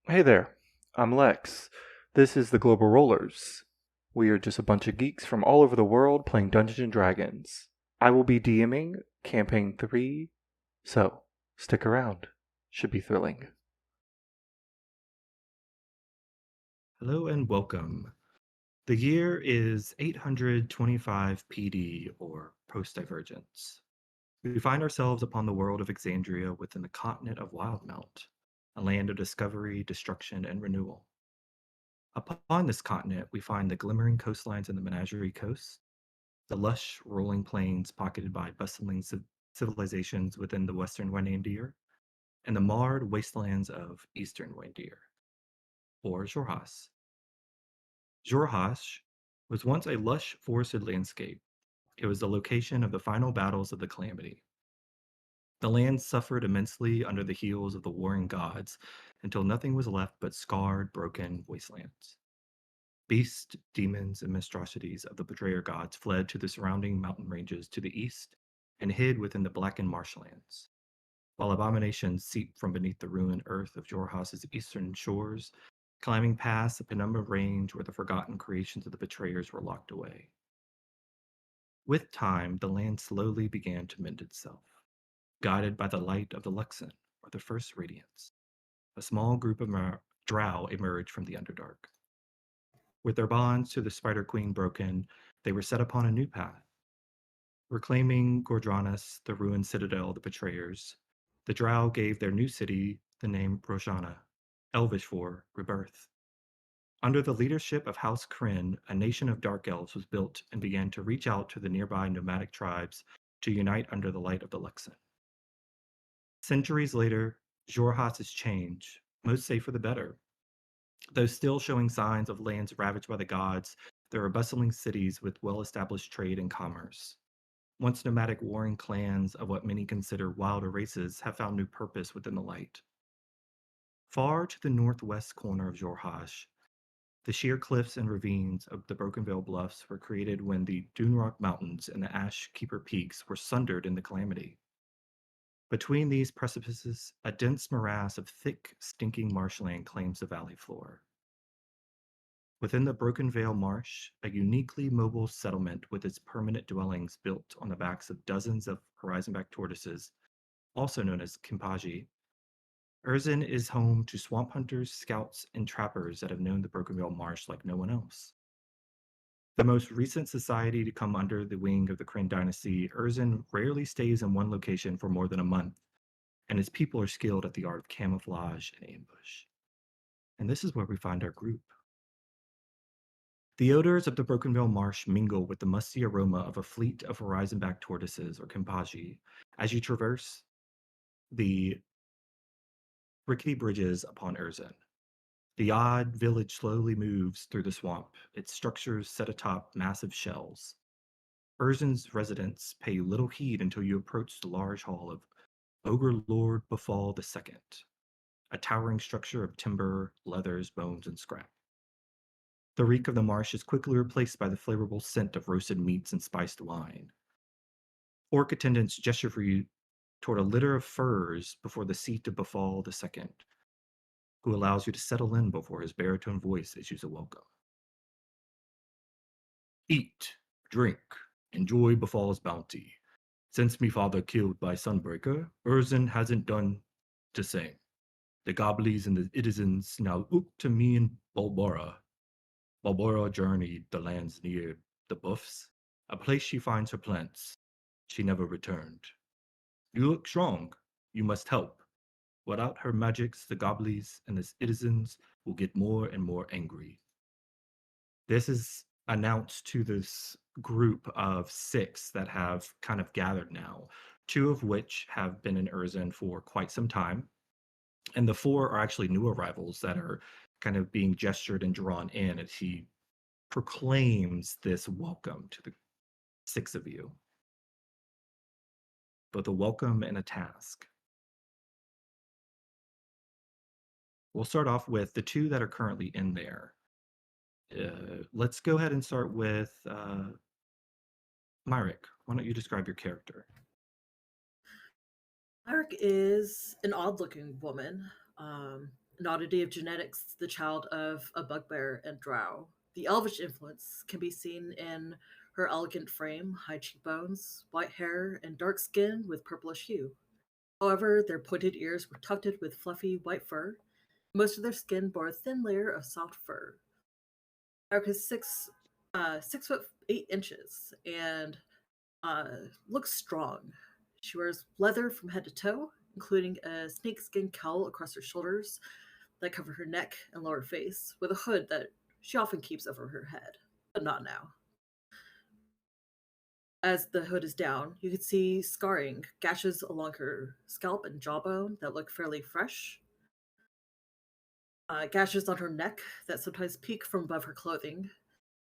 Hey there, I'm Lex. This is the Global Rollers. We are just a bunch of geeks from all over the world playing Dungeons and Dragons. I will be DMing Campaign 3, so stick around. Should be thrilling. Hello and welcome. The year is 825 PD or post-divergence. We find ourselves upon the world of Exandria within the continent of Wildmount, a land of discovery, destruction, and renewal. Upon this continent, we find the glimmering coastlines in the Menagerie Coast, the lush, rolling plains pocketed by bustling civilizations within the western Windandir, and the marred wastelands of eastern Windir, or Jorhas. Jorhash was once a lush forested landscape. It was the location of the final battles of the Calamity. The land suffered immensely under the heels of the warring gods until nothing was left but scarred, broken wastelands. Beasts, demons, and monstrosities of the betrayer gods fled to the surrounding mountain ranges to the east and hid within the blackened marshlands, while abominations seeped from beneath the ruined earth of Jorhas's eastern shores, climbing past the penumbra range where the forgotten creations of the betrayers were locked away. With time, the land slowly began to mend itself, guided by the light of the Luxon, or the first radiance. A small group of drow emerged from the Underdark. With their bonds to the Spider Queen broken, they were set upon a new path. Reclaiming Gordranus, the ruined citadel of the betrayers, the drow gave their new city the name Rojana, Elvish for rebirth. Under the leadership of House Kryn, a nation of dark elves was built and began to reach out to the nearby nomadic tribes to unite under the light of the Luxon. Centuries later, Jorhas has changed, mostly for the better. Though still showing signs of lands ravaged by the gods, there are bustling cities with well-established trade and commerce. Once nomadic warring clans of what many consider wilder races have found new purpose within the light. Far to the northwest corner of Jorhash, the sheer cliffs and ravines of the Broken Veil Bluffs were created when the Dunerock Mountains and the Ash Keeper Peaks were sundered in the Calamity. Between these precipices, a dense morass of thick, stinking marshland claims the valley floor. Within the Broken Veil Marsh, a uniquely mobile settlement with its permanent dwellings built on the backs of dozens of horizonback tortoises, also known as Kimpaji. Urzin is home to swamp hunters, scouts, and trappers that have known the Broken Veil Marsh like no one else. The most recent society to come under the wing of the Kryn dynasty, Urzin rarely stays in one location for more than a month, and his people are skilled at the art of camouflage and ambush. And this is where we find our group. The odors of the Broken Veil Marsh mingle with the musty aroma of a fleet of horizonback tortoises or kimpaji as you traverse the rickety bridges upon Urzin. The odd village slowly moves through the swamp, its structures set atop massive shells. Urzin's residents pay little heed until you approach the large hall of Ogre Lord Befall II, a towering structure of timber, leathers, bones, and scrap. The reek of the marsh is quickly replaced by the flavorful scent of roasted meats and spiced wine. Orc attendants gesture for you toward a litter of furs before the seat of Befall II, who allows you to settle in before his baritone voice issues a welcome. Eat, drink, enjoy Befall's bounty. Since me father killed by Sunbreaker, Urzin hasn't done the same. The goblins and the citizens now look to me and Balbora. Balbora journeyed the lands near the Buffs, a place she finds her plants. She never returned. You look strong. You must help. Without her magics, the goblins and the citizens will get more and more angry. This is announced to this group of six that have kind of gathered now, two of which have been in Urzin for quite some time. And the four are actually new arrivals that are kind of being gestured and drawn in as he proclaims this welcome to the six of you, both a welcome and a task. We'll start off with the two that are currently in there. Let's go ahead and start with Myrick. Why don't you describe your character? Eric is an odd looking woman. An oddity of genetics, the child of a bugbear and drow. The elvish influence can be seen in her elegant frame, high cheekbones, white hair, and dark skin with purplish hue. However, their pointed ears were tufted with fluffy white fur. Most of their skin bore a thin layer of soft fur. Erica is 6'8" and looks strong. She wears leather from head to toe, including a snakeskin cowl across her shoulders that cover her neck and lower face, with a hood that she often keeps over her head, but not now. As the hood is down, you can see scarring, gashes along her scalp and jawbone that look fairly fresh, gashes on her neck that sometimes peek from above her clothing,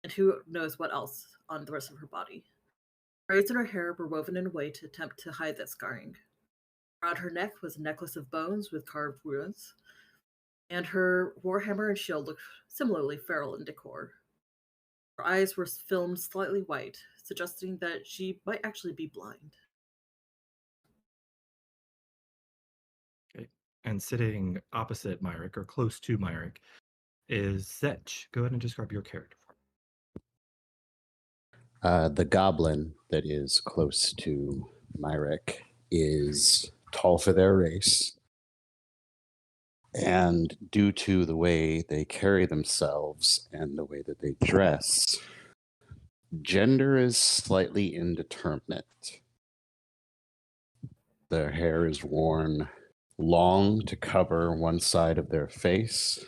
and who knows what else on the rest of her body. Braids in her hair were woven in a way to attempt to hide that scarring. Around her neck was a necklace of bones with carved runes, and her warhammer and shield looked similarly feral in decor. Her eyes were filmed slightly white, suggesting that she might actually be blind. Okay. And sitting opposite Myrick, or close to Myrick, is Zetch. Go ahead and describe your character for me. The goblin that is close to Myrick is tall for their race. And due to the way they carry themselves and the way that they dress, gender is slightly indeterminate. Their hair is worn long to cover one side of their face.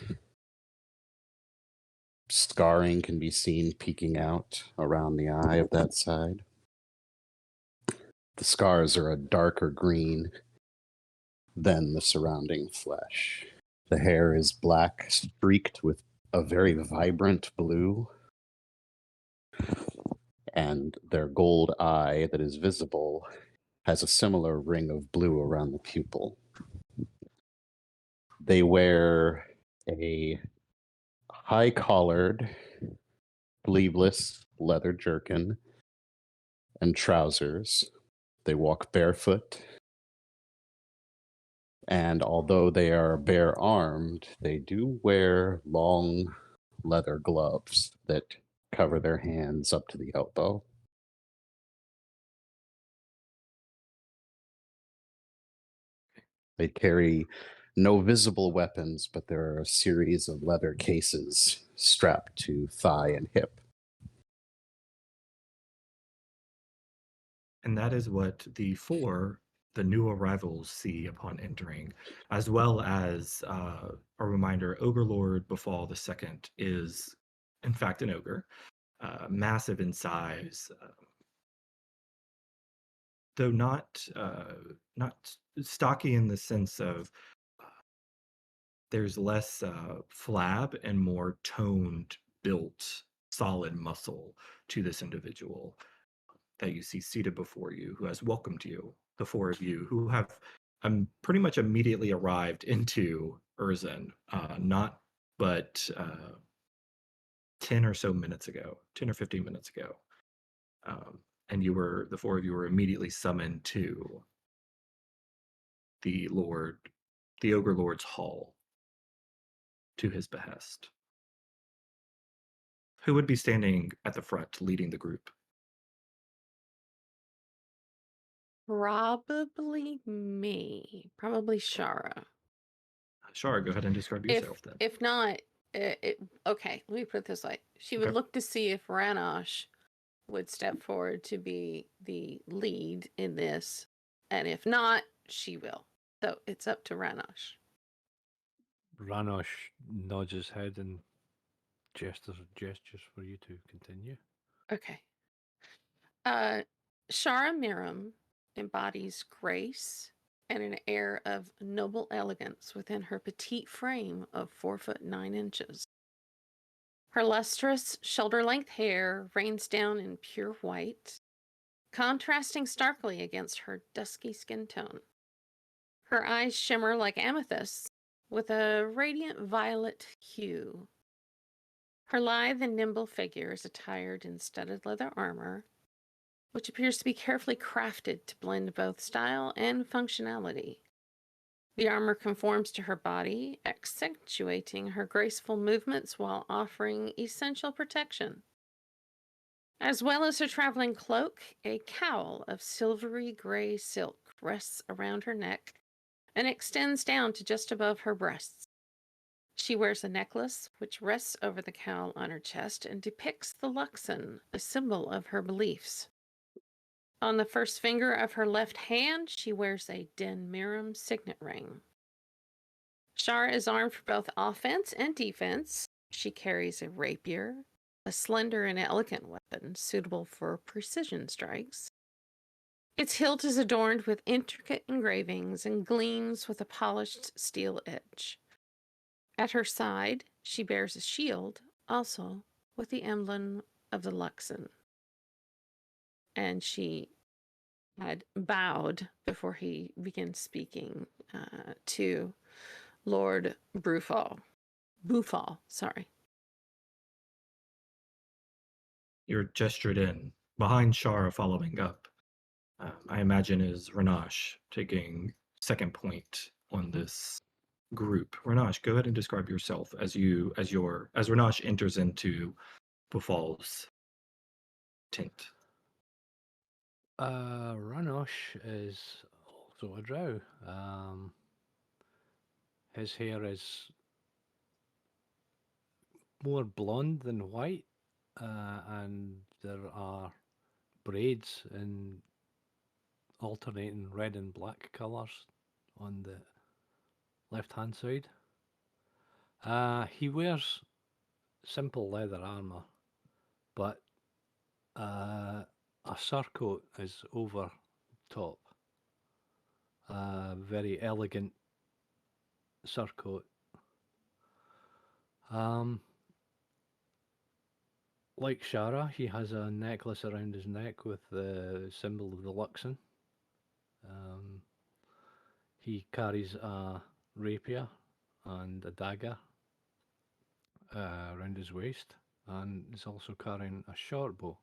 Scarring can be seen peeking out around the eye of that side. The scars are a darker green than the surrounding flesh. The hair is black, streaked with a very vibrant blue, and their gold eye that is visible has a similar ring of blue around the pupil. They wear a high-collared, sleeveless leather jerkin and trousers. They walk barefoot, and although they are bare-armed, they do wear long leather gloves that cover their hands up to the elbow. They carry no visible weapons, but there are a series of leather cases strapped to thigh and hip. And that is what the new arrivals see upon entering, as well as a reminder, Ogre Befall II is, in fact, an ogre, massive in size, though not stocky in the sense of there's less flab and more toned, built, solid muscle to this individual that you see seated before you, who has welcomed you, the four of you, who have pretty much immediately arrived into Urzen, not but 10 or so minutes ago, 10 or 15 minutes ago. And the four of you were immediately summoned to the Ogre Lord's hall to his behest. Who would be standing at the front leading the group? Probably me. Probably Shara. Shara, go ahead and describe yourself then. If not, okay, let me put it this way. She would look to see if Ranosh would step forward to be the lead in this, and if not, she will. So it's up to Ranosh. Ranosh nods his head and gestures for you to continue. Okay. Shara Miram embodies grace and an air of noble elegance within her petite frame of 4'9". Her lustrous, shoulder-length hair rains down in pure white, contrasting starkly against her dusky skin tone. Her eyes shimmer like amethysts with a radiant violet hue. Her lithe and nimble figure is attired in studded leather armor, which appears to be carefully crafted to blend both style and functionality. The armor conforms to her body, accentuating her graceful movements while offering essential protection. As well as her traveling cloak, a cowl of silvery gray silk rests around her neck and extends down to just above her breasts. She wears a necklace which rests over the cowl on her chest and depicts the Luxon, a symbol of her beliefs. On the first finger of her left hand, she wears a Den Miram signet ring. Shara is armed for both offense and defense. She carries a rapier, a slender and elegant weapon suitable for precision strikes. Its hilt is adorned with intricate engravings and gleams with a polished steel edge. At her side, she bears a shield, also with the emblem of the Luxon. And she had bowed before he began speaking to Lord Bufal, sorry. You're gestured in. Behind Shara following up, I imagine is Renash taking second point on this group. Renash, go ahead and describe yourself as Renash enters into Bufal's tent. Ranosh is also a drow. His hair is more blonde than white, and there are braids in alternating red and black colours on the left-hand side. He wears simple leather armour, but a surcoat is over top. Very elegant surcoat. Like Shara, he has a necklace around his neck with the symbol of the Luxon. He carries a rapier and a dagger around his waist, and is also carrying a short bow.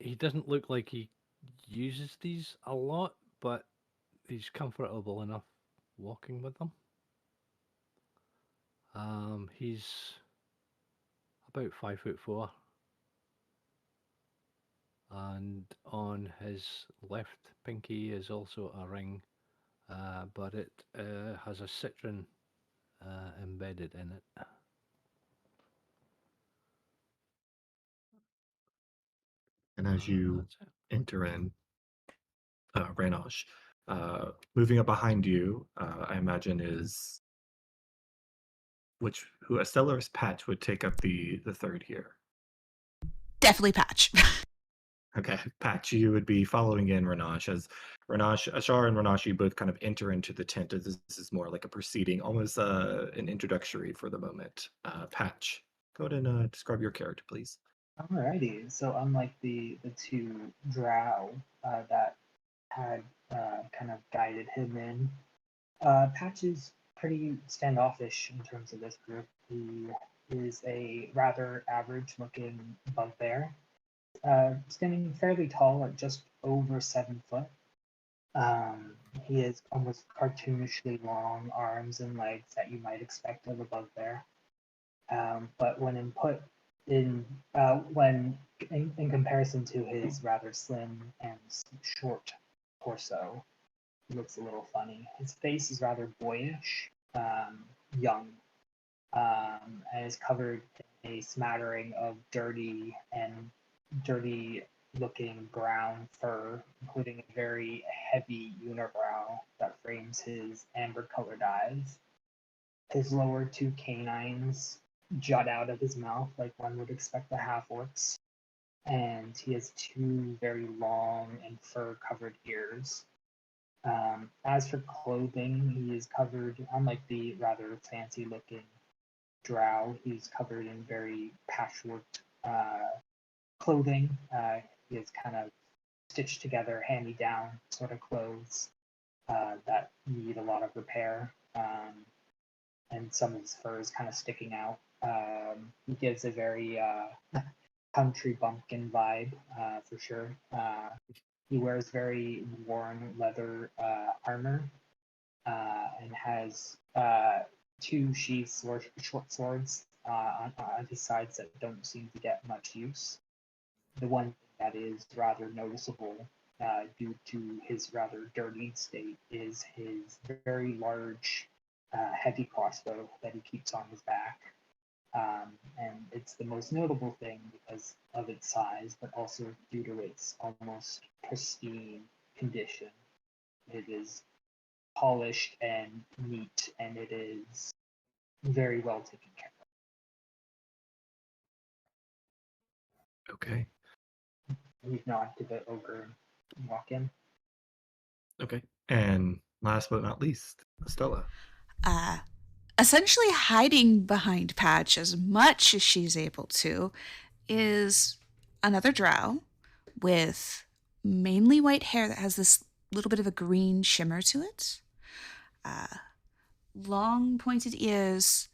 He doesn't look like he uses these a lot, but he's comfortable enough walking with them. He's about 5'4", and on his left pinky is also a ring, but it has a citron embedded in it. And as you That's it. enter in, Renash, moving up behind you, I imagine is who Stellar's Patch would take up the third here. Definitely Patch. Okay, Patch, you would be following in Renash as Renash, Ashar and Renash, you both kind of enter into the tent. This is more like a proceeding, almost an introductory for the moment. Patch, go ahead and describe your character, please. Alrighty, so unlike the two drow that had kind of guided him in, Patch is pretty standoffish in terms of this group. He is a rather average-looking bugbear, standing fairly tall at just over 7 foot. He has almost cartoonishly long arms and legs that you might expect of a bugbear. But when in comparison to his rather slim and short torso, he looks a little funny. His face is rather boyish, young, and is covered in a smattering of dirty looking brown fur, including a very heavy unibrow that frames his amber colored eyes. His lower two canines jut out of his mouth like one would expect a half-orc's, and he has two very long and fur-covered ears. As for clothing, he is covered, unlike the rather fancy-looking drow, he's covered in very patchworked clothing. He is kind of stitched together, hand-me-down sort of clothes that need a lot of repair. And some of his fur is kind of sticking out. He gives a very country bumpkin vibe for sure. He wears very worn leather armor and has two sheaths or short swords on his sides that don't seem to get much use. The one that is rather noticeable due to his rather dirty state is his very large, heavy crossbow that he keeps on his back. And it's the most notable thing because of its size, but also due to its almost pristine condition. It is polished and neat, and it is very well taken care Okay. of. We nod to the ogre and walk in. Okay. And last but not least, Estella. Essentially hiding behind Patch as much as she's able to is another drow with mainly white hair that has this little bit of a green shimmer to it. Long pointed ears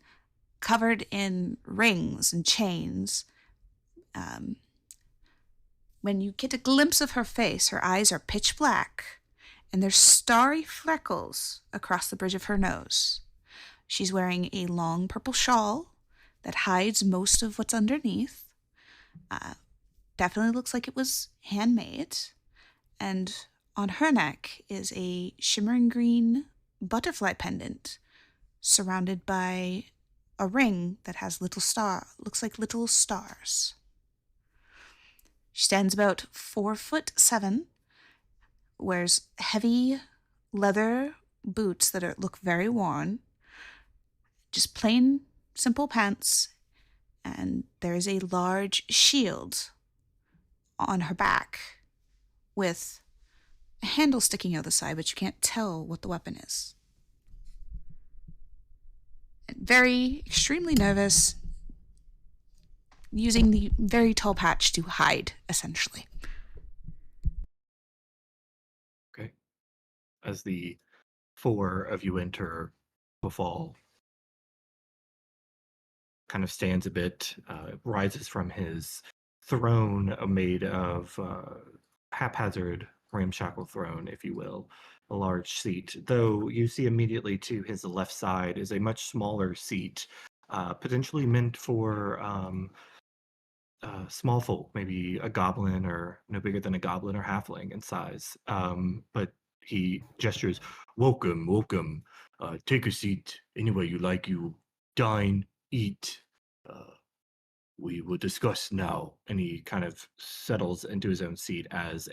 covered in rings and chains. When you get a glimpse of her face, her eyes are pitch black, and there's starry freckles across the bridge of her nose. She's wearing a long purple shawl that hides most of what's underneath. Definitely looks like it was handmade. And on her neck is a shimmering green butterfly pendant surrounded by a ring that has looks like little stars. She stands about 4'7", wears heavy leather boots that look very worn, just plain, simple pants, and there is a large shield on her back with a handle sticking out the side, but you can't tell what the weapon is. Very, extremely nervous, using the very tall Patch to hide, essentially. Okay. As the four of you enter, Befall kind of stands a bit, rises from his throne made of haphazard ramshackle throne, if you will, a large seat. Though you see immediately to his left side is a much smaller seat, potentially meant for small folk, maybe a goblin or no bigger than a goblin or halfling in size. But he gestures, "Welcome, welcome. Take a seat any way you like. You dine, eat. Uh, we will discuss now." And he kind of settles into his own seat as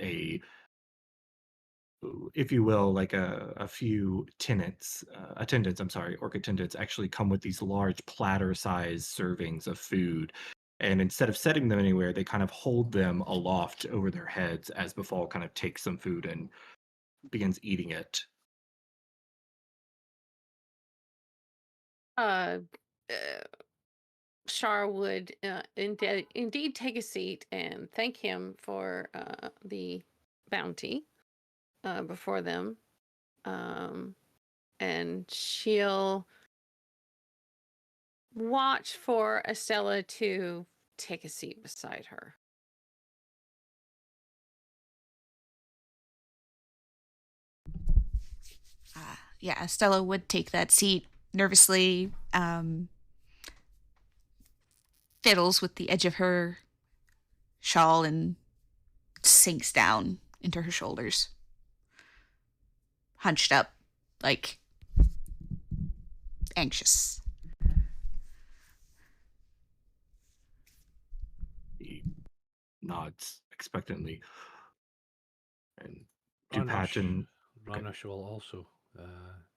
if you will, like a few orc attendants actually come with these large platter-sized servings of food. And instead of setting them anywhere, they kind of hold them aloft over their heads as Befall kind of takes some food and begins eating it. Uh, uh, Shar would indeed take a seat and thank him for the bounty before them. And she'll watch for Estella to take a seat beside her. Yeah, Estella would take that seat nervously, fiddles with the edge of her shawl and sinks down into her shoulders. Hunched up, like anxious. He nods expectantly. And to Patch and Ranish will also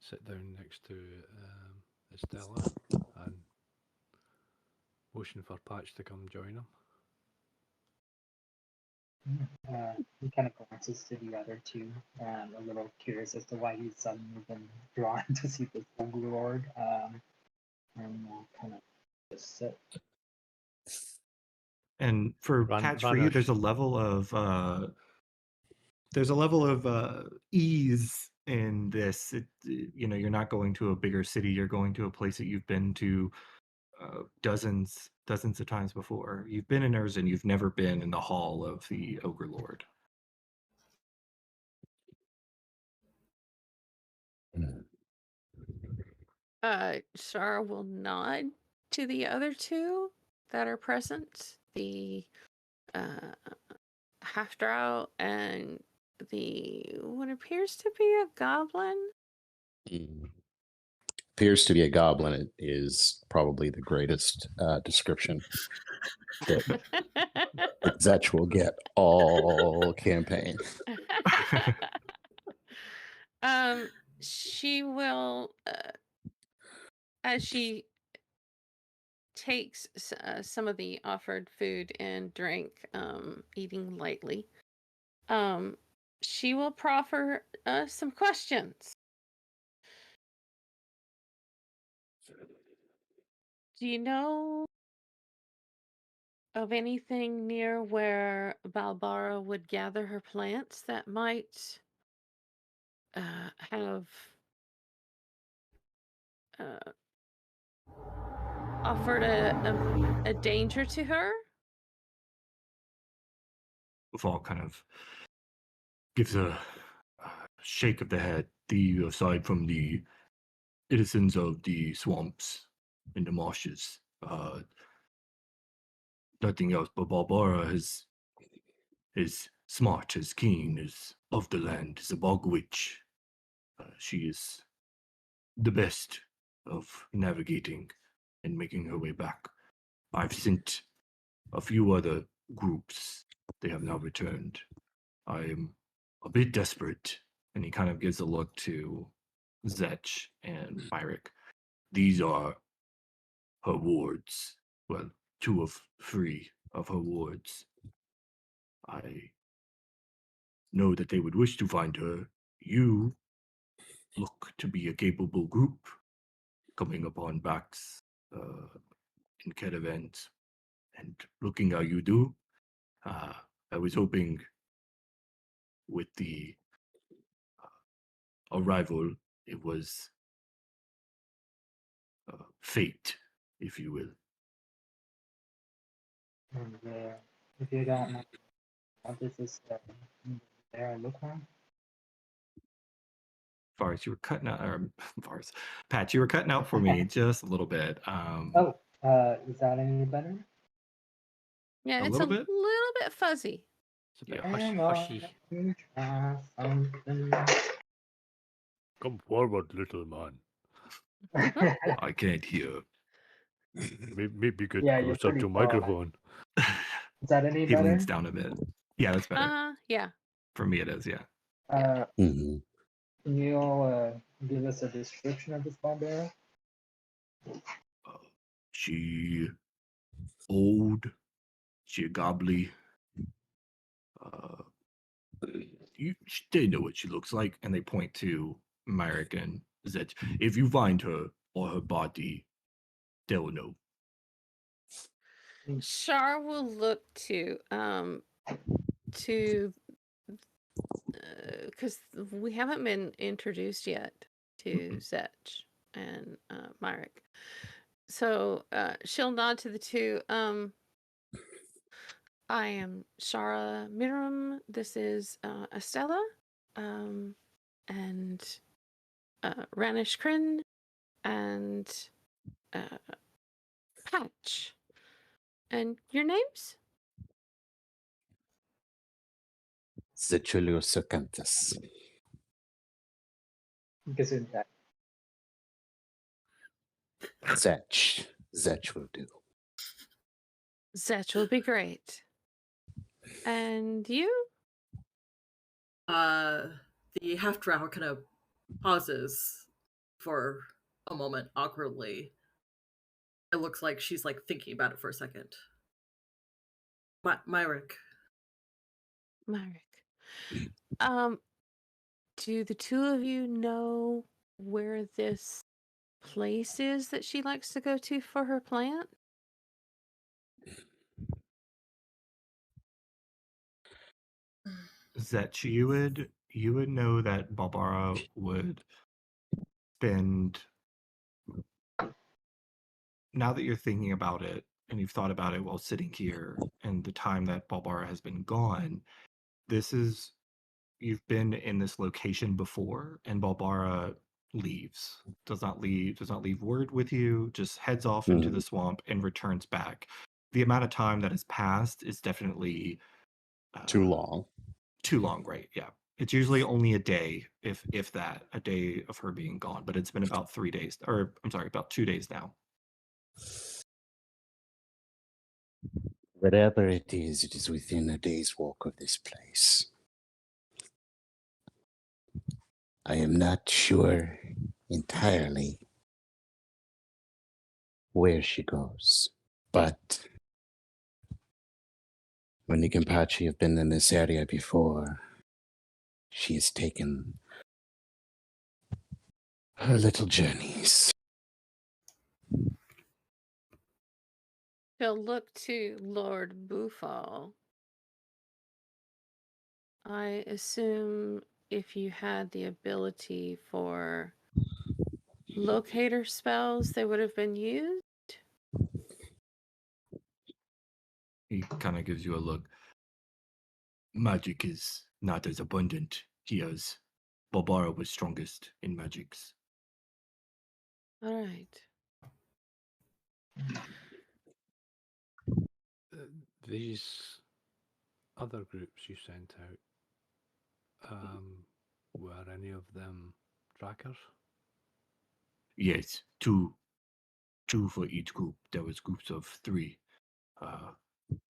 sit down next to Estella and motion for Patch to come join him. He kind of glances to the other two, a little curious as to why he's suddenly been drawn to see this overlord, and kind of just sit. And for Patch, for you, Ranish. there's a level of ease in this. You're not going to a bigger city. You're going to a place that you've been to dozens of times before. You've been in Urzen. You've never been in the hall of the Ogre Lord. Shar will nod to the other two that are present. The half-drow and the what appears to be a goblin. Appears to be a goblin. It is probably the greatest description that Zetch will get all campaign. She will, as she takes some of the offered food and drink, eating lightly, she will proffer some questions. Do you know of anything near where Balbara would gather her plants that might have offered a danger to her? Fall kind of gives a shake of the head. Aside from the citizens of the swamps and the marshes, nothing else. But Barbara is smart, is keen, is of the land, is a bog witch. She is the best of navigating and making her way back. I've sent a few other groups. They have now returned. I am a bit desperate. And he kind of gives a look to Zetch and Myrick. These are her wards. Well, 2 of 3 of her wards. I know that they would wish to find her. You look to be a capable group coming upon backs in caravans. And looking how you do, I was hoping with the arrival, it was fate, if you will. And if you don't know what this is, there I look on. Fars, you were cutting out, or Fars, Pat, you were cutting out for me just a little bit. Oh, is that any better? Yeah, A it's little bit? little bit fuzzy. It's a bit Yeah. Hang hushy. on, try something. Come forward, little man. I can't hear. Maybe get Yeah, you're closer pretty to far. microphone. Is that any He better? leans down a bit. Yeah, that's better. Yeah. For me, it is, yeah. Mhm. Can you all give us a description of this barbarian? She old, she a gobbly. They know what she looks like, and they point to Myrick and Zetch. If you find her or her body, they'll know. Shar will look to because we haven't been introduced yet to Zetch and Myrick. So she'll nod to the two. I am Shara Miram. This is Estella, and Ranish Kryn, and Patch. And your names? Zetchulio Sercantus. Gesundheit. Zetch. Zetch will do. Zetch will be great. And you? The half drow kind of pauses for a moment awkwardly. It looks like she's like thinking about it for a second. Myrick. Do the two of you know where this place is that she likes to go to for her plant? Zetch, you would know that Barbara would spend. Now that you're thinking about it, and you've thought about it while sitting here, and the time that Barbara has been gone, you've been in this location before, and Barbara leaves. Does not leave word with you, just heads off into the swamp and returns back. The amount of time that has passed is definitely Too long. Too long, right? Yeah. It's usually only a day, if that, a day of her being gone, but it's been about 3 days, or I'm sorry, about 2 days now. Whatever it is within a day's walk of this place. I am not sure entirely where she goes, but when the Gimpachi have been in this area before, she has taken her little journeys. She'll look to Lord Bufal. I assume if you had the ability for locator spells, they would have been used? He kind of gives you a look. Magic is not as abundant here as Barbara was strongest in magics. All right. These other groups you sent out, were any of them trackers? Yes, two for each group. There was groups of 3.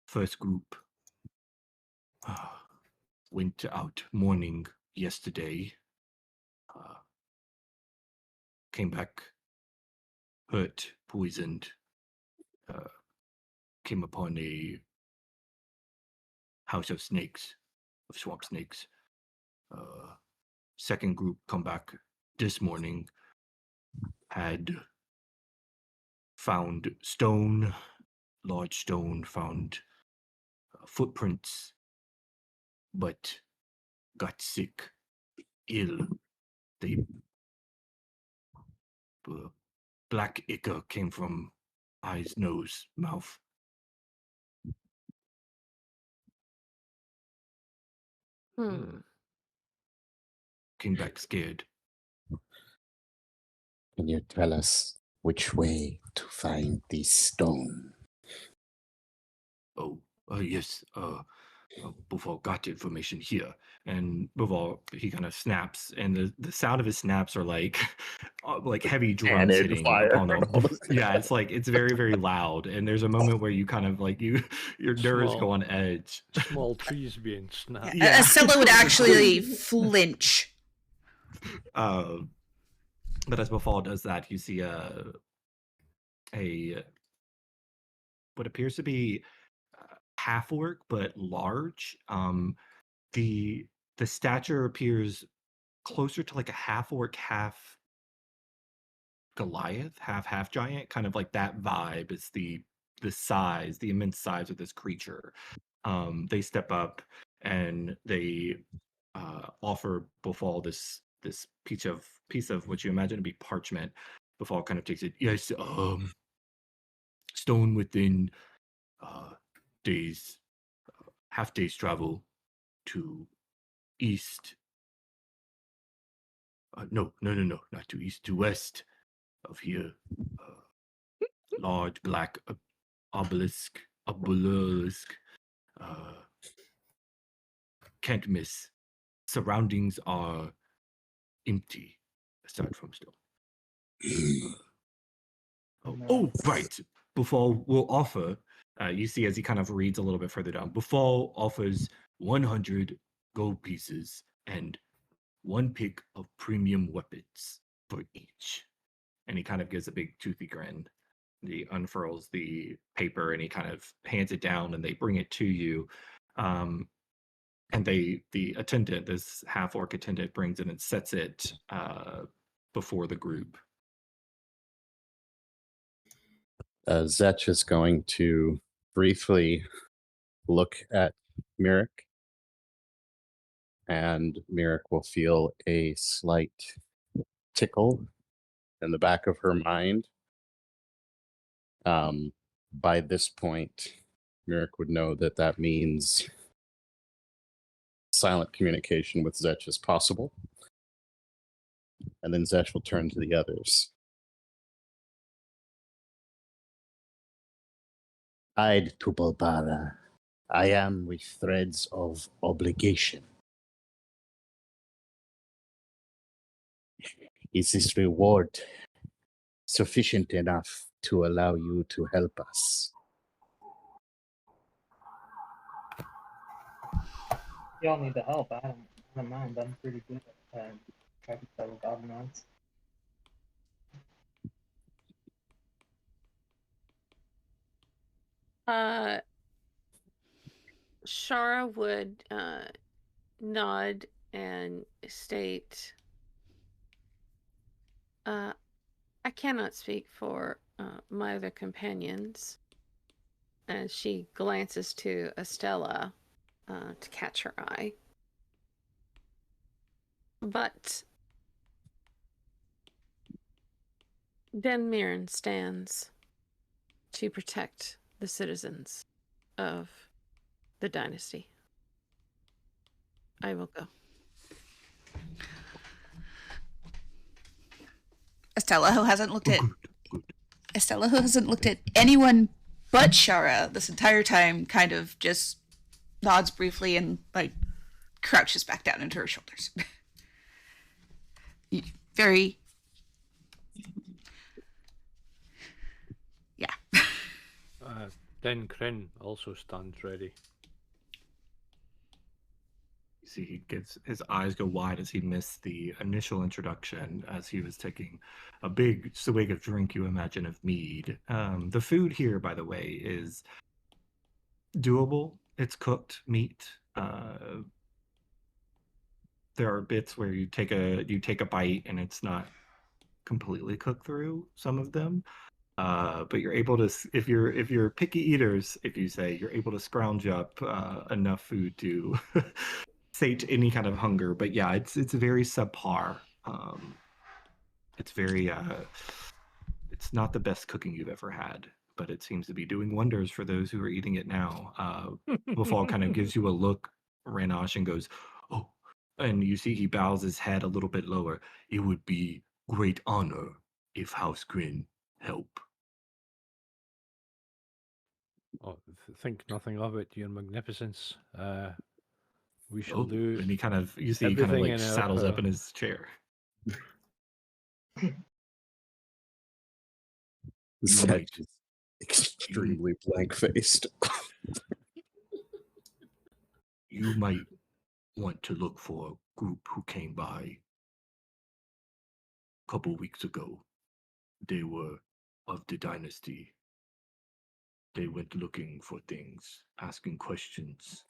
First group went out mourning yesterday. Came back hurt, poisoned. Came upon a house of snakes, of swamp snakes. Second group come back this morning, had found stone, large stone, found footprints, but got sick, ill. They black ichor came from eyes, nose, mouth. Came back scared. Can you tell us which way to find the stone? Oh, yes. Bufal got information here, and Bufal, he kind of snaps, and the sound of his snaps are like heavy drums Cannon hitting fire upon and all them. this. Yeah, it's like it's very very loud, and there's a moment where you kind of like your nerves go Small. on edge. Small trees being snapped. Yeah. Acela would actually flinch. But as Bufal does that, you see a what appears to be half orc but large. The stature appears closer to like a half orc, half Goliath, half giant, kind of like that vibe. It's the size, the immense size of this creature. They step up and they offer Bufal this piece of what you imagine to be parchment. Bufal kind of takes it. Yes, stone within days, half day's travel to east. No, not to east, to west of here. Large black obelisk. Can't miss. Surroundings are empty, aside from stone. Oh, right. Bufal will offer, you see as he kind of reads a little bit further down, Bufal offers 100 gold pieces and 1 pick of premium weapons for each. And he kind of gives a big toothy grin. He unfurls the paper and he kind of hands it down and they bring it to you. And the attendant, this half orc attendant, brings it and sets it before the group. Zetch is going to briefly look at Mirek, and Mirek will feel a slight tickle in the back of her mind. By this point, Mirek would know that that means silent communication with Zetch is possible. And then Zesh will turn to the others. I'd to Balbara. I am with threads of obligation. Is this reward sufficient enough to allow you to help us? Y'all need the help. I don't mind. I'm pretty good at trying to settle governments. Shara would nod and state, I cannot speak for my other companions. And she glances to Estella to catch her eye. But Den Mirren stands to protect the citizens of the dynasty. I will go. Estella, who hasn't looked at anyone but Shara this entire time, kind of just nods briefly and like crouches back down into her shoulders. Very, yeah. Then Kryn also stands ready. You see, he gets his eyes go wide as he missed the initial introduction as he was taking a big swig of drink you imagine of mead. The food here, by the way, is doable. It's cooked meat. There are bits where you take a bite and it's not completely cooked through some of them. But you're able to, if you're picky eaters, if you say, you're able to scrounge up enough food to sate any kind of hunger. But yeah, it's very subpar. It's very it's not the best cooking you've ever had, but it seems to be doing wonders for those who are eating it now. Befall kind of gives you a look, Ranosh, and goes, "Oh," and you see he bows his head a little bit lower. It would be great honor if House Grin help. Oh, think nothing of it, your magnificence. We shall do. And he kind of, you see, he kind of like saddles up in his chair. Zesh is extremely blank-faced. You might want to look for a group who came by a couple weeks ago. They were of the dynasty. They went looking for things, asking questions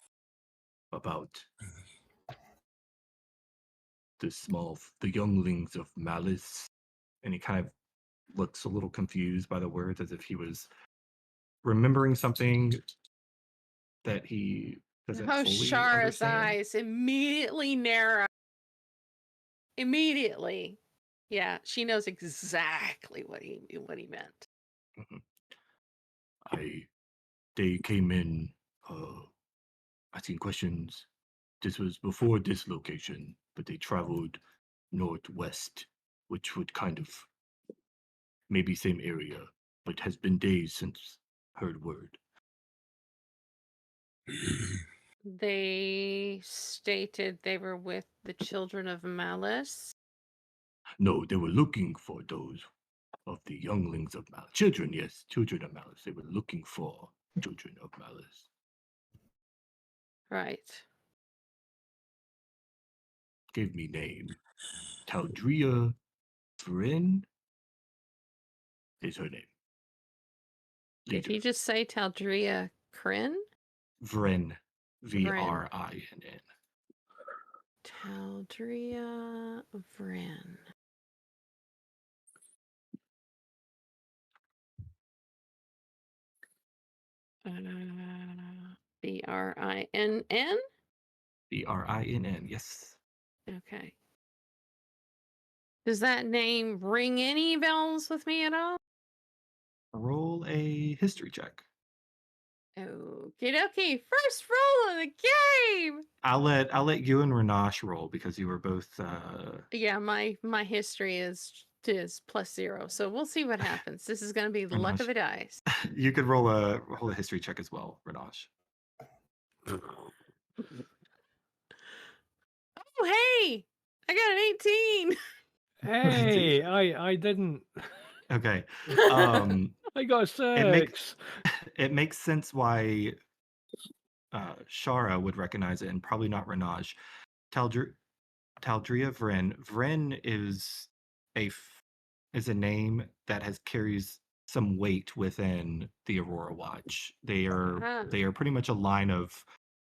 about the younglings of malice. And he kind of looks a little confused by the words, as if he was remembering something that he doesn't fully Shara's understand. eyes immediately narrow. Immediately. Yeah, she knows exactly what he meant. They came in asking questions. This was before this location, but they traveled northwest, which would kind of maybe same area, but has been days since heard word. They stated they were with the children of malice. No, they were looking for those of the younglings of malice. Children, yes, children of malice. They were looking for children of malice. Right. Gave me name. Taldria Vrin is her name. Did he just say Taldria Kryn? Vrin. Vrinn. Taldria Vrin. Brinn? Brinn, yes. Okay. Does that name ring any bells with me at all? Roll a history check. Okie dokie. First roll of the game. I'll let you and Renash roll because you were both. Yeah, my history is +0, so we'll see what happens. This is going to be the luck of the dice. You could roll a history check as well, Renash. Oh, hey, I got an 18. Hey, I didn't. Okay. I got a 6. It makes sense why Shara would recognize it, and probably not Renaj. Taldria Vren. Vren is a name that carries some weight within the Aurora Watch. They are pretty much a line of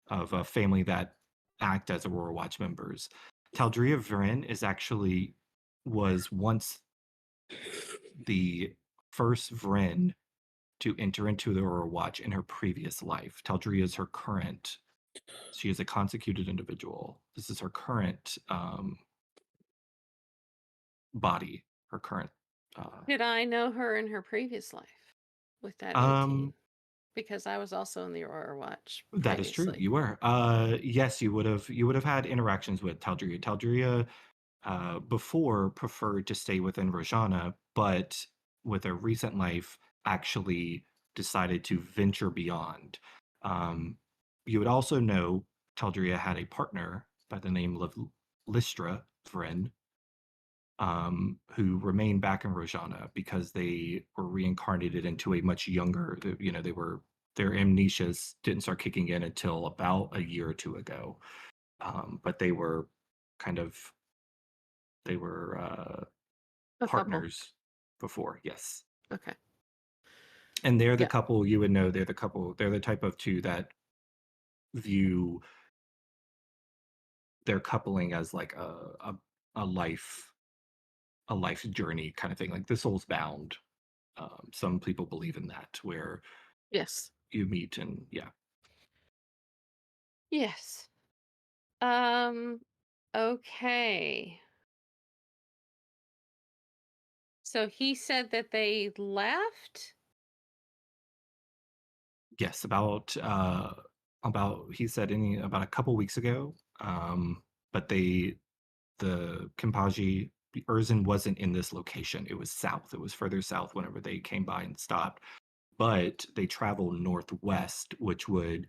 a family that act as Aurora Watch members. Taldria Vren was once the first Vren to enter into the Aurora Watch in her previous life. Taldria is her current. She is a consecuted individual. This is her current body, her current. Did I know her in her previous life with that 18? Because I was also in the Aurora Watch. That is true. You were. Yes, you would have had interactions with Taldria. Taldria before preferred to stay within Rojana, but with her recent life actually decided to venture beyond. You would also know Taldria had a partner by the name of Listra Vren, who remained back in Rojana because they were reincarnated into a much younger, their amnesias didn't start kicking in until about a year or two ago. But they were partners before, yes. Okay. And they're the couple you would know. They're the type of two that view their coupling as like a life journey kind of thing, like the soul's bound. Some people believe in that, where yes, you meet and yes. Okay. So he said that they left? Yes, about he said about a couple weeks ago. But the Kimpaji, Erzin wasn't in this location. It was south. It was further south whenever they came by and stopped. But they traveled northwest, which would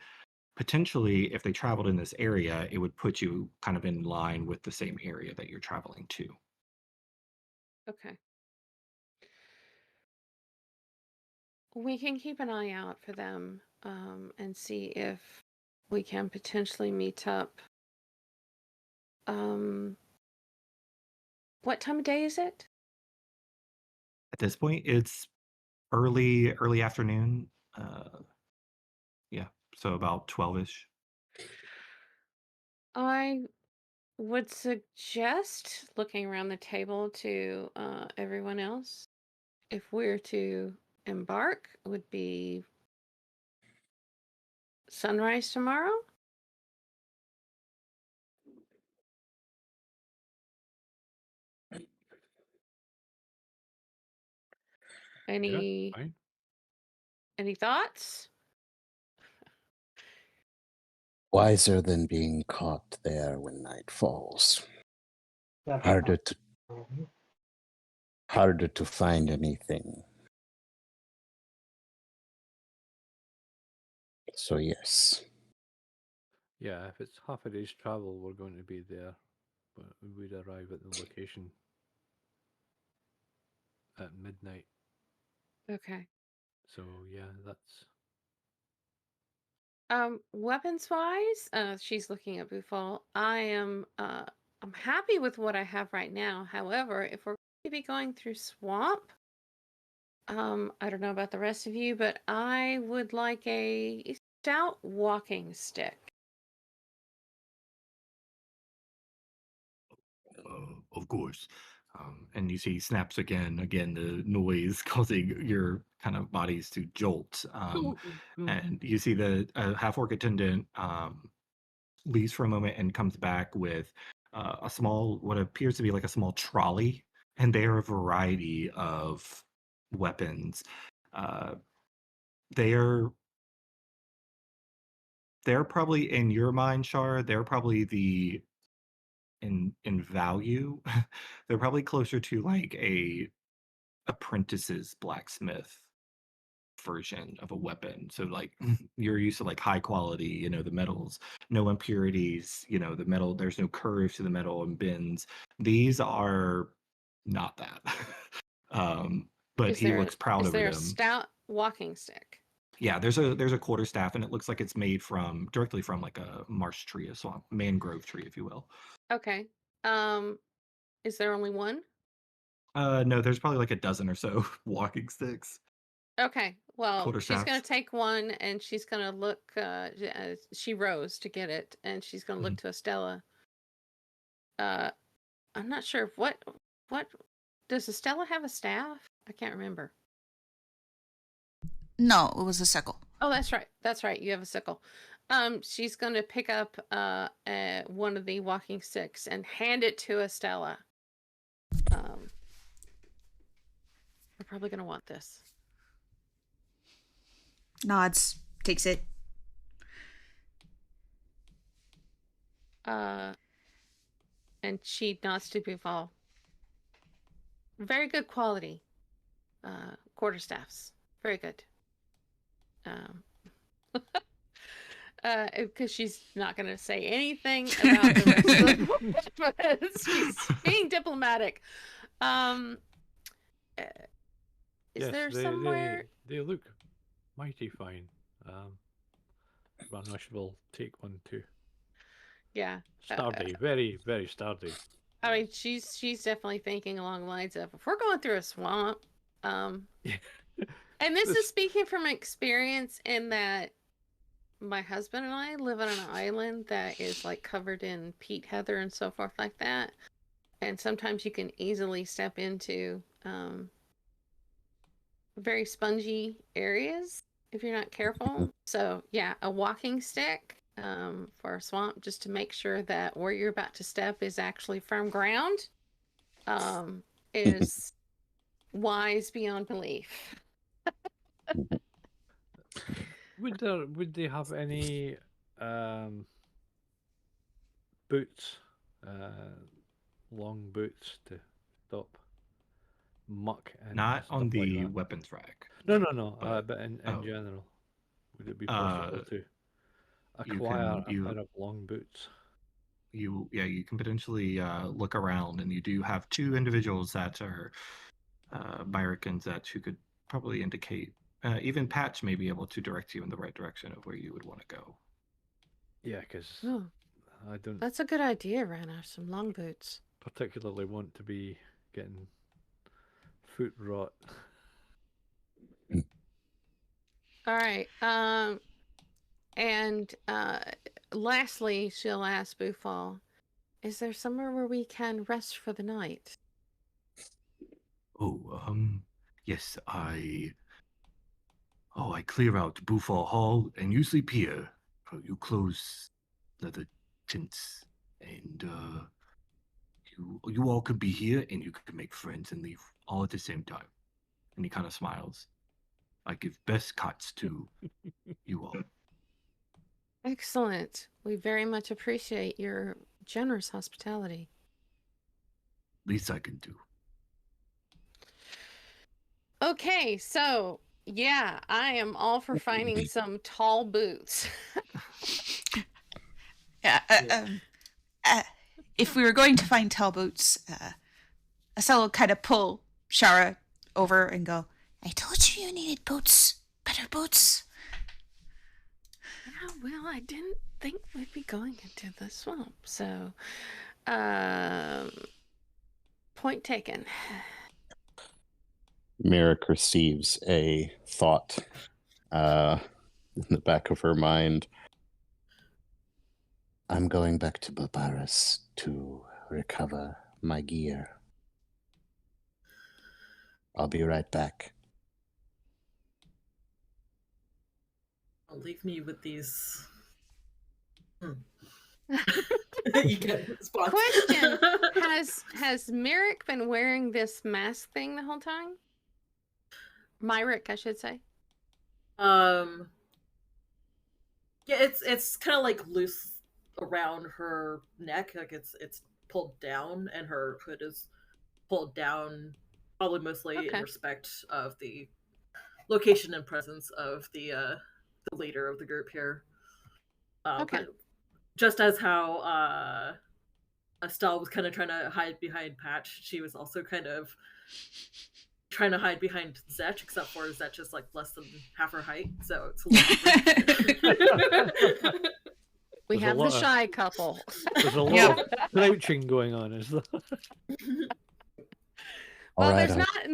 potentially, if they traveled in this area, it would put you kind of in line with the same area that you're traveling to. Okay. We can keep an eye out for them and see if we can potentially meet up. What time of day is it? At this point, it's early afternoon. Yeah, so about 12ish. I would suggest looking around the table to everyone else. If we're to embark, it would be sunrise tomorrow. Any thoughts? Wiser than being caught there when night falls. Harder to find anything. So yes. Yeah, if it's half a day's travel, we're going to be there, but we'd arrive at the location at midnight. Okay. So yeah, that's. Weapons wise, she's looking at Bufal. I'm happy with what I have right now. However, if we're going to be going through swamp, I don't know about the rest of you, but I would like a stout walking stick. Of course. And you see snaps again, the noise causing your kind of bodies to jolt. And you see the half-orc attendant leaves for a moment and comes back with a small, what appears to be like a small trolley. And there are a variety of weapons. They are they're probably in your mind, Shar. They're probably in value. They're probably closer to like a apprentice's blacksmith version of a weapon. So like you're used to like high quality, the metals, no impurities, the metal, there's no curves to the metal and bends. These are not that. But Is he there looks proud is over there a them. stout walking stick? Yeah, there's a quarter staff, and it looks like it's made directly from like a marsh tree, a swamp mangrove tree, if you will. Okay. Is there only one? No, there's probably like a dozen or so walking sticks. Okay. Well, Quarter she's gonna staffs. take one and she's gonna look. She rose to get it, and she's gonna look to Estella. I'm not sure what does Estella have a staff? I can't remember. No, it was a sickle. Oh, that's right. That's right. You have a sickle. She's gonna pick up one of the walking sticks and hand it to Estella. We're probably gonna want this. Nods, takes it. And she nods to Bufal. Very good quality. Quarterstaffs. Very good. Because she's not going to say anything about the rest of the but she's being diplomatic. Is Yes, there somewhere? They look mighty fine. Vanish will take one too. Yeah. Sturdy, very, very sturdy. I mean, she's definitely thinking along the lines of, if we're going through a swamp, and this is speaking from experience in that my husband and I live on an island that is like covered in peat heather and so forth like that. And sometimes you can easily step into very spongy areas if you're not careful. So yeah, a walking stick for a swamp, just to make sure that where you're about to step is actually firm ground, is wise beyond belief. Would they have any boots, long boots to stop muck and Not stuff on the like that? weapons rack. No. But- But in oh. general, would it be possible to acquire a pair of long boots? You can potentially look around, and you do have two individuals that are Byricans who could probably indicate. Even Patch may be able to direct you in the right direction of where you would want to go. Yeah, because I don't That's a good idea, Rana. Some long boots. particularly want to be getting foot rot. All right. And lastly, she'll ask Bufal, is there somewhere where we can rest for the night? Yes, I clear out Bufal Hall, and you sleep here. You close the tents, and you all could be here, and you could make friends and leave all at the same time. And he kind of smiles. I give best cots to you all. Excellent. We very much appreciate your generous hospitality. Least I can do. Okay, so yeah, I am all for finding some tall boots. Yeah. If we were going to find tall boots, Estelle will kind of pull Shara over and go, I told you needed boots. Better boots. Yeah, well, I didn't think we'd be going into the swamp, so point taken. Merrick receives a thought in the back of her mind. I'm going back to Barbaras to recover my gear. I'll be right back. Don't leave me with these. You get a response. Question: Has Merrick been wearing this mask thing the whole time? Myrick, I should say. Yeah, it's kind of like loose around her neck, like it's pulled down, and her hood is pulled down, probably mostly in Okay. respect of the location and presence of the leader of the group here. Okay. But just as how Estelle was kind of trying to hide behind Patch, she was also kind of trying to hide behind Zetch, except for Zetch is like less than half her height, so it's a little We There's a have the lot of- shy couple. There's a lot Yep. of crouching going on, is there? Well, All right,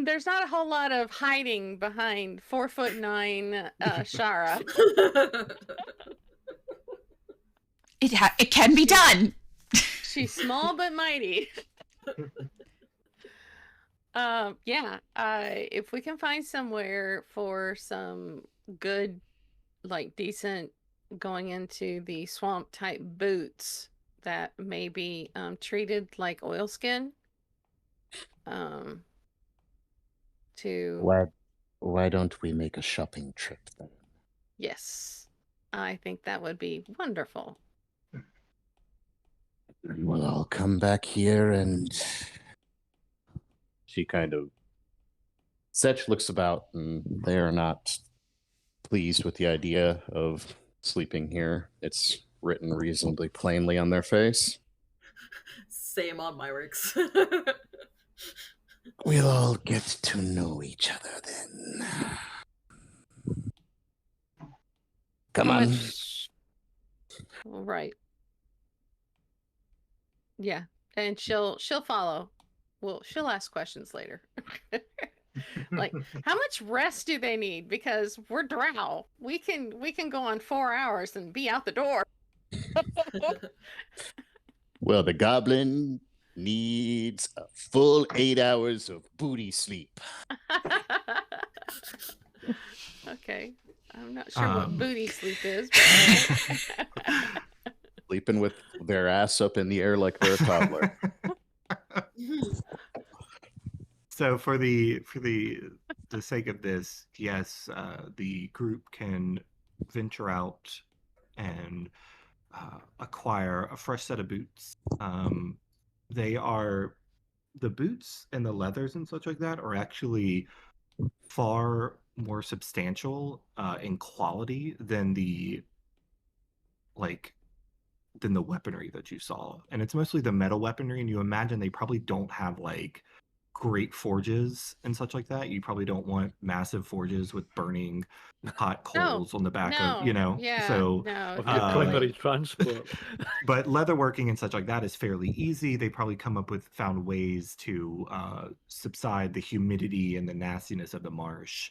there's not a whole lot of hiding behind 4'9" Shara. It can be done. She's small but mighty. If we can find somewhere for some good, like decent going into the swamp type boots that may be treated like oilskin. why don't we make a shopping trip then? Yes, I think that would be wonderful. We'll all come back here and she kind of Setch looks about and they are not pleased with the idea of sleeping here. It's written reasonably plainly on their face. Same on my works. We'll all get to know each other then. Come How on. Right. Yeah, and she'll follow. Well, she'll ask questions later. Like, how much rest do they need? Because we're drow. We can go on 4 hours and be out the door. Well, the goblin needs a full 8 hours of booty sleep. Okay. I'm not sure what booty sleep is. But Sleeping with their ass up in the air like they're a toddler. So for the sake of this, yes, the group can venture out and acquire a fresh set of boots. The boots and the leathers and such like that are actually far more substantial in quality than the weaponry that you saw. And it's mostly the metal weaponry, and you imagine they probably don't have like great forges and such like that. You probably don't want massive forges with burning hot coals on the back of, yeah, so no, Of Uh, your primary transport. but leatherworking and such like that is fairly easy. They probably found ways to subside the humidity and the nastiness of the marsh,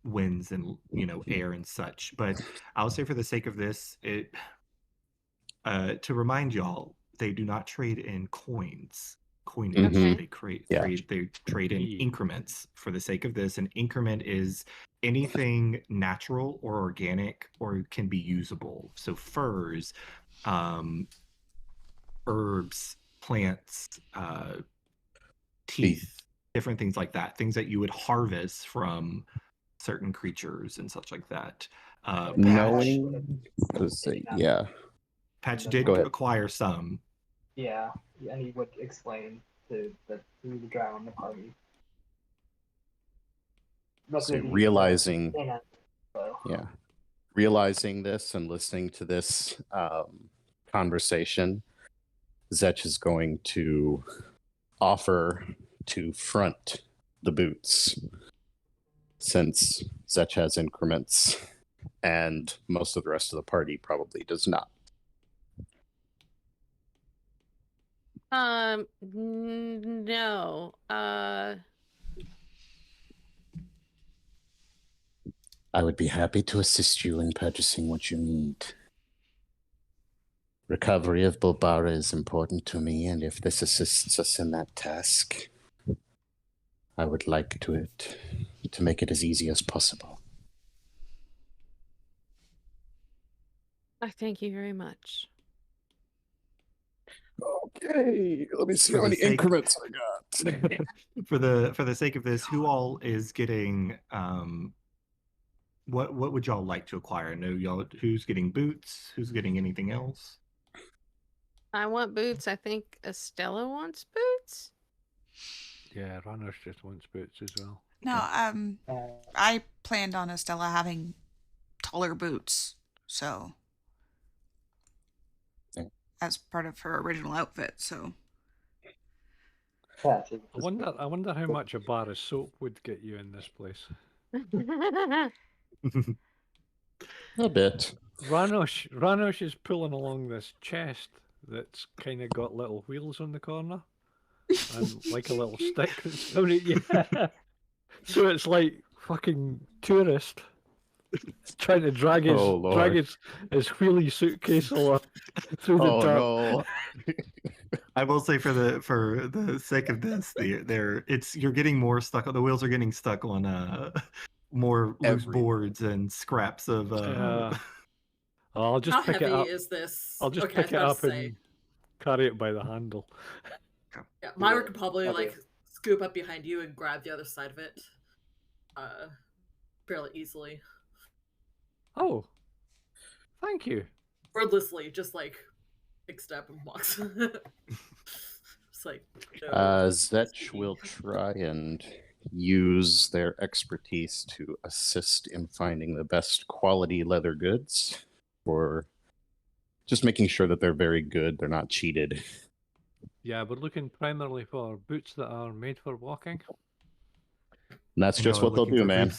winds and air and such. But I'll say for the sake of this, to remind y'all, they do not trade in coinage. Okay. They trade in increments for the sake of this. An increment is anything natural or organic or can be usable. So furs, herbs, plants, teeth, different things like that. Things that you would harvest from certain creatures and such like that. Patch did acquire some. Yeah, and he would explain to the drow in the party. So realizing this and listening to this conversation, Zetch is going to offer to front the boots, since Zetch has increments and most of the rest of the party probably does not. No. I would be happy to assist you in purchasing what you need. Recovery of Bulbara is important to me, and if this assists us in that task, I would like to make it as easy as possible. I thank you very much. Okay, let me see how many increments I got. For the sake of this, who all is getting what would y'all like to acquire? Know y'all who's getting boots? Who's getting anything else? I want boots. I think Estella wants boots. Yeah, Runners just wants boots as well. No, Uh, I planned on Estella having taller boots, so Yeah. as part of her original outfit. So yeah, she's I wonder how much a bar of soap would get you in this place. A bit. Ranosh is pulling along this chest that's kind of got little wheels on the corner and like a little stick that's down at you. So it's like fucking tourist trying to drag his Oh, Lord. his wheelie suitcase along through the Oh, dirt. no. I will say for the sake of this, you're getting more stuck. The wheels are getting stuck on more loose Everywhere. boards and scraps of. I'll just How pick it heavy up. is this? I'll just Okay, I was pick it about up to say. and carry it by the handle. Yeah, Myra Yeah, could probably that'd be- like scoop up behind you and grab the other side of it, fairly easily, Oh, thank you. wordlessly, just like big step and walks. It's like no. Zetch will try and use their expertise to assist in finding the best quality leather goods for just making sure that they're very good, they're not cheated. Yeah, we're looking primarily for boots that are made for walking. And that's And just y'all are what they'll looking do, for man. boots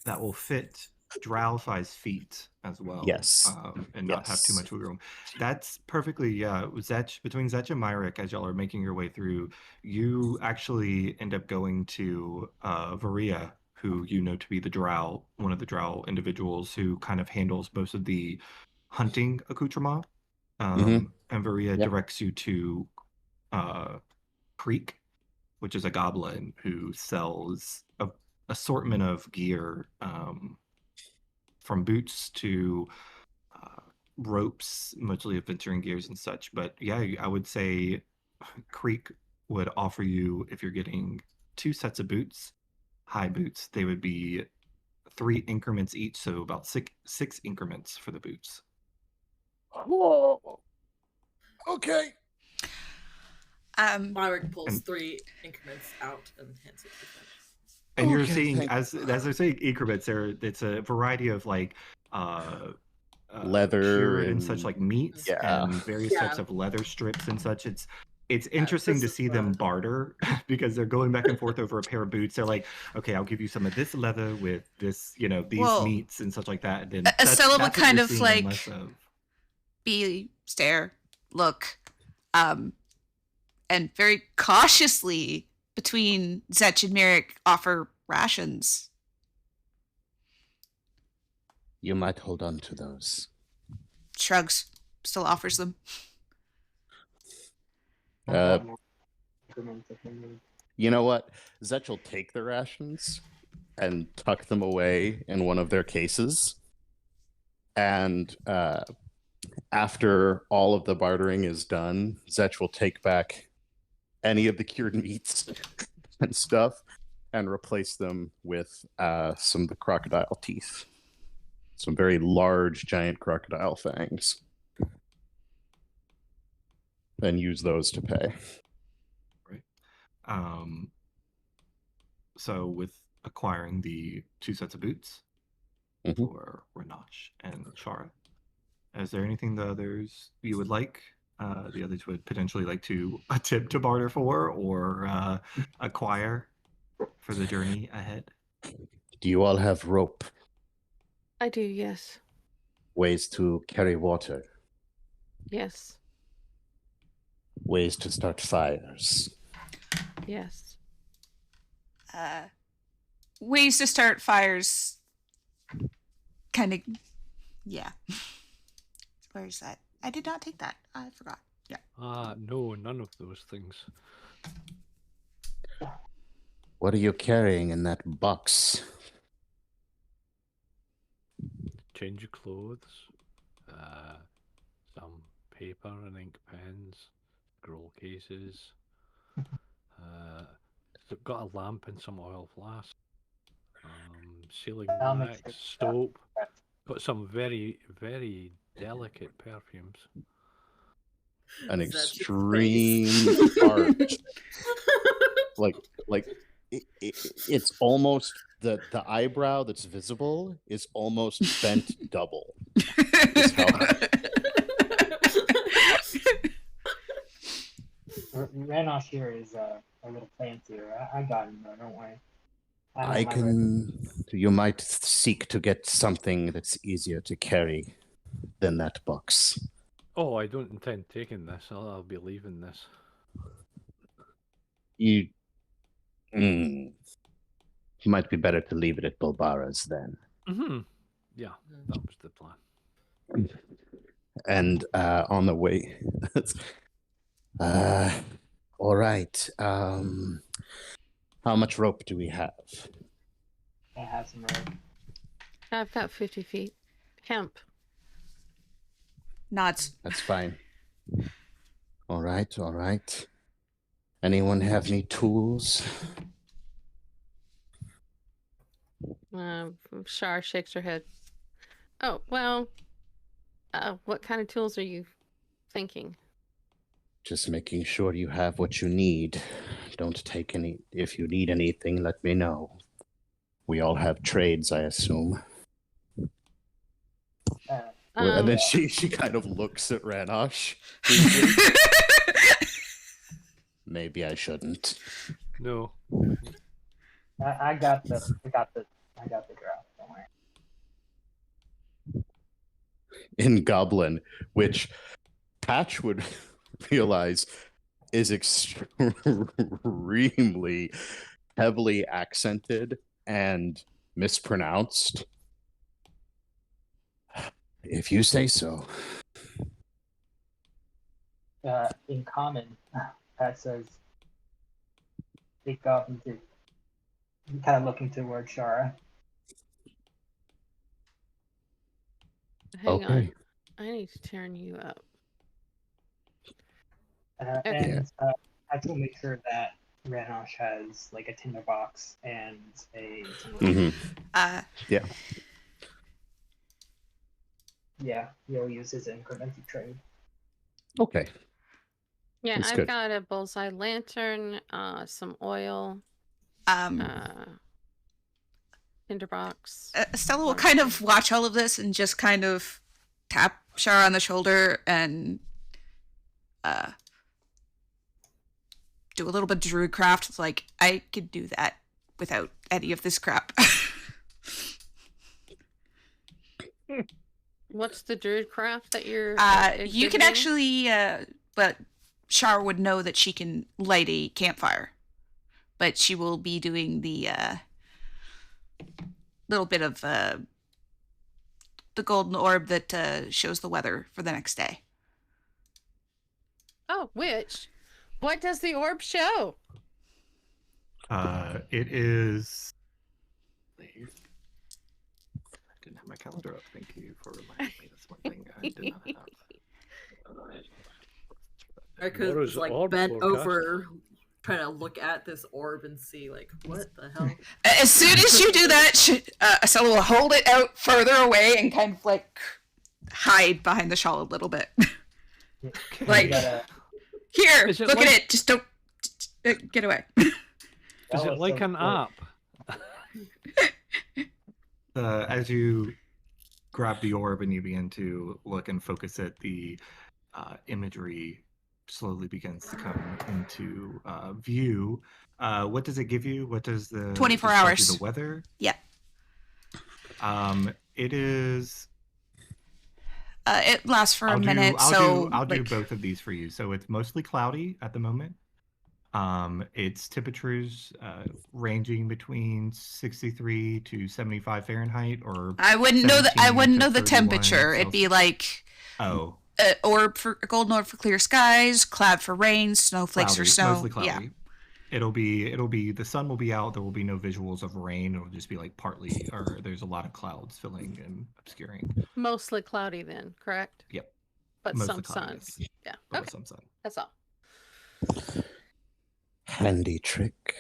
that will fit drow-sized feet as well. Yes. And not have too Yes. much wiggle room. That's perfectly, between Zetch and Myrick, as y'all are making your way through, you actually end up going to Varia, who you know to be the drow, one of the drow individuals who kind of handles most of the hunting accoutrement. And Varia Yep. directs you to Creek, which is a goblin who sells a assortment of gear, from boots to ropes, mostly adventuring gears and such. But yeah, I would say Creek would offer you, if you're getting 2 sets of boots, high boots, they would be 3 increments each, so about six increments for the boots. Whoa. Okay. Myrick pulls And- 3 increments out and hands it to them. And you're Okay, seeing thank- as they're saying increments, it's a variety of like Leather cured and such, and- like meats Yeah. and various types Yeah. of leather strips and such. It's interesting this to is see them barter because they're going back and forth over a pair of boots. They're like, okay, I'll give you some of this leather with this, these Well, meats and such like that. And then Estella would what kind you're of, seeing like, less of. be stare, look, and very cautiously between Zetch and Merrick offer rations. You might hold on to those. Shrugs, still offers them. I'll Uh, have more increments if they need. You know what? Zetch will take the rations and tuck them away in one of their cases. And after all of the bartering is done, Zetch will take back any of the cured meats and stuff and replace them with some of the crocodile teeth. Some very large, giant crocodile fangs. And use those to pay. So with acquiring the 2 sets of boots Mhm. for Renosh and Shara, is there anything the others you would like? The others would potentially like to attempt to barter for or acquire for the journey ahead? Do you all have rope? I do, yes. Ways to carry water? Yes. Ways to start fires? Yes. Ways to start fires. Kind of, yeah. Where's that? I did not take that. I forgot. Yeah. No, none of those things. What are you carrying in that box? Change of clothes, some paper and ink pens, scroll cases. Got a lamp and some oil flasks. ceiling I'll make wax, sure soap. Got some very, very delicate perfumes. An Is that your extreme face? arch. like it's almost the eyebrow that's visible is almost bent double. Is how Ranosh here is a little fancier. I got him though, don't worry. know I my can. You might seek to get something that's easier to carry than that box. Oh, I don't intend taking this. I'll be leaving this. You might be better to leave it at Bulbara's then. Mm-hmm. Yeah, that was the plan. And on the way, all right. How much rope do we have? I have some rope. I've got 50 feet. Hemp. Nods. That's fine. All right, all right. Anyone have any tools? Shar shakes her head. Oh, well, what kind of tools are you thinking? Just making sure you have what you need. Don't take any. If you need anything, let me know. We all have trades, I assume. And then she kind of looks at Ranosh. Maybe I shouldn't. No. I got the draft. Don't worry. In Goblin, which Patch would realize is extremely heavily accented and mispronounced. If you say so. In common, Pat says, "Speak up into." Kind of looking toward Shara. Hang Okay. on. I need to turn you up. And I will make sure that Ranosh has like a tinderbox and a. Yeah. Yeah, he'll use his incremental trade. Okay. Yeah, That's I've good. got a bullseye lantern, some oil, tinderbox. Stella will kind of watch all of this and just kind of tap Shara on the shoulder and do a little bit of druidcraft. It's like, I could do that without any of this crap. What's the druid craft that you're you can exhibiting? actually, but Shara would know that she can light a campfire. But she will be doing the little bit of the golden orb that shows the weather for the next day. Oh, which? What does the orb show? It is. I didn't have my calendar up. Thank you for reminding me. That's one thing I did not have. Because What it's is like orb bent forecast? over, trying to look at this orb and see, like, what the hell? As soon as you do that, Stella will hold it out further away and kind of like hide behind the shawl a little bit. Like, here, Is it look like- at it. Just don't get away. Is it like an app? As you grab the orb and you begin to look and focus it, the imagery slowly begins to come into view. What does it give you? What does the 24 does it show you hours. The weather. Yeah. It is. It lasts for a minute, I'll do like, both of these for you. So it's mostly cloudy at the moment. Its temperatures ranging between 63 to 75 Fahrenheit, or I wouldn't know the 31 temperature. It'd be like oh, a golden orb for clear skies, cloud for rain, snowflakes for cloudy, snow. mostly cloudy. Yeah. It'll be the sun will be out. There will be no visuals of rain. It'll just be like partly, or there's a lot of clouds filling and obscuring. Mostly cloudy then, correct? Yep. But Mostly some cloudy, sun. yes. Yeah. But Okay. with some sun. That's all. Handy trick.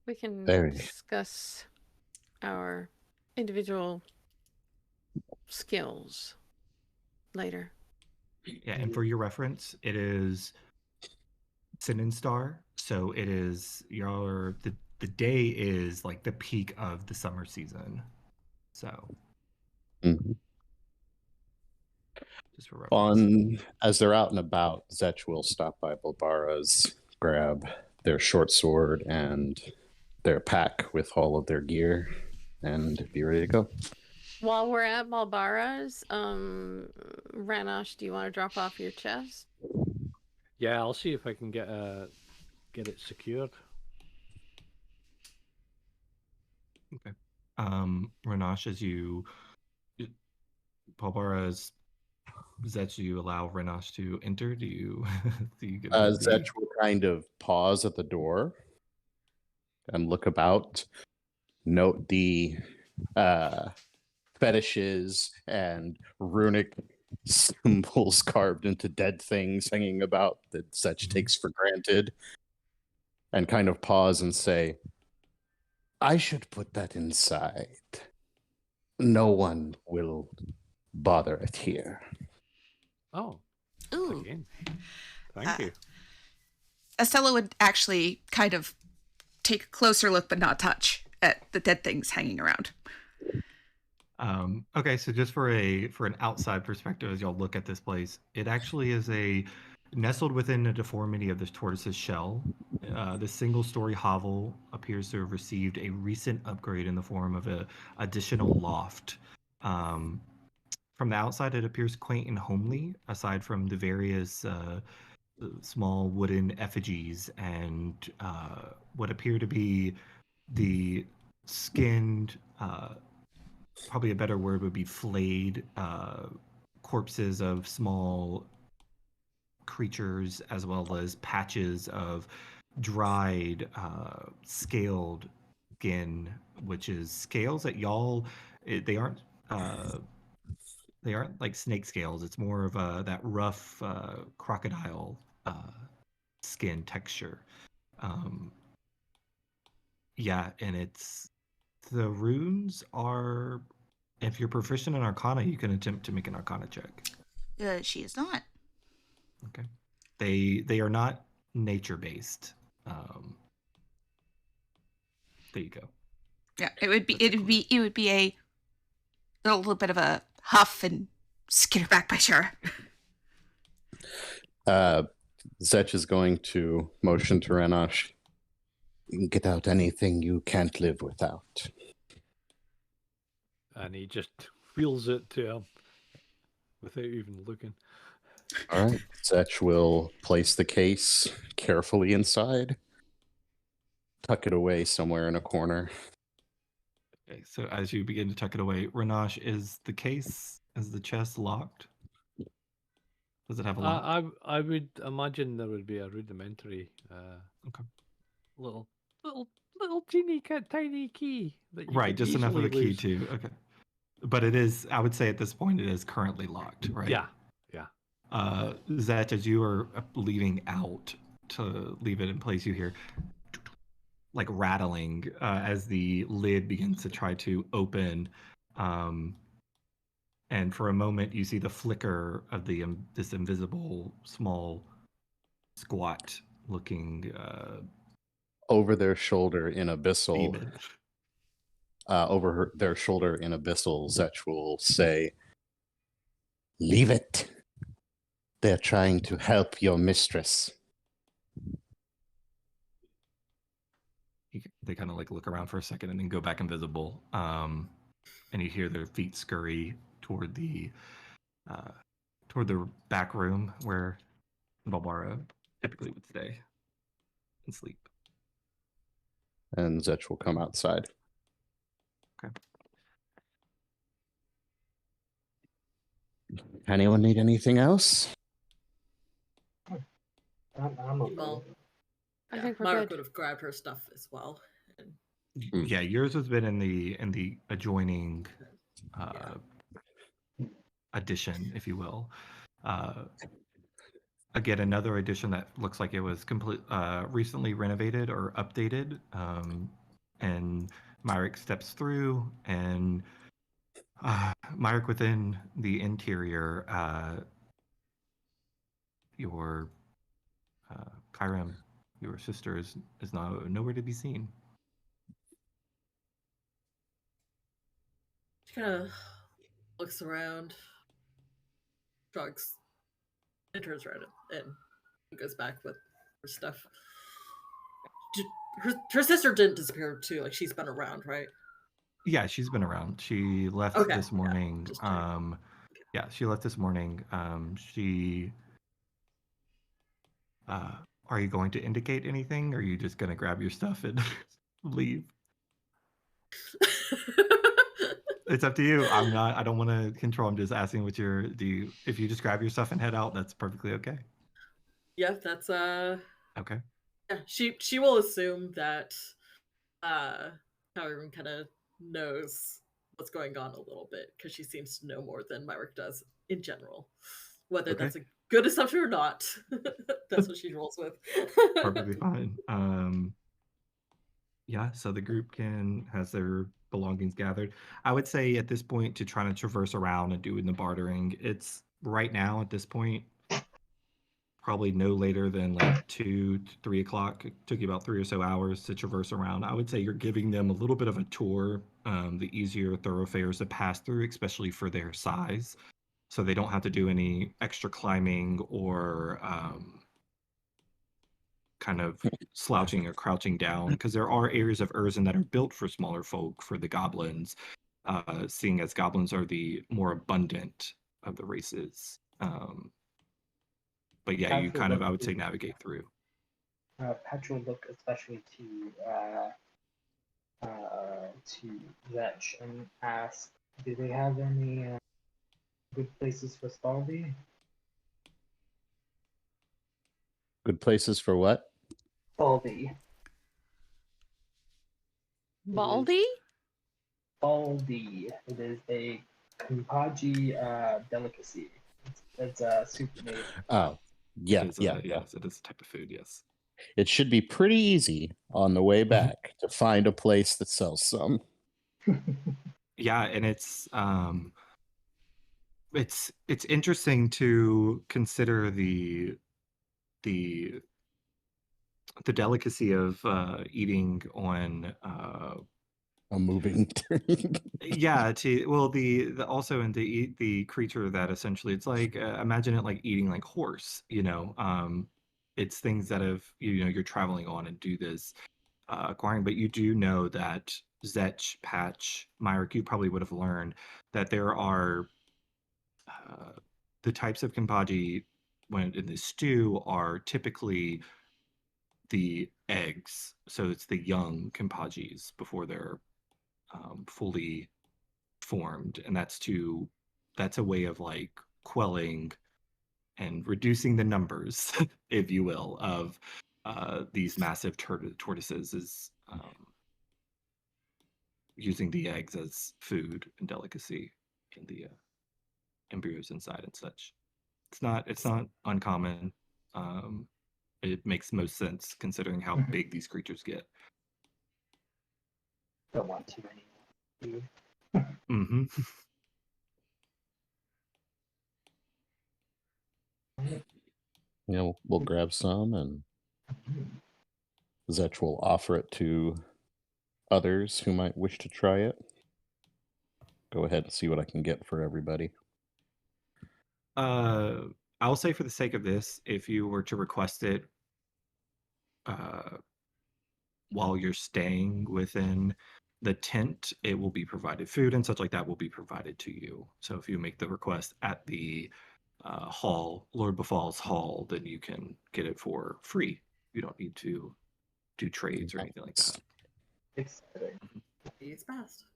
We can Very. discuss our individual skills later. Yeah, and for your reference, it is Star, so it is the day is like the peak of the summer season. So Mhm. just for reference. As they're out and about, Zetch will stop by Balbara's, grab their short sword and their pack with all of their gear, and be ready to go. While we're at Balbara's, Ranosh, do you want to drop off your chest? Yeah, I'll see if I can get it secured. Okay. Renosh, as you Balbara's Zetch, you allow Renosh to enter? Do you do you give him the... Zetch will kind of pause at the door and look about, note the fetishes and runic symbols carved into dead things hanging about that Zetch takes for granted, and kind of pause and say, I should put that inside. No one will bother it here. Oh, Ooh. again. Thank you. Estella would actually kind of take a closer look but not touch at the dead things hanging around. Okay, so just for an outside perspective, as y'all look at this place, it actually is nestled within the deformity of this tortoise's shell. The single-story hovel appears to have received a recent upgrade in the form of an additional loft. From the outside, it appears quaint and homely, aside from the various small wooden effigies and what appear to be the skinned, probably a better word would be flayed, corpses of small creatures, as well as patches of dried, scaled skin, which is scales that they aren't like snake scales. It's more of that rough crocodile skin texture. Yeah, and the runes are, if you're proficient in Arcana, you can attempt to make an Arcana check. She is not. Okay. They are not nature based. There you go. Yeah, it would be a little bit of a huff and skitter back by Shara. Zetch is going to motion to Renosh. Get out anything you can't live without. And he just wheels it to him without even looking. All right. Zetch will place the case carefully inside, tuck it away somewhere in a corner. Okay, so as you begin to tuck it away, Renosh, is the chest locked? Does it have a lock? I would imagine there would be a rudimentary Okay. little teeny tiny key that you Right, could just enough of easily a key lose. to, okay. But it is, I would say at this point, it is currently locked, right? Yeah. Zetch, as you are leaving out to leave it in place, you hear like rattling as the lid begins to try to open. And for a moment, you see the flicker of this invisible, small, squat looking Over their shoulder in abyssal, demon. their shoulder in abyssal, Zetch will say, leave it. They're trying to help your mistress. They kind of like look around for a second and then go back invisible. And you hear their feet scurry toward the back room where Balbara typically would stay and sleep. And Zetch will come outside. Okay. Anyone need anything else? I'm okay. Well, I think we're Mara good. could have grabbed her stuff as well. And Yeah, yours has been in the adjoining addition, if you will. again, another addition that looks like it was recently renovated or updated. And Myrick steps through, and Myrick, within the interior, your Kyram, your sister, is nowhere to be seen. She kind of looks around, shrugs, and turns around and goes back with her stuff. Her sister didn't disappear too. Like, she's been around, right? Yeah, she's been around. She left Okay, this morning. yeah, She left this morning. She. Are you going to indicate anything, or are you just going to grab your stuff and leave? It's up to you. I'm not. I don't want to control. I'm just asking what you're. If you just grab your stuff and head out, that's perfectly okay. Yeah, that's Okay. Yeah, she will assume that everyone kind of knows what's going on a little bit, because she seems to know more than Myrick does in general. Whether Okay. that's a good assumption or not, that's what she rolls with. Perfectly fine. Yeah, so the group has their belongings gathered. I would say at this point, to try to traverse around and doing the bartering, it's right now at this point probably no later than like 2 to 3 o'clock. It took you about 3 or so hours to traverse around. I would say you're giving them a little bit of a tour, the easier thoroughfares to pass through, especially for their size, so they don't have to do any extra climbing or kind of slouching or crouching down, because there are areas of Urzen that are built for smaller folk, for the goblins, seeing as goblins are the more abundant of the races. But yeah, you kind of, I would say, navigate through. Patch will look especially to Vetch and ask, do they have any good places for Spaldy? Good places for what? Spaldy. Baldy? Spaldy. It is a Kumpaji delicacy. It's a soup made. Oh, yeah, It is yeah. Yes, it is a type of food, yes. It should be pretty easy on the way back to find a place that sells some. Yeah, and it's interesting to consider the delicacy of eating on A moving yeah, the also, and to eat the creature that essentially, it's like, imagine it like eating like horse, it's things that have, you're traveling on and do this acquiring. But you do know that Zetch, Patch, Myrick, you probably would have learned that there are the types of Kampaji when in the stew are typically the eggs, so it's the young Kampajis before they're fully formed, and that's a way of like quelling and reducing the numbers, if you will, of these massive tortoises, is using the eggs as food and delicacy in the embryos inside and such. It's not uncommon. It makes most sense considering how big these creatures get. Don't want too many food. Mm-hmm. We'll grab some, and Zetch will offer it to others who might wish to try it. Go ahead and see what I can get for everybody. I'll say, for the sake of this, if you were to request it while you're staying within the tent, it will be provided. Food and such like that will be provided to you. So if you make the request at the hall, Lord Befall's hall, then you can get it for free. You don't need to do trades or anything like that. Exciting. He's fast.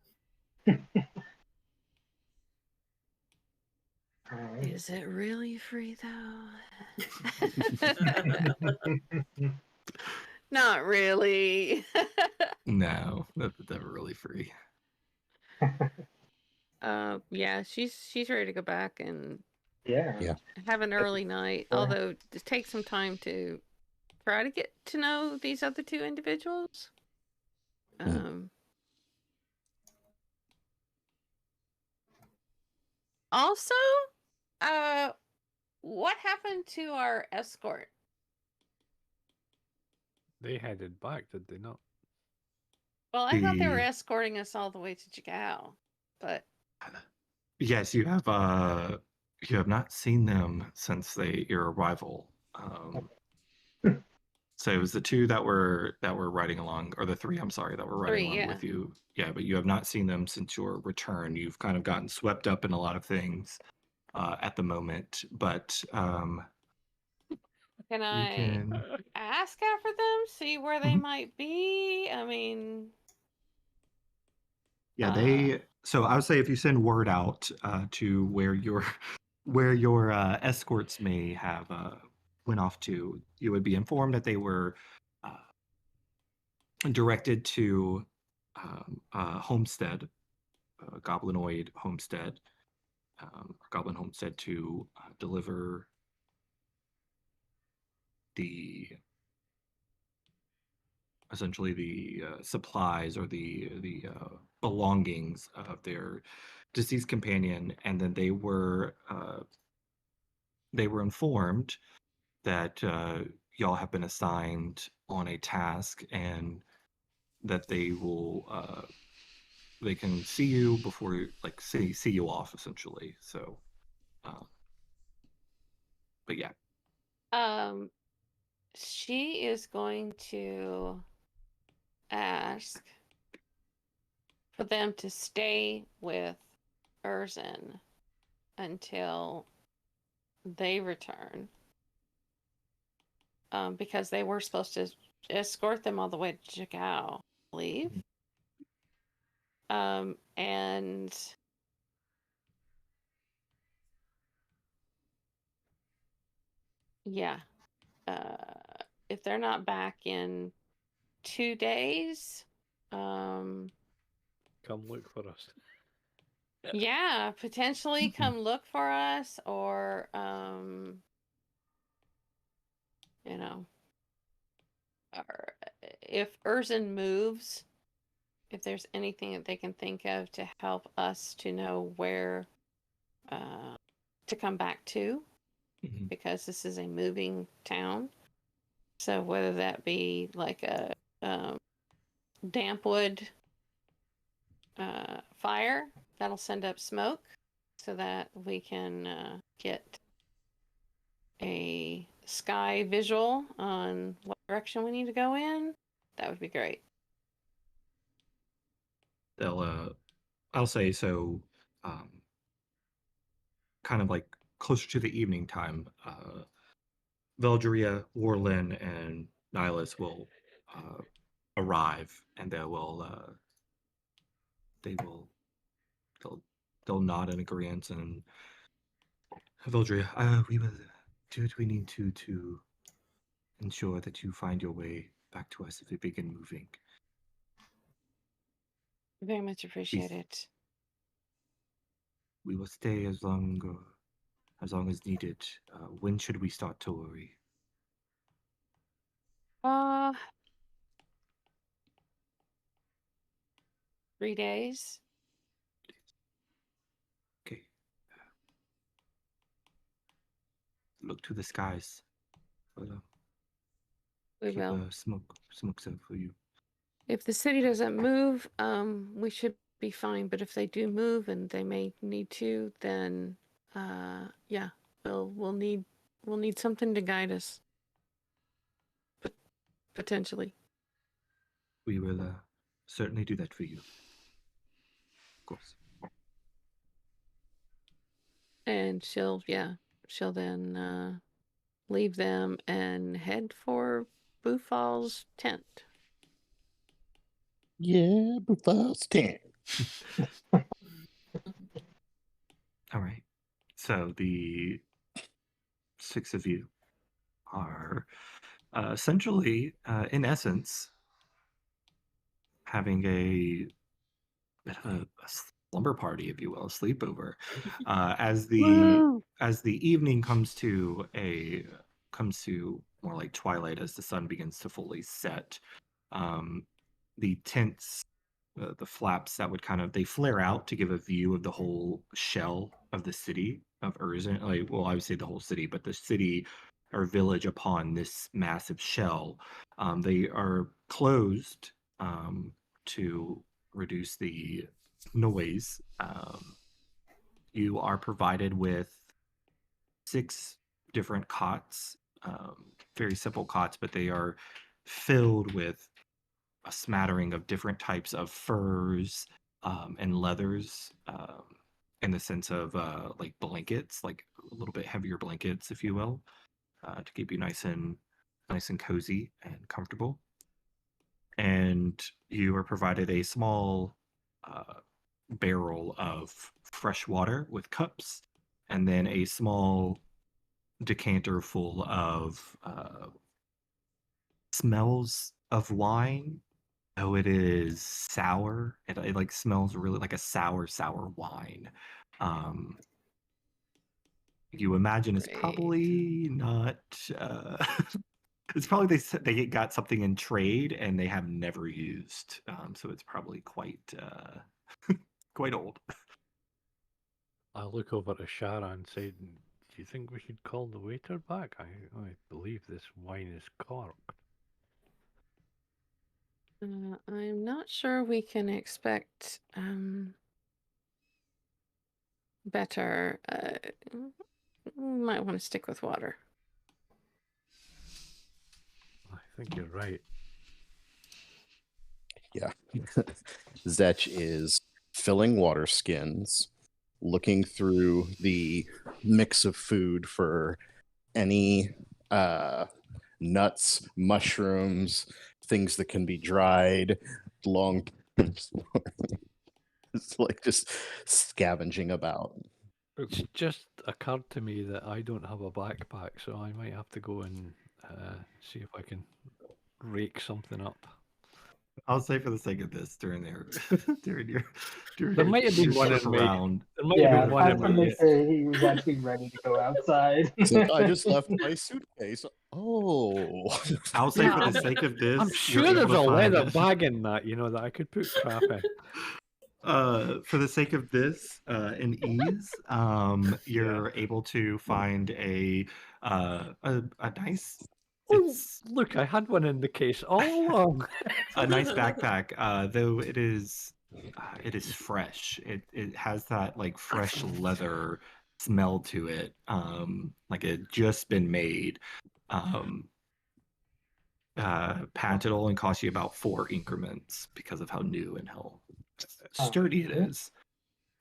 Alright. Is it really free though? Not really. No, that's never really free. Yeah, she's ready to go back and Yeah. Have an early night, Sure. although just take some time to try to get to know these other two individuals. Also, what happened to our escort? They headed back, did they not? Well, I thought they were escorting us all the way to Chagao, but Yes, you have not seen them since your arrival. So it was the two that were riding along, or the three, I'm sorry, that were riding along with you. Yeah, but you have not seen them since your return. You've kind of gotten swept up in a lot of things at the moment. But can I ask after them, see where they might be? I mean, yeah, so I would say if you send word out to where your escorts may have went off to, you would be informed that they were directed to homestead, goblinoid homestead, goblin homestead, to deliver essentially the supplies or the belongings of their deceased companion, and then they were informed that y'all have been assigned on a task, and that they can see you before, like, see you off, essentially. So but yeah, she is going to ask for them to stay with Erzin until they return, because they were supposed to escort them all the way to Chagao, I believe. And yeah, if they're not back in 2 days, come look for us. Yeah, potentially come look for us, or you know, or if Erzin moves, if there's anything that they can think of to help us to know where to come back to, because this is a moving town. So whether that be like a damp wood fire that'll send up smoke so that we can get a sky visual on what direction we need to go in, that would be great. they'll I'll say so, kind of like closer to the evening time, Veldria, Warlin, and Nihilus will arrive, and they'll nod in agreement, and Veldria, we will do what we need to ensure that you find your way back to us if we begin moving. Very much appreciate it. We will stay as long as needed. When should we start to worry? 3 days. Okay. Look to the skies. We keep will. Smoke set for you. If the city doesn't move, we should be fine. But if they do move, and they may need to, then yeah, we'll need something to guide us. Potentially. We will certainly do that for you. Of course. And she'll then leave them and head for Bufal's tent. Yeah, Bufal's tent. All right. So the 6 of you are essentially, in essence, having a bit of slumber party, if you will, a sleepover. Woo! As the evening comes to more like twilight, as the sun begins to fully set, the tents, the flaps that would they flare out to give a view of the whole shell of the city of Urzin. Well, I would say the whole city, but the city or village upon this massive shell. They are closed to reduce the noise. You are provided with 6 different cots, very simple cots, but they are filled with a smattering of different types of furs and leathers, in the sense of like blankets, like a little bit heavier blankets, if you will, to keep you nice and cozy and comfortable. And you are provided a small barrel of fresh water with cups, and then a small decanter full of smells of wine. Oh, it is sour. It like smells really like a sour wine. Um, you imagine it's Great. probably not. It's probably they got something in trade and they have never used. So it's probably quite quite old. I look over to Shara and say, "Do you think we should call the waiter back? I believe this wine is corked." I'm not sure we can expect better. We might want to stick with water. I think you're right. Yeah. Zetch is filling water skins, looking through the mix of food for any nuts, mushrooms, things that can be dried, long. It's like just scavenging about. It's just occurred to me that I don't have a backpack, so I might have to go and see if I can rake something up. I'll say for the sake of this, during your There might have been one trip in me. around. There might have Yeah, been one in Pathfinder me. said he was actually ready to go outside. It's like, I just left my suitcase. Oh. I'll say for the sake of this, I'm you're sure able there's to a find- leather bag in that, that I could put crap in. For the sake of this and ease, you're able to find a nice. Oh, look, I had one in the case all along. A nice backpack, though it is fresh. It has that like fresh leather smell to it, like it had just been made. Patented only costs you about 4 increments because of how new and how sturdy it is.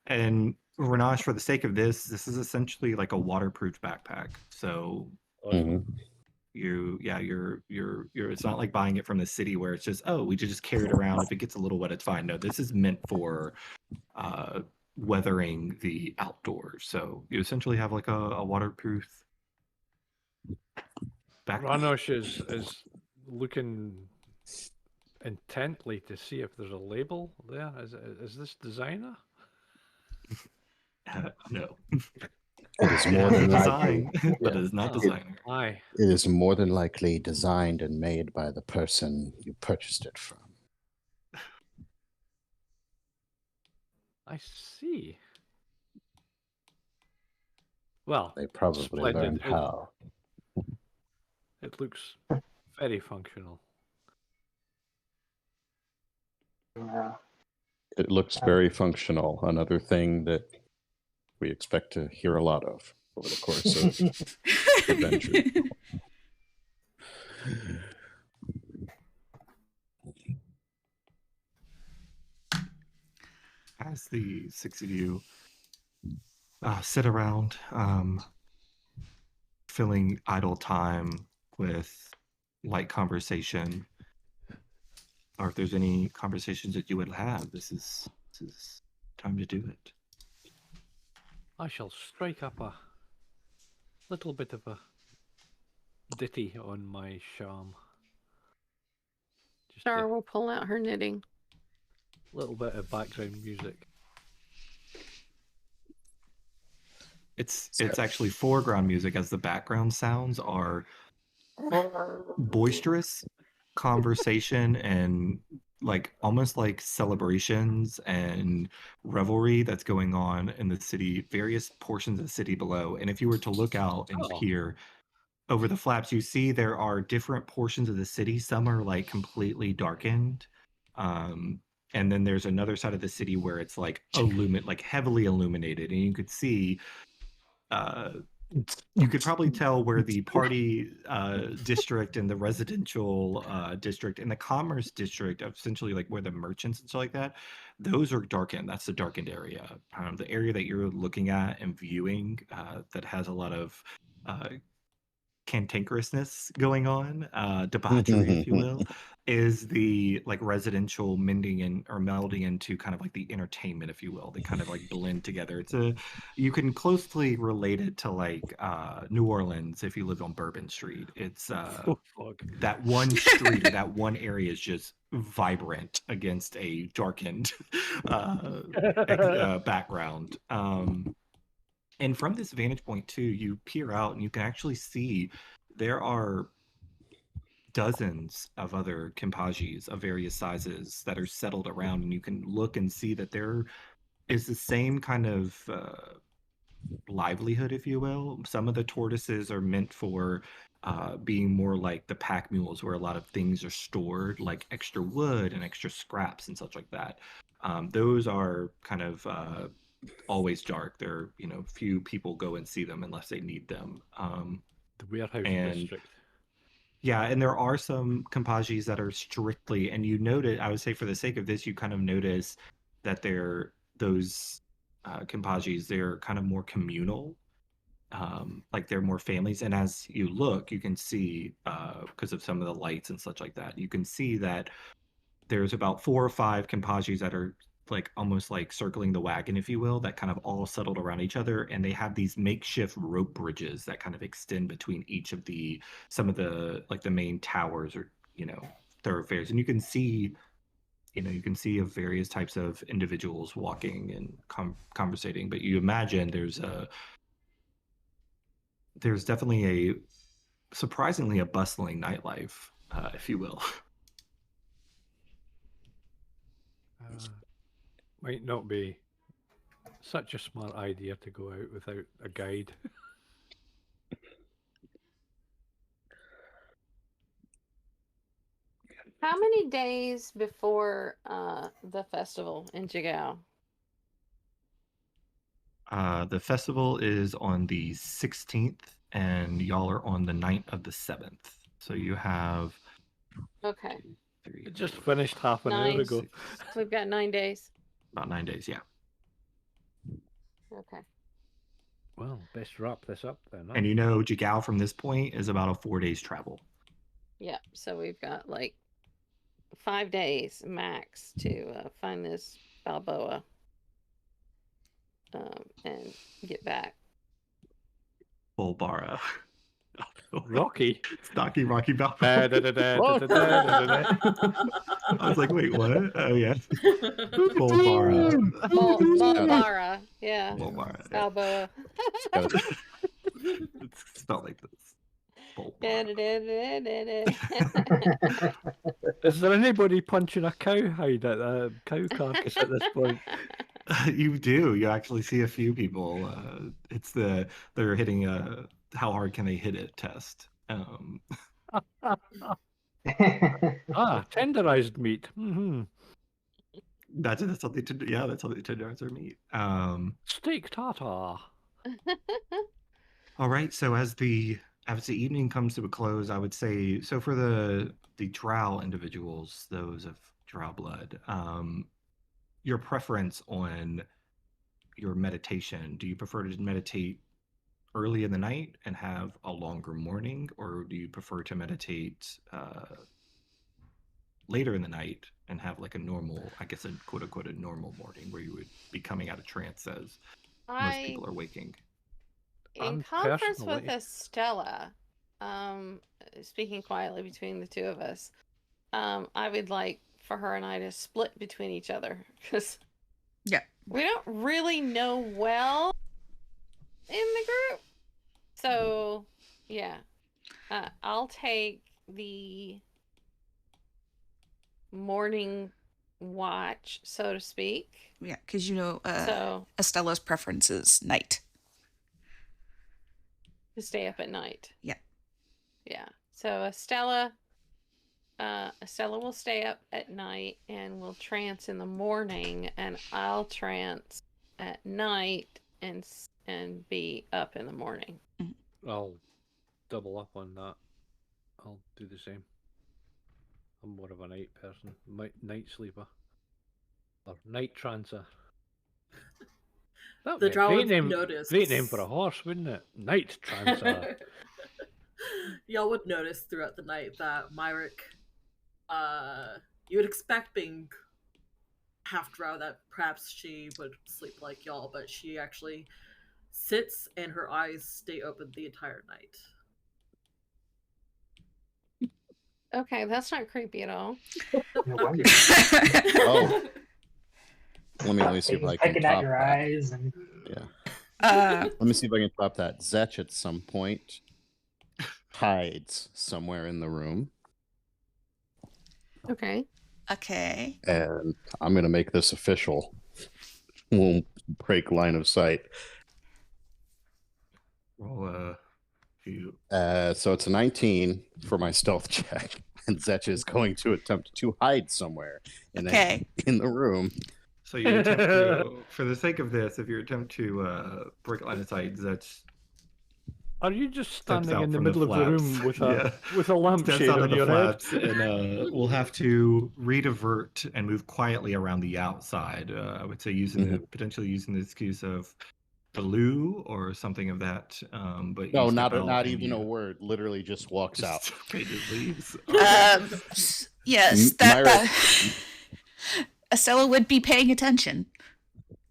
And Renash, for the sake of this is essentially like a waterproof backpack. So Mhm. you're it's not like buying it from the city where it's just, oh, we just carry it around, if it gets a little wet it's fine. No, this is meant for weathering the outdoors. So you essentially have like a waterproof backpack. Ranosh is looking intently to see if there's a label there. Is this designer? No. It is more than Design, likely. but it is not Oh, designer. Aye. It is more than likely designed and made by the person you purchased it from. I see. Well, They probably splendid. learned how. It looks very functional. Yeah. It looks very functional. Another thing that we expect to hear a lot of over the course of adventure. As the 6 of you sit around, filling idle time with light conversation, or if there's any conversations that you would have, this is time to do it. I shall strike up a little bit of a ditty on my charm. Just Shara a will pull out her knitting. little bit of background music. It's actually foreground music, as the background sounds are boisterous conversation and like almost like celebrations and revelry that's going on in the city, various portions of the city below. And if you were to look out and peer over the flaps, you see there are different portions of the city. Some are like completely darkened. And then there's another side of the city where it's like like heavily illuminated, and you could see you could probably tell where the party district and the residential district and the commerce district, essentially like where the merchants and stuff like that, those are darkened. That's the darkened area. The area that you're looking at and viewing that has a lot of cantankerousness going on, debauchery, if you will, is the like residential mending in or melding into kind of like the entertainment, if you will. They kind of like blend together. You can closely relate it to like New Orleans if you live on Bourbon Street. It's that one street or that one area is just vibrant against a darkened background. And from this vantage point too, you peer out and you can actually see there are dozens of other Kimpajis of various sizes that are settled around, and you can look and see that there is the same kind of livelihood, if you will. Some of the tortoises are meant for being more like the pack mules, where a lot of things are stored, like extra wood and extra scraps and such like that. Those are kind of always dark. There, few people go and see them unless they need them. The warehouse district. Yeah, and there are some Kimpajis that are strictly, and you notice, I would say for the sake of this, you kind of notice that those Kimpajis, they're kind of more communal. Like they're more families. And as you look, you can see, because of some of the lights and such like that, you can see that there's about 4 or 5 Kimpajis that are like almost like circling the wagon, if you will, that kind of all settled around each other, and they have these makeshift rope bridges that kind of extend between each of some of the like the main towers or thoroughfares, and you can see of various types of individuals walking and conversating, but you imagine there's definitely surprisingly a bustling nightlife, if you will. Might not be such a smart idea to go out without a guide. How many days before the festival in Jigao? The festival is on the 16th, and y'all are on the night of the 7th. So you have... Okay. 2, 3, It just finished half an hour ago. So we've got 9 days. About 9 days, yeah. Okay. Well, best wrap this up then. Huh? And Jigao from this point is about a 4 days travel. Yeah, so we've got like 5 days max to find this Balboa and get back. Bulbara. Rocky. Stocky Rocky Balboa. I was like, wait, what? Oh, yeah. Bulbara. Bulbara. Yeah. Bulbara. Balboa. It's spelled like this. Is there anybody punching a cowhide at a cow carcass at this point? You do. You actually see a few people. They're hitting a how hard can they hit it test. Tenderized meat. Mm-hmm. That's how they tenderize their meat. Steak tartare. All right. So as the evening comes to a close, I would say, so for the drow individuals, those of drow blood, your preference on your meditation, do you prefer to meditate early in the night and have a longer morning, or do you prefer to meditate later in the night and have like a normal, I guess a quote unquote a normal morning where you would be coming out of trance as most people are waking? In conference with Estella, speaking quietly between the two of us, I would like for her and I to split between each other, because we don't really know well in the group. So, yeah. I'll take the morning watch, so to speak. Yeah, because you know, So, Estella's preference is night. to stay up at night. Yeah. Yeah. So Estella will stay up at night and will trance in the morning, and I'll trance at night and be up in the morning. I'll double up on that. I'll do the same. I'm more of a night person. Night sleeper. Or night trancer. That'd The be a drow great would name. notice. Great name for a horse, wouldn't it? Night trancer. Y'all would notice throughout the night that Myrick, you would expect being half drow that perhaps she would sleep like y'all, but she actually sits and her eyes stay open the entire night. Okay, that's not creepy at all. No wonder. Oh, let me see if I can Pecking at top your that. eyes and Yeah. Let me see if I can top that. Zetch at some point hides somewhere in the room, Okay. Okay. and I'm going to make this official. We'll break line of sight. Well, you So it's a 19 for my stealth check, and Zetch is going to attempt to hide somewhere in the room. So you attempt to, for the sake of this, if you attempt to break line of sight, that's Are you just steps standing out in the from middle of the flaps. room with Yeah. a lampshade steps out on of the your flaps, head? and we'll have to redivert and move quietly around the outside. I would say potentially using the excuse of the loo or something of that. But No, you step out not and even a you word. Literally just walks out. just okay, just leaves. Yes, that Estella would be paying attention.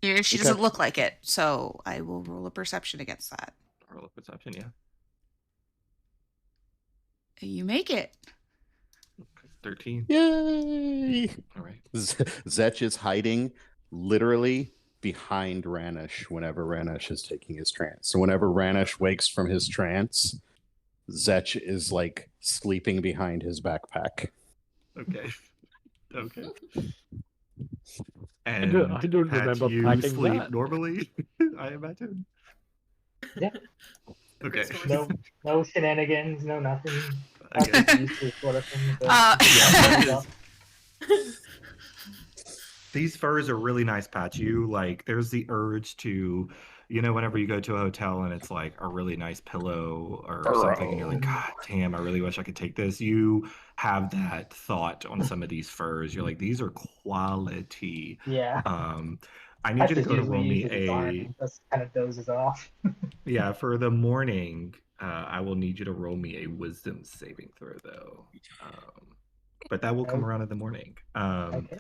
She doesn't look like it, so I will roll a perception against that. Roll a perception, yeah. You make it. 13. Yay! All right. Zetch is hiding literally behind Ranish whenever Ranish is taking his trance. So whenever Ranish wakes from his trance, Zetch is like sleeping behind his backpack. Okay. Okay. I And don't Pat, remember you packing sleep that. normally, I imagine. Yeah. Okay. no shenanigans, no nothing. I guess. Used to this sort of thing, but Yeah, these furs are really nice, Pat. There's the urge to, whenever you go to a hotel and it's like a really nice pillow or something, and you're like, God damn, I really wish I could take this. You have that thought on some of these furs. You're like, these are quality. yeah. I need you to go to roll me uses his arm and just kind of dozes off. Yeah, for the morning, I will need you to roll me a wisdom saving throw, though. But that will come around in the morning. Okay.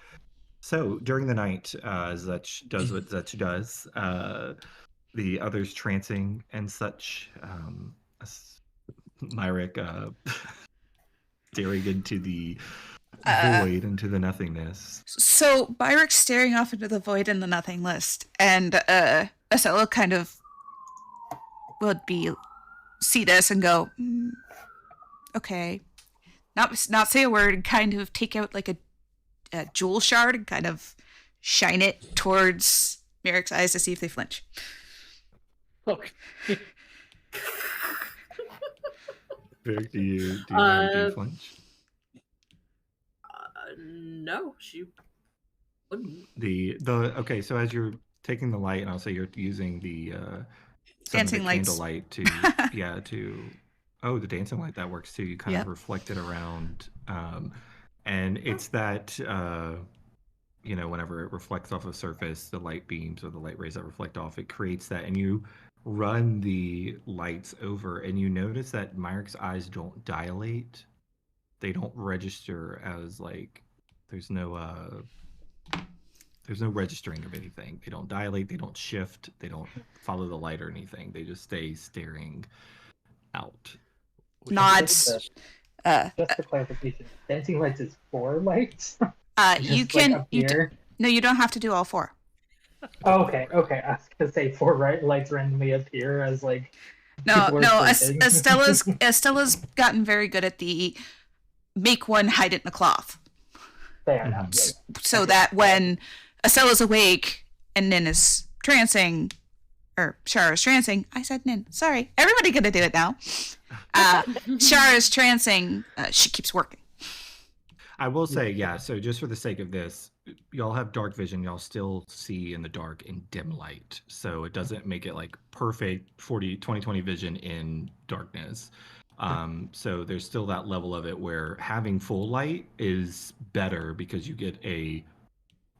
So during the night, Zetch does what Zetch does. The others trancing and such. Myrick staring into the void, into the nothingness. So Myrick's staring off into the void and the nothingness, and Estella kind of would see this and go, okay, not say a word, and kind of take out like a jewel shard and kind of shine it towards Myrick's eyes to see if they flinch. Okay. Myrick, do you flinch? No, she wouldn't. Okay, so as you're taking the light, and I'll say you're using the dancing lights, candlelight to the dancing light, that works too. You kind of reflect it around, and it's that whenever it reflects off a surface, the light beams or the light rays that reflect off, it creates that, and you run the lights over, and you notice that Myrick's eyes don't dilate. They don't register as like there's no registering of anything. They don't dilate, they don't shift, they don't follow the light or anything. They just stay staring out. Nods. Just for clarification, dancing lights is 4 lights. You can. No, you don't have to do all 4. Okay, okay. I was gonna say four lights randomly appear as like No, people are no, sleeping. Estella's gotten very good at the make one hide it in a cloth. Fair enough. Yeah, So okay. that when Estella's awake and Nin is trancing, or Shara is trancing, I said Nin, sorry, everybody gonna do it now. Shara is trancing, she keeps working. I will say, yeah, so just for the sake of this, y'all have dark vision. Y'all still see in the dark in dim light. So it doesn't make it like perfect 20/20 vision in darkness. So there's still that level of it where having full light is better because you get a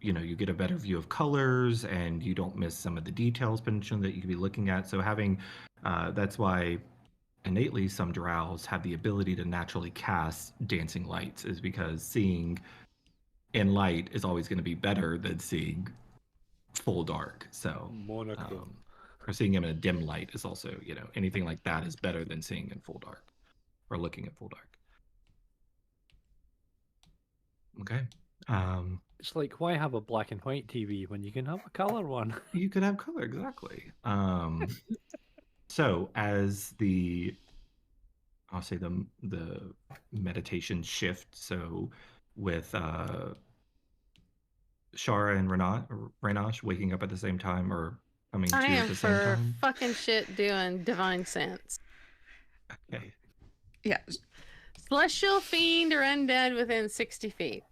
better view of colors and you don't miss some of the details potentially that you could be looking at. So having that's why innately some drows have the ability to naturally cast dancing lights, is because seeing in light is always going to be better than seeing full dark. So Monochrome. or seeing him in a dim light is also, anything like that is better than seeing in full dark or looking at full dark. Okay. It's like, why have a black and white TV when you can have a color one? You could have color, exactly. So as I'll say the meditation shift. So with Shara and Renash waking up at the same time or coming to I at am the same for time. fucking shit doing divine sense. Okay. Yeah. Celestial fiend or undead within 60 feet.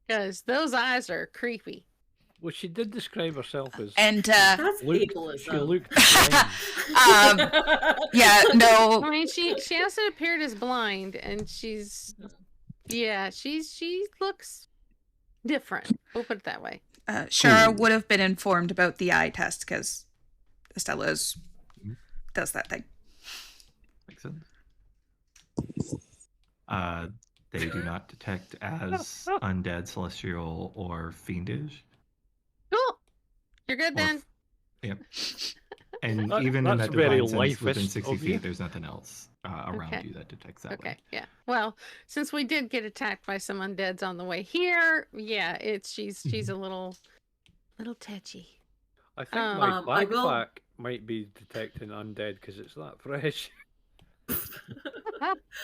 Because those eyes are creepy. Well, she did describe herself as. And That's she ableism. looked blind. yeah, no. I mean, she also appeared as blind, and she looks different. We'll put it that way. Shara would have been informed about the eye test because Estella does that thing. Makes sense. They do not detect as undead, celestial, or fiendish. Cool. You're good then. Yep. And That- even in that's that very divine sense, within life-ist 60 of you. feet, there's nothing else around Okay. you that detects that Okay, way. yeah. Well, since we did get attacked by some undeads on the way here, yeah, she's a little touchy. I think my I will- backpack might be detecting undead because it's that fresh.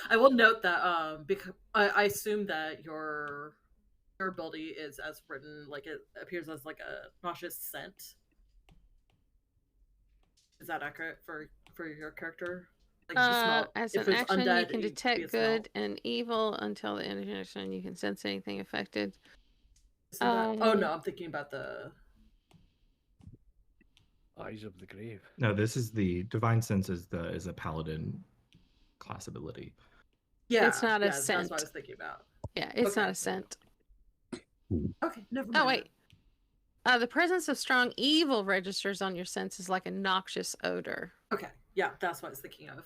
I will note that because I assume that your ability is as written, like it appears as like a nauseous scent. Is that accurate for your character? Like if you smell, As if an it's action, undead, you can be detect it smell. good and evil until the end of your action. You can sense anything affected. Isn't that- oh no, I'm thinking about the Eyes of the grave. No, this is the divine sense is a paladin class ability. yeah. It's not a That's scent. what I was thinking about. Yeah, it's Okay. not a scent. Okay, never mind. Oh wait. The presence of strong evil registers on your senses like a noxious odor. Okay, yeah, that's what I was thinking of. So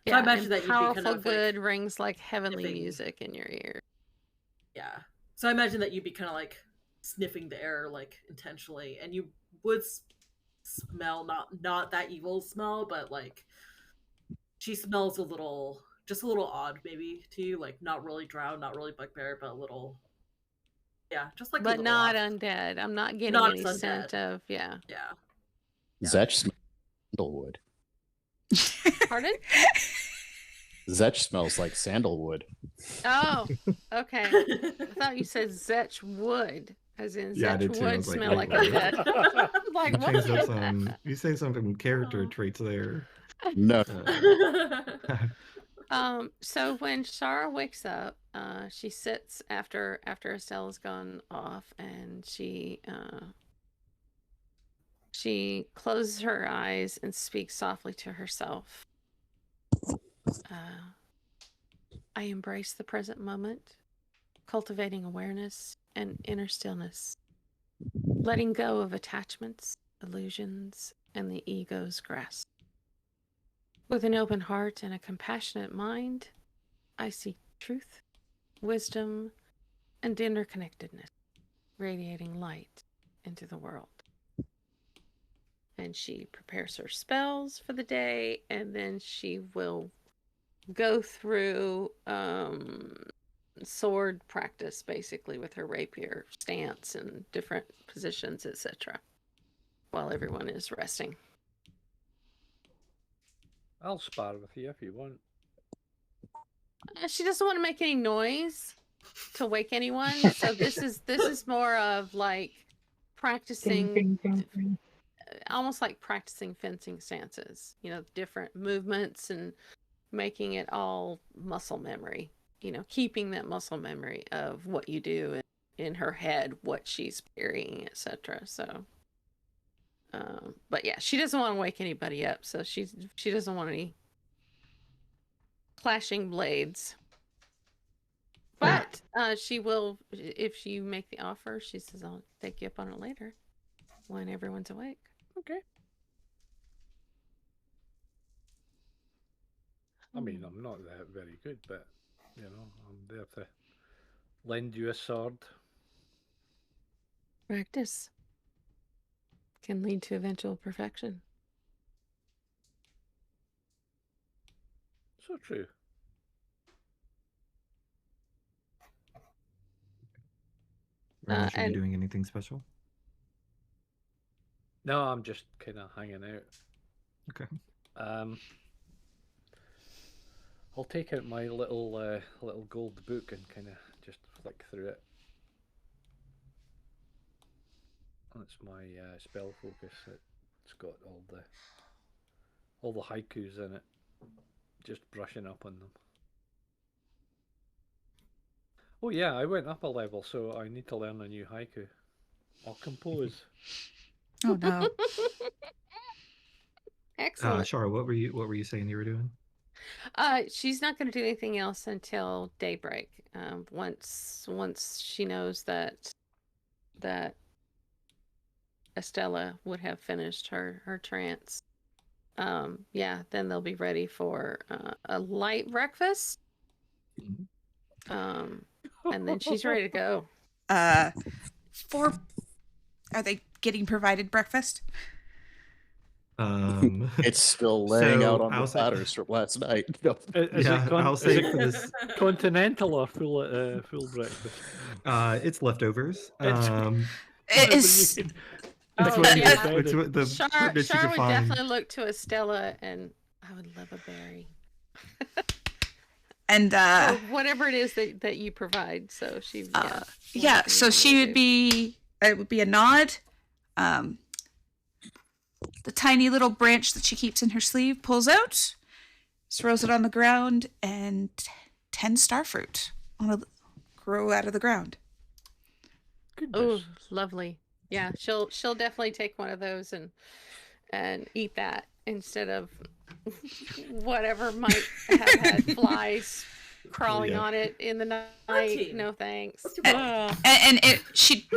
Yeah, I imagine and that you'd be powerful kind of good like, rings like heavenly sniffing. music in your ear. yeah. So I imagine that you'd be kind of like sniffing the air like intentionally, and you would smell not that evil smell, but like she smells just a little odd maybe to you, like not really drow, not really bugbear, but a little, yeah, just like a But little not off. undead. I'm not getting Not any undead. scent of Yeah. Zetch smells sandalwood. Pardon? Zetch smells like sandalwood. Oh, okay. I thought you said Zetch wood, as in Yeah, I Zetch did too. I would was like, smell wait, like what? undead. Like You what? changed up some. You say some character traits there. No. So when Shara wakes up, she sits after Estella's gone off, and she closes her eyes and speaks softly to herself. I embrace the present moment, cultivating awareness and inner stillness, letting go of attachments, illusions, and the ego's grasp. With an open heart and a compassionate mind, I seek truth, wisdom, and interconnectedness, radiating light into the world. And she prepares her spells for the day, and then she will go through sword practice, basically, with her rapier stance and different positions, etc., while everyone is resting. I'll spar with you if you want. She doesn't want to make any noise to wake anyone, so this is more of like practicing, Ding, ding, ding, ding. almost like practicing fencing stances. Different movements and making it all muscle memory. Keeping that muscle memory of what you do in her head, what she's parrying, etc. So, but yeah, she doesn't want to wake anybody up, so she doesn't want any clashing blades. But she will, if you make the offer, she says, I'll take you up on it later when everyone's awake. Okay. I mean, I'm not that very good, but, I'm there to lend you a sword. Practice can lead to eventual perfection. So true. Ramesh, are you and- doing anything special? No, I'm just kind of hanging out. Okay. I'll take out my little gold book and kind of just flick through it. That's my spell focus. It's got all the haikus in it. Just brushing up on them. Oh yeah, I went up a level, so I need to learn a new haiku. I'll compose. Oh no. Excellent. Shara, what were you saying you were doing? She's not going to do anything else until daybreak. Once she knows that Estella would have finished her trance. Yeah, then they'll be ready for a light breakfast. And then she's ready to go. Are they getting provided breakfast? It's still laying So out on the I'll say- platters from last night. No. I'll say for this, continental or full breakfast? it's leftovers. It's It's Oh, what you yeah. can, it's what the Char tidbits you can would find. definitely look to Estella, and I would love a berry. and Or whatever it is that you provide. So she, yeah, so she would be, it would be a nod. The tiny little branch that she keeps in her sleeve pulls throws it on the ground, and 10 starfruit grow out of the ground. Oh, lovely. Yeah, she'll definitely take one of those and eat that instead of whatever might have had flies crawling on it in the night. Auntie. No thanks. And she,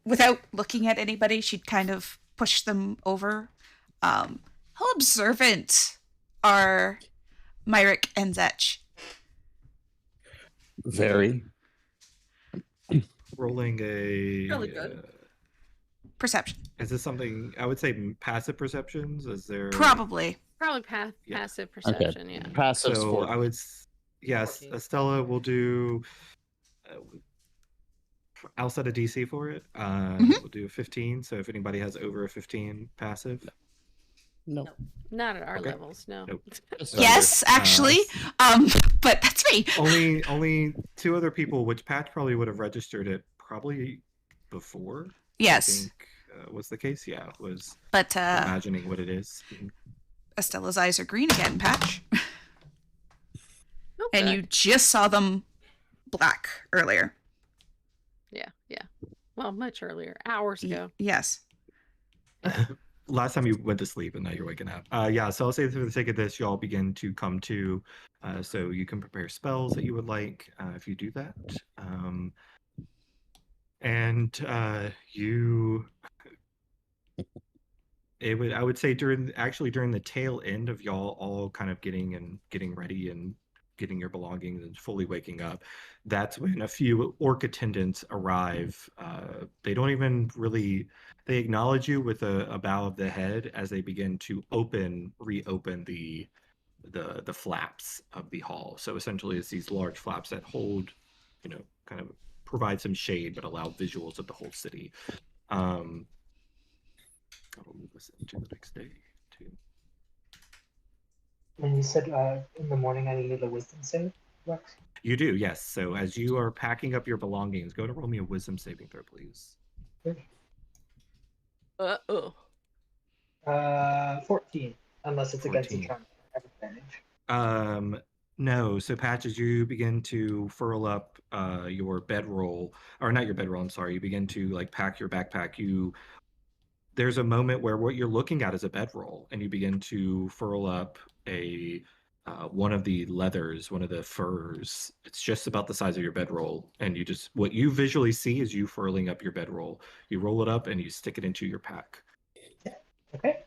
without looking at anybody, she'd kind of push them over. How observant are Myrick and Zetch? Very. Rolling a Really good. Perception. Is this something I would say passive perceptions? Is there Probably. Probably Yeah. passive perception, yeah. Passive So sport. I would yes, 14. Estella will do. I'll set a DC for it. We'll do 15. So if anybody has over a 15 passive, No. Not at our Okay. levels, no. Nope. Just Yes, actually. But that's me. only two other people, which Pat probably would have registered it probably before. Yes. I think was the case. Yeah, was But imagining what it is. Estella's eyes are green again, Patch. Oh, And good. you just saw them black earlier. Yeah. Well, much earlier, hours ago. Yes. Last time you went to sleep and now you're waking up. Yeah, so I'll say for the sake of this, y'all begin to come to, so you can prepare spells that you would like if you do that. I would say during the tail end of y'all all kind of getting ready and getting your belongings and fully waking up, that's when a few orc attendants arrive. They don't even really, they acknowledge you with a bow of the head as they begin to reopen the flaps of the hall. So essentially it's these large flaps that hold kind of provide some shade but allow visuals of the whole city. I'll move this into the next day too. And you said in the morning I needed a wisdom save, Lex? You do, yes. So as you are packing up your belongings, go to roll me a wisdom saving throw, please. 14, unless it's against a 14. charm at advantage. No. So Patch, as you begin to furl up your bedroll, or not your bedroll, I'm sorry, you begin to like pack your backpack. There's a moment where what you're looking at is a bedroll, and you begin to furl up one of the leathers, one of the furs. It's just about the size of your bedroll, and what you visually see is you furling up your bedroll. You roll it up and you stick it into your pack. Okay.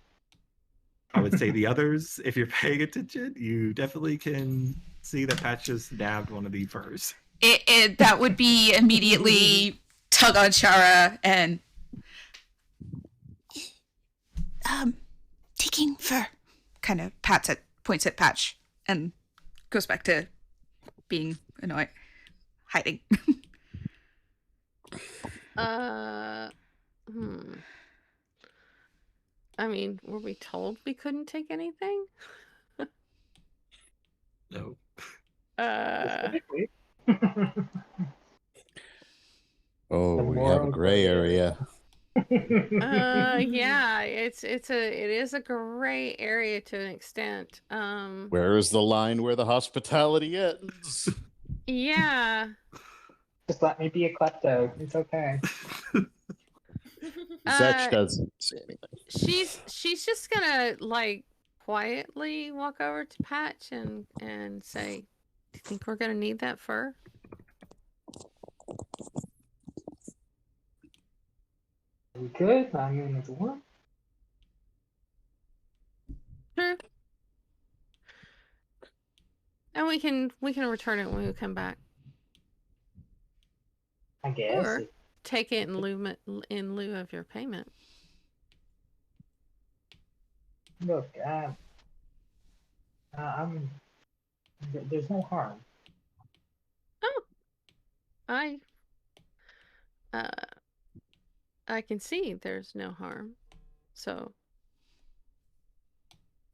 I would say the others, if you're paying attention, you definitely can see that Patch just nabbed one of the furs. That would be immediately tug on Shara and taking fur. Kind of points at Patch and goes back to being annoyed, hiding. I mean, were we told we couldn't take anything? No. Oh, we have a gray area. Yeah, it is a gray area to an extent. Where is the line where the hospitality ends? Yeah. Just let me be a klepto. It's okay. Zetch doesn't say anything. She's just gonna like quietly walk over to Patch and say, "Do you think we're gonna need that fur?" We could. I mean, it's warm. Sure. And we can return it when we come back, I guess. or take it in lieu of your payment. Look, there's no harm. Oh, I can see there's no harm. So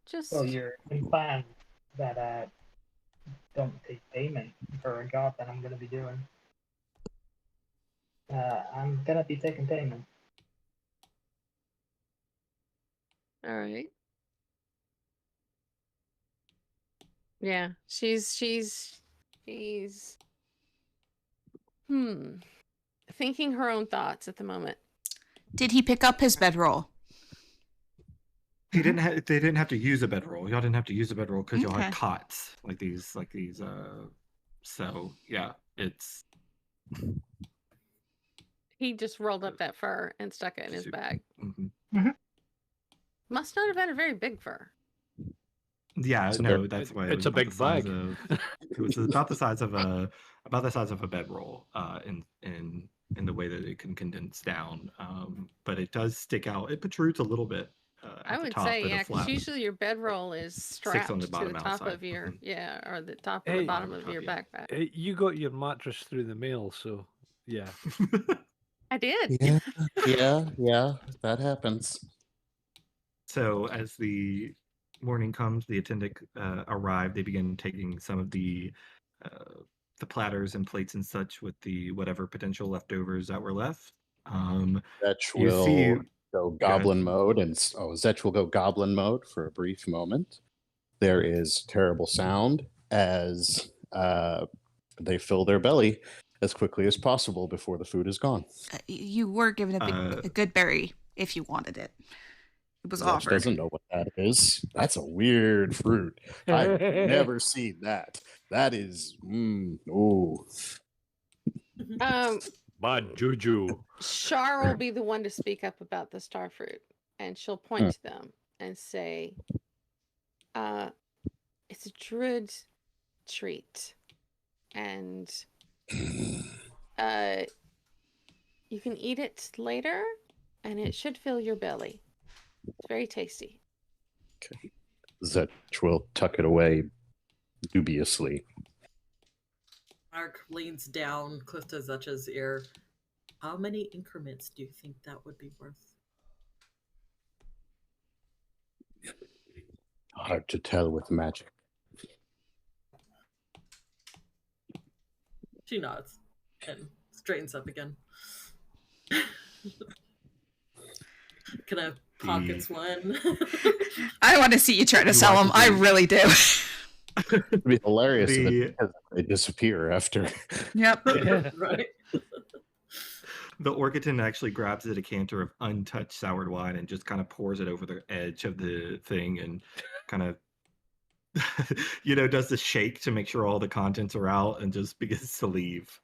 just So you're implying that I don't take payment for a job that I'm going to be doing. I'm going to be taking payment. all right. Yeah, she's thinking her own thoughts at the moment. Did he pick up his bedroll? They didn't have to use a bedroll. Y'all didn't have to use a bedroll because y'all Okay. had cots like these. So yeah, it's. He just rolled up that fur and stuck it in his bag. Mm-hmm. Must not have been a very big fur. Yeah, no, that's why it's a big bag. It was about the size of a bedroll, in the way that it can condense down. But it does stick out. It protrudes a little bit. I at the would top, say, but yeah, a flap. because usually your bedroll is strapped on the to bottom the top outside. of your or the top Hey, or the bottom of top, your yeah. backpack. You got your mattress through the mail, so yeah. I did. Yeah, that happens. So as the morning comes, the attendant arrive. They begin taking some of the platters and plates and such with the whatever potential leftovers that were left. Zetch you will see- go goblin mode, and Zetch will go goblin mode for a brief moment. There is terrible sound as they fill their belly as quickly as possible before the food is gone. You were given a good berry if you wanted it. It was Zetch offered. doesn't know what that is. That's a weird fruit. I've never seen that. That is, ooh. Bad juju. Shar will be the one to speak up about the starfruit, and she'll point to them and say, it's a druid treat, and you can eat it later, and it should fill your belly. It's very tasty. Okay. Zetch will tuck it away dubiously. Mark leans down close to Zetch's ear. How many increments do you think that would be worth? Hard to tell with magic. She nods and straightens up again. Can I pockets one? I want to see you try to You sell want them. to I do- really do. It'd be hilarious The- if they disappear after. Yep. Right. The Orcitan actually grabs a decanter of untouched soured wine and just kind of pours it over the edge of the thing and kind of, does the shake to make sure all the contents are out and just begins to leave,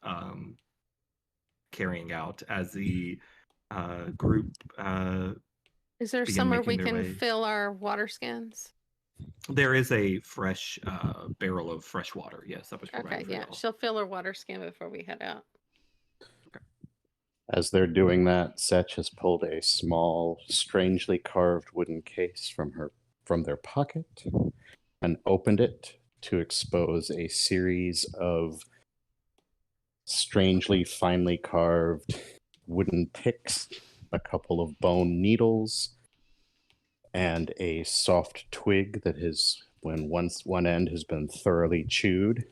carrying out as the group Is there begin somewhere making we their can way. fill our water skins? There is a fresh barrel of fresh water. Yes, that was provided Okay, for yeah. y'all. She'll fill her water skin before we head out. As they're doing that, Setch has pulled a small, strangely carved wooden case from their pocket and opened it to expose a series of strangely finely carved wooden picks, a couple of bone needles, and a soft twig that has, when one end has been thoroughly chewed,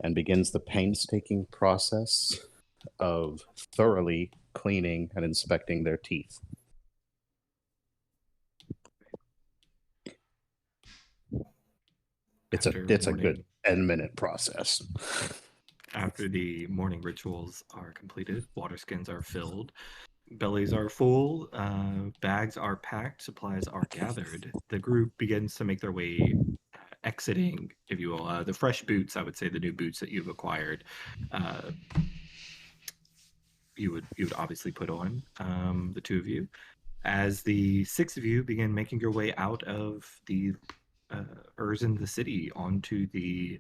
and begins the painstaking process of thoroughly cleaning and inspecting their teeth. It's a good 10-minute process. After the morning rituals are completed, water skins are filled, bellies are full, bags are packed, supplies are gathered. The group begins to make their way, exiting, if you will, the fresh boots. I would say the new boots that you've acquired. You would obviously put on, the two of you, as the six of you begin making your way out of the Urzen the city onto the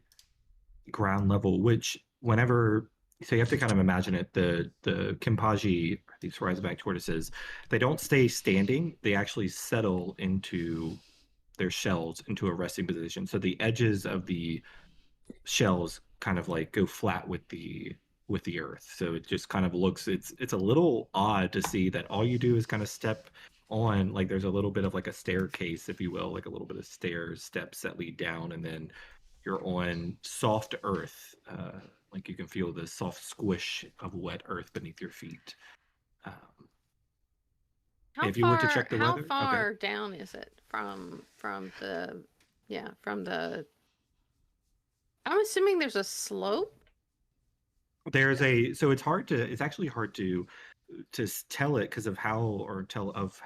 ground level, which so you have to kind of imagine it, the Kimpaji, these Razorback tortoises, they don't stay standing, they actually settle into their shells into a resting position. So the edges of the shells kind of like go flat with the earth. So it just kind of looks, it's a little odd to see that all you do is kind of step on, like there's a little bit of like a staircase, if you will, like a little bit of steps that lead down, and then you're on soft earth. Like you can feel the soft squish of wet earth beneath your feet. If you were to check the weather, how far down is it from the? I'm assuming there's a slope. It's actually hard to tell it because of how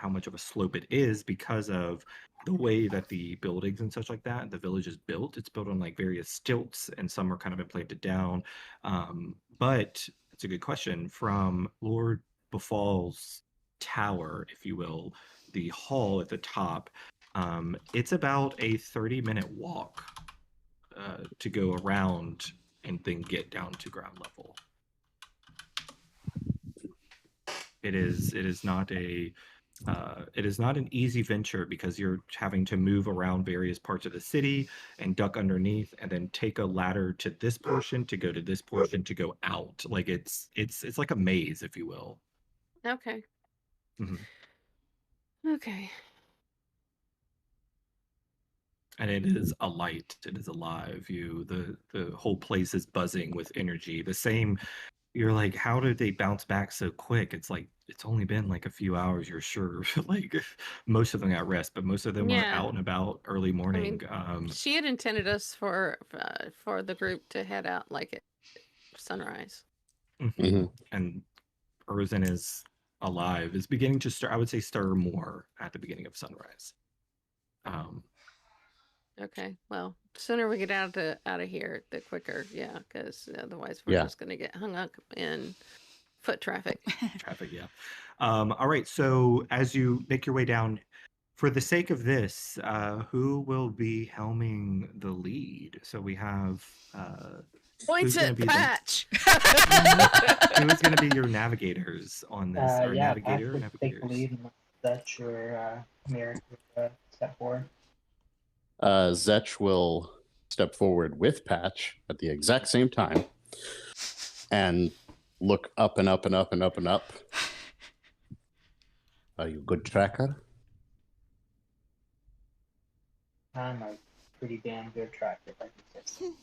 much of a slope it is, because of the way that the buildings and such like that, the village is built. It's built on like various stilts, and some are kind of implanted down. But it's a good question. From Lord Befall's tower, if you will, the hall at the top, it's about a 30-minute walk to go around and then get down to ground level. It is not an easy venture, because you're having to move around various parts of the city and duck underneath, and then take a ladder to this portion to go to this portion to go out. Like it's like a maze, if you will. Okay. Mm-hmm. Okay. And it is alight. It is alive. The whole place is buzzing with energy. The same. You're like, how did they bounce back so quick? It's like, it's only been like a few hours, you're sure. Like most of them got rest, but most of them were out and about early morning. She had intended us for the group to head out like at sunrise. Mm-hmm. And Urzen is alive, is beginning to stir. I would say stir more at the beginning of sunrise. Okay, well, sooner we get out of here, the quicker. Yeah, because otherwise we're just going to get hung up in foot traffic. Yeah. All right. So as you make your way down, for the sake of this, who will be helming the lead? So we have Points at Patch. Who is going to be your navigators on this? Or Yeah, navigator, Patch would take the navigators? lead, and Dutch or Merrick would step forward. Zetch will step forward with Patch at the exact same time and look up and up and up and up and up. Are you a good tracker? I'm a pretty damn good tracker, if I can say so.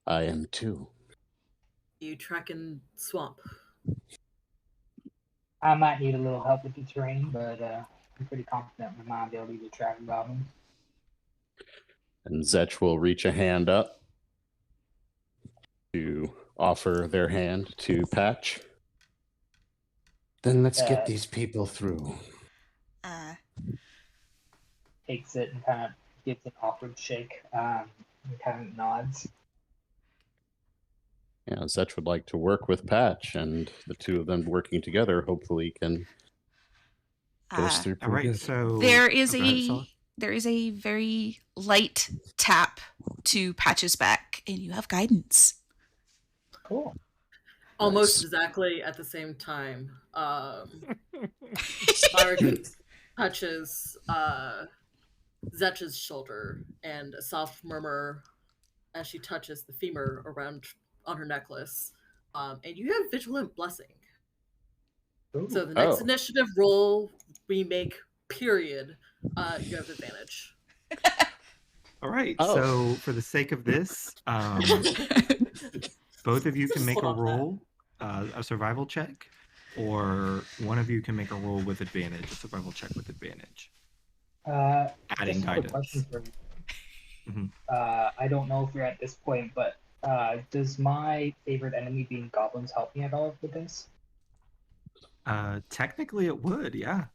I am too. You track in swamp. I might need a little help with the terrain, but I'm pretty confident with my ability to track a goblin. And Zetch will reach a hand up to offer their hand to Patch. Then let's get these people through. Takes it and kind of gives an awkward shake and kind of nods. Yeah, Zetch would like to work with Patch, and the two of them working together hopefully can get us through All pretty right, good. so There is go ahead, Saul. there is a very light tap to Patch's back, and you have guidance. Cool. Almost Nice. exactly at the same time. Myrick touches Zetch's shoulder, and a soft murmur as she touches the femur around on her necklace. And you have Vigilant Blessing. Ooh. So the next Oh. initiative roll we make, period, you have advantage. All right, Oh. so for the sake of this, both of you can make a Stop that. roll, a survival check, or one of you can make a roll with advantage, a survival check with advantage. Adding Just a quick guidance. question for you. Mhm. I don't know if you're at this point, but does my favorite enemy being goblins help me at all with this? Technically, it would, yeah,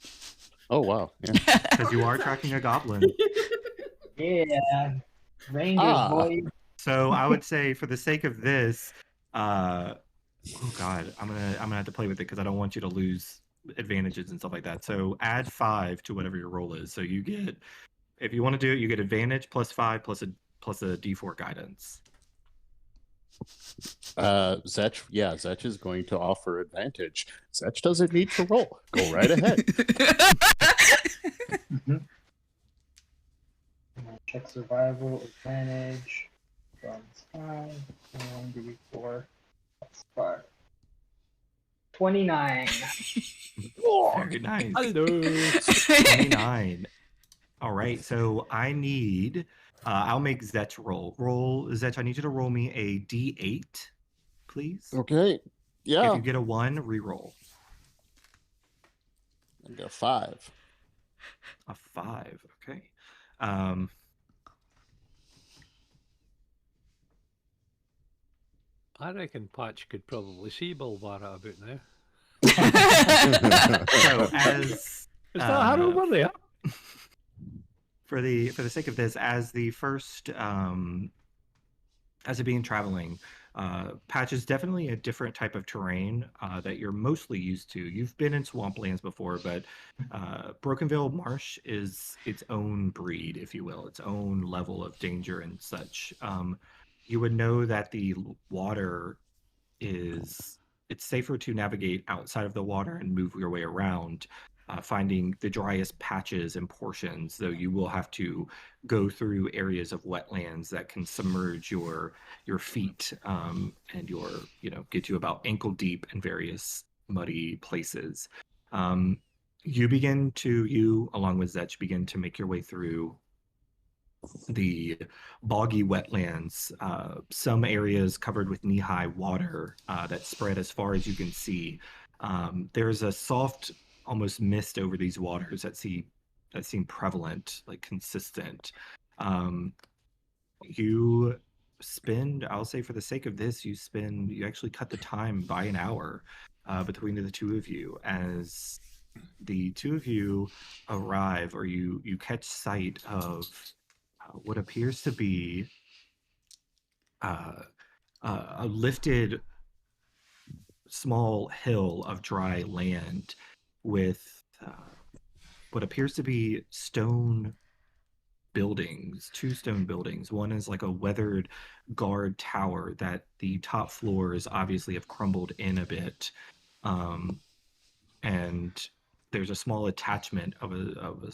Oh, wow. Yeah. because you are tracking a goblin. Yeah, Rangers, Ah. boy. So I would say, for the sake of this, oh god, I'm gonna have to play with it because I don't want you to lose advantages and stuff like that. So add 5 to whatever your roll is. So you get, if you want to do it, you get advantage plus 5 plus a D4 guidance. Zetch is going to offer advantage. Zetch doesn't need to roll. Go right ahead. Check survival, advantage. Bonus 5, 1d4, plus 5. 29. Very nice. Hello. 29. All right, so I need, I'll make Zetch roll. Zetch, I need you to roll me a D8, please. Okay. If Yeah. you get a 1, re-roll. I got 5. A 5, okay. I reckon Patch could probably see Bilbara about now. So as Is that her over there? for the sake of this, as the first as it being traveling, Patch is definitely a different type of terrain that you're mostly used to. You've been in swamplands before, but Brokenville Marsh is its own breed, if you will, its own level of danger and such. You would know that the water it's safer to navigate outside of the water and move your way around, finding the driest patches and portions, though you will have to go through areas of wetlands that can submerge your feet and get you about ankle deep in various muddy places. You along with Zetch begin to make your way through the boggy wetlands, some areas covered with knee-high water that spread as far as you can see. There's a soft, almost mist over these waters that seem prevalent, like consistent. You spend, I'll say for the sake of this, you actually cut the time by an hour between the two of you as the two of you arrive, or you catch sight of what appears to be a lifted small hill of dry land with what appears to be stone buildings, 2 stone buildings. One is like a weathered guard tower that the top floors obviously have crumbled in a bit, and there's a small attachment of a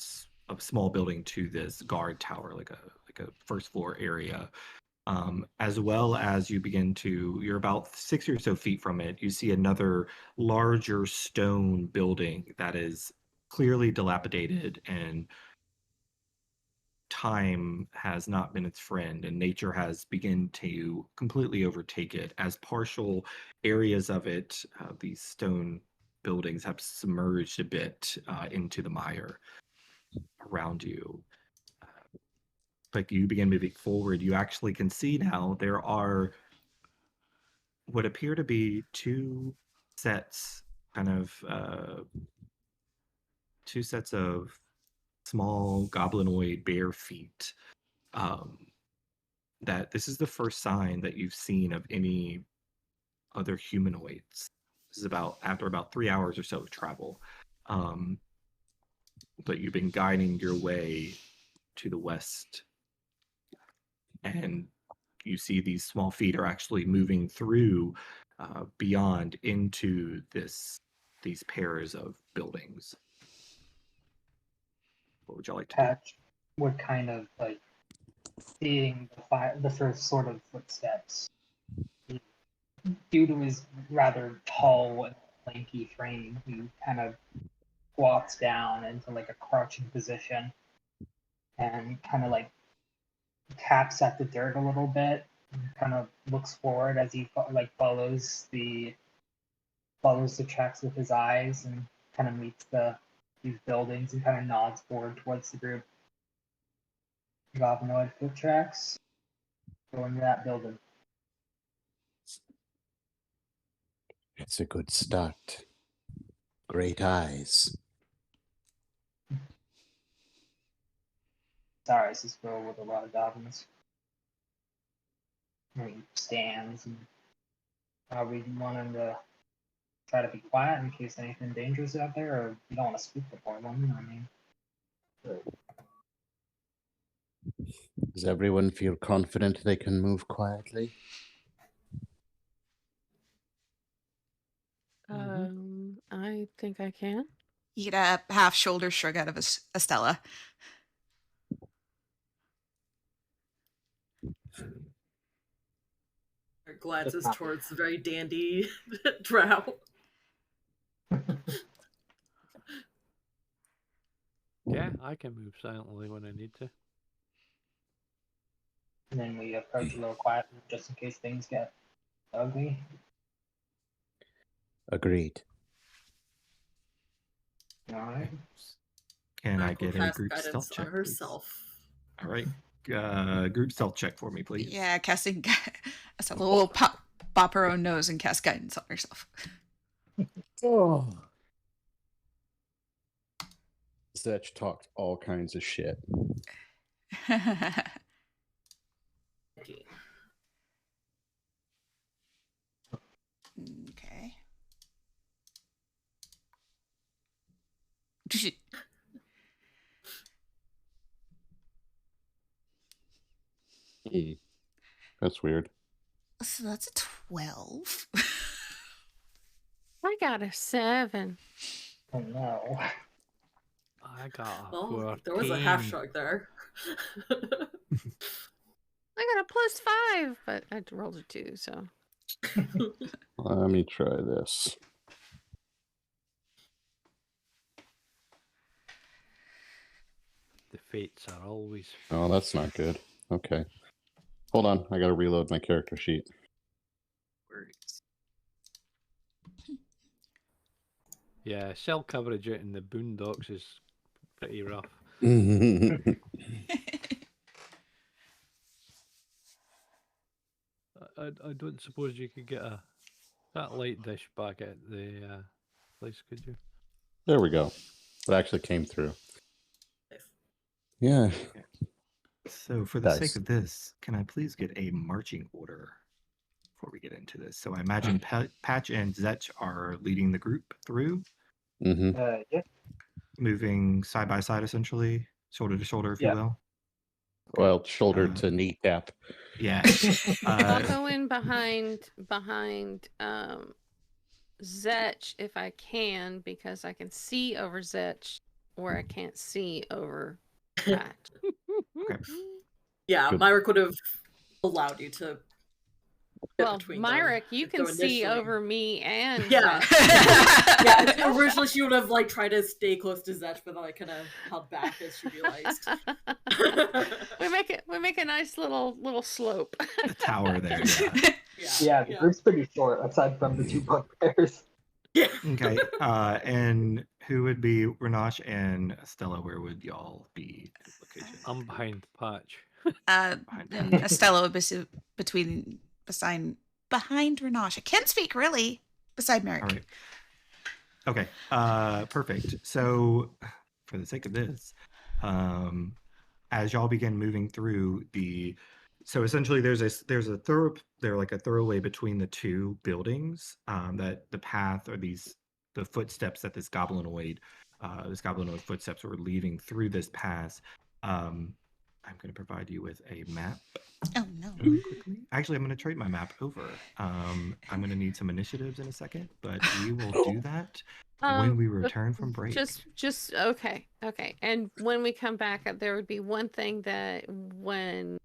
small building to this guard tower, like like a first floor area. As well as you're about 60 or so feet from it, you see another larger stone building that is clearly dilapidated, and time has not been its friend, and nature has begun to completely overtake it as partial areas of it, these stone buildings have submerged a bit into the mire around you. But you begin moving forward, you actually can see now there are what appear to be two sets, two sets of small goblinoid bare feet. That this is the first sign that you've seen of any other humanoids. This is after about 3 hours or so of travel. But you've been guiding your way to the west, and you see these small feet are actually moving through beyond into these pairs of buildings. What would you like to do? Patch would kind of like seeing the first sort of footsteps. Due to his rather tall and lanky frame, he kind of squats down into like a crouching position and kind of like taps at the dirt a little bit and kind of looks forward as he like follows the tracks with his eyes and kind of meets these buildings and kind of nods forward towards the group. Goblinoid foot tracks. Go into that building. It's a good start. Great eyes. Sorry, this is filled with a lot of goblins. He stands and probably wanting to try to be quiet in case anything dangerous is out there, or you don't want to speak before them. I mean, Does everyone feel confident they can move quietly? I think I can. You get a half shoulder shrug out of Estella. Glances towards the very dandy drow. Yeah, I can move silently when I need to. and then we approach a little quietly just in case things get ugly. Agreed. All right. Can I Will get a cast group guidance stealth check, on please? herself. All right. Group stealth check for me, please. Yeah, casting. Estella will pop her own nose and cast guidance on herself. Oh. Zetch talked all kinds of shit. Okay. That's weird. So that's a 12. I got a 7. Oh no. I got a Well, 14. there was a half shrug there. I got a +5, but I rolled a 2, so. Let me try this. The fates are always. Oh, that's not good. Okay. Hold on. I gotta reload my character sheet. Yeah, cell coverage out in the boondocks is pretty rough. I don't suppose you could get a satellite dish back at the place, could you? There we go. It actually came through. Nice. Yeah. So for the Nice. sake of this, can I please get a marching order before we get into this? So I imagine Patch and Zetch are leading the group through, Mm-hmm. Yeah. moving side by side, essentially, shoulder to shoulder, if you Yeah. will. Well, shoulder to kneecap. Yeah. I'll go in behind Zetch if I can, because I can see over Zetch where I can't see over Patch. Okay. Yeah, Good. Myrick would have allowed you to. Get Well, between Myrick, them, you can though see initially- over me and Yeah. Zach. Yeah, originally she would have like tried to stay close to Zetch, but like kind of held back as she realized. we make a nice little slope. The tower there, yeah. Yeah, the group's pretty short, aside from the two bugbears. Yeah. Okay, and who would be Renash and Stella? Where would y'all be? Location? I'm behind Patch. And Estella would be behind Renash. I can't speak really. Beside Merrick. All right. Okay. Perfect. So, for the sake of this, as y'all begin moving through so essentially there's a thoroughway between the two buildings. That the path or the footsteps that this goblinoid footsteps were leading through this pass. I'm going to provide you with a map. Oh no. Really quickly. Actually, I'm going to trade my map over. I'm going to need some initiatives in a second, but we will do that when we return from break. Just okay. And when we come back, there would be one thing that when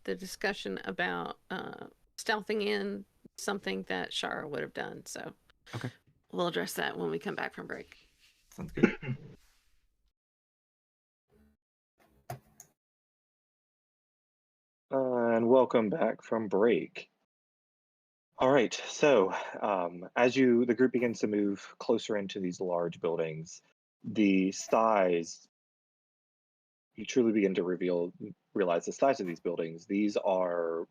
the discussion about stealthing in, something that Shara would have done. So Okay. We'll address that when we come back from break. Sounds good. And welcome back from break. All right, so as the group begins to move closer into these large buildings, the size, you truly begin to realize the size of these buildings. These are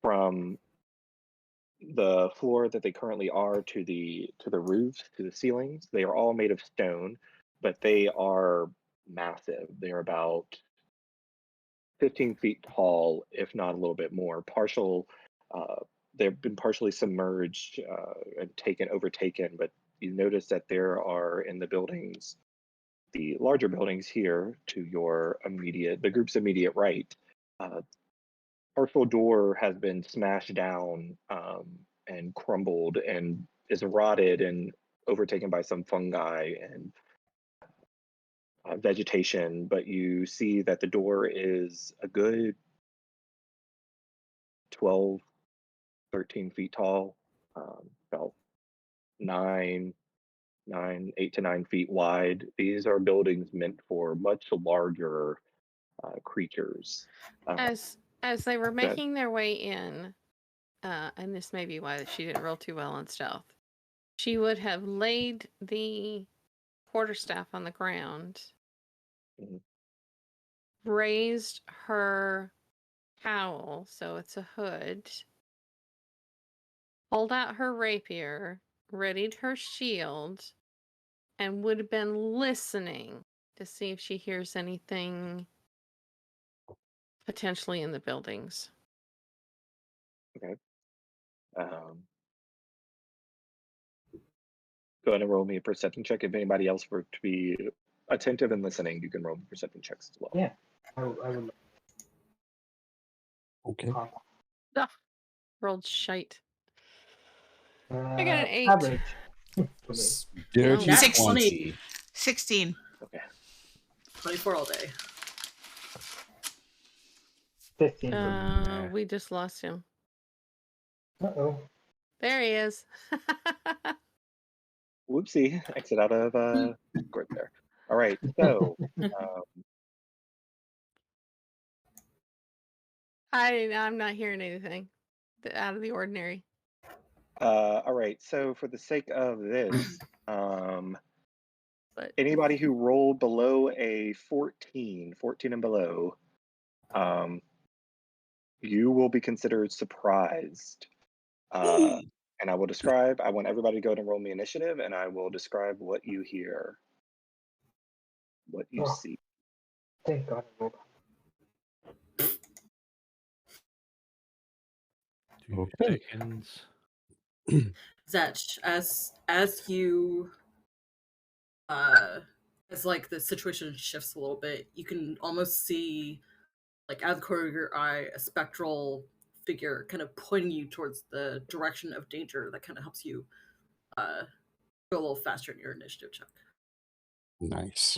from the floor that they currently are to the roofs, to the ceilings. They are all made of stone, but they are massive. They're about 15 feet tall, if not a little bit more. They've been partially submerged and overtaken, but you notice that there are in the buildings, the larger buildings here to the group's immediate right, partial door has been smashed down and crumbled and is rotted and overtaken by some fungi and vegetation, but you see that the door is a good 12, 13 feet tall, about 8 to 9 feet wide. These are buildings meant for much larger creatures. As they were making their way in, and this may be why she didn't roll too well on stealth, she would have laid the quarterstaff on the ground, raised her cowl, so it's a hood, pulled out her rapier, readied her shield, and would have been listening to see if she hears anything potentially in the buildings. Okay. Go ahead and roll me a perception check. If anybody else were to be attentive and listening, you can roll me perception checks as well. Yeah, I would. Okay. Rolled shite. I got an 8. Average. For me. Dirty Nat 20. 16. Okay. 24 all day. 15 for me. We just lost him. Uh-oh. There he is. Whoopsie. Exit out of Discord there. All right. So I'm not hearing anything out of the ordinary. all right. So for the sake of this, But anybody who rolled below a 14 and below, you will be considered surprised. And I want everybody to go ahead and roll me initiative, and I will describe what you hear, what you see. Thank God. 2 seconds. Zetch, as you as like the situation shifts a little bit, you can almost see, like out of the corner of your eye, a spectral figure kind of pointing you towards the direction of danger. That kind of helps you go a little faster in your initiative check. Nice.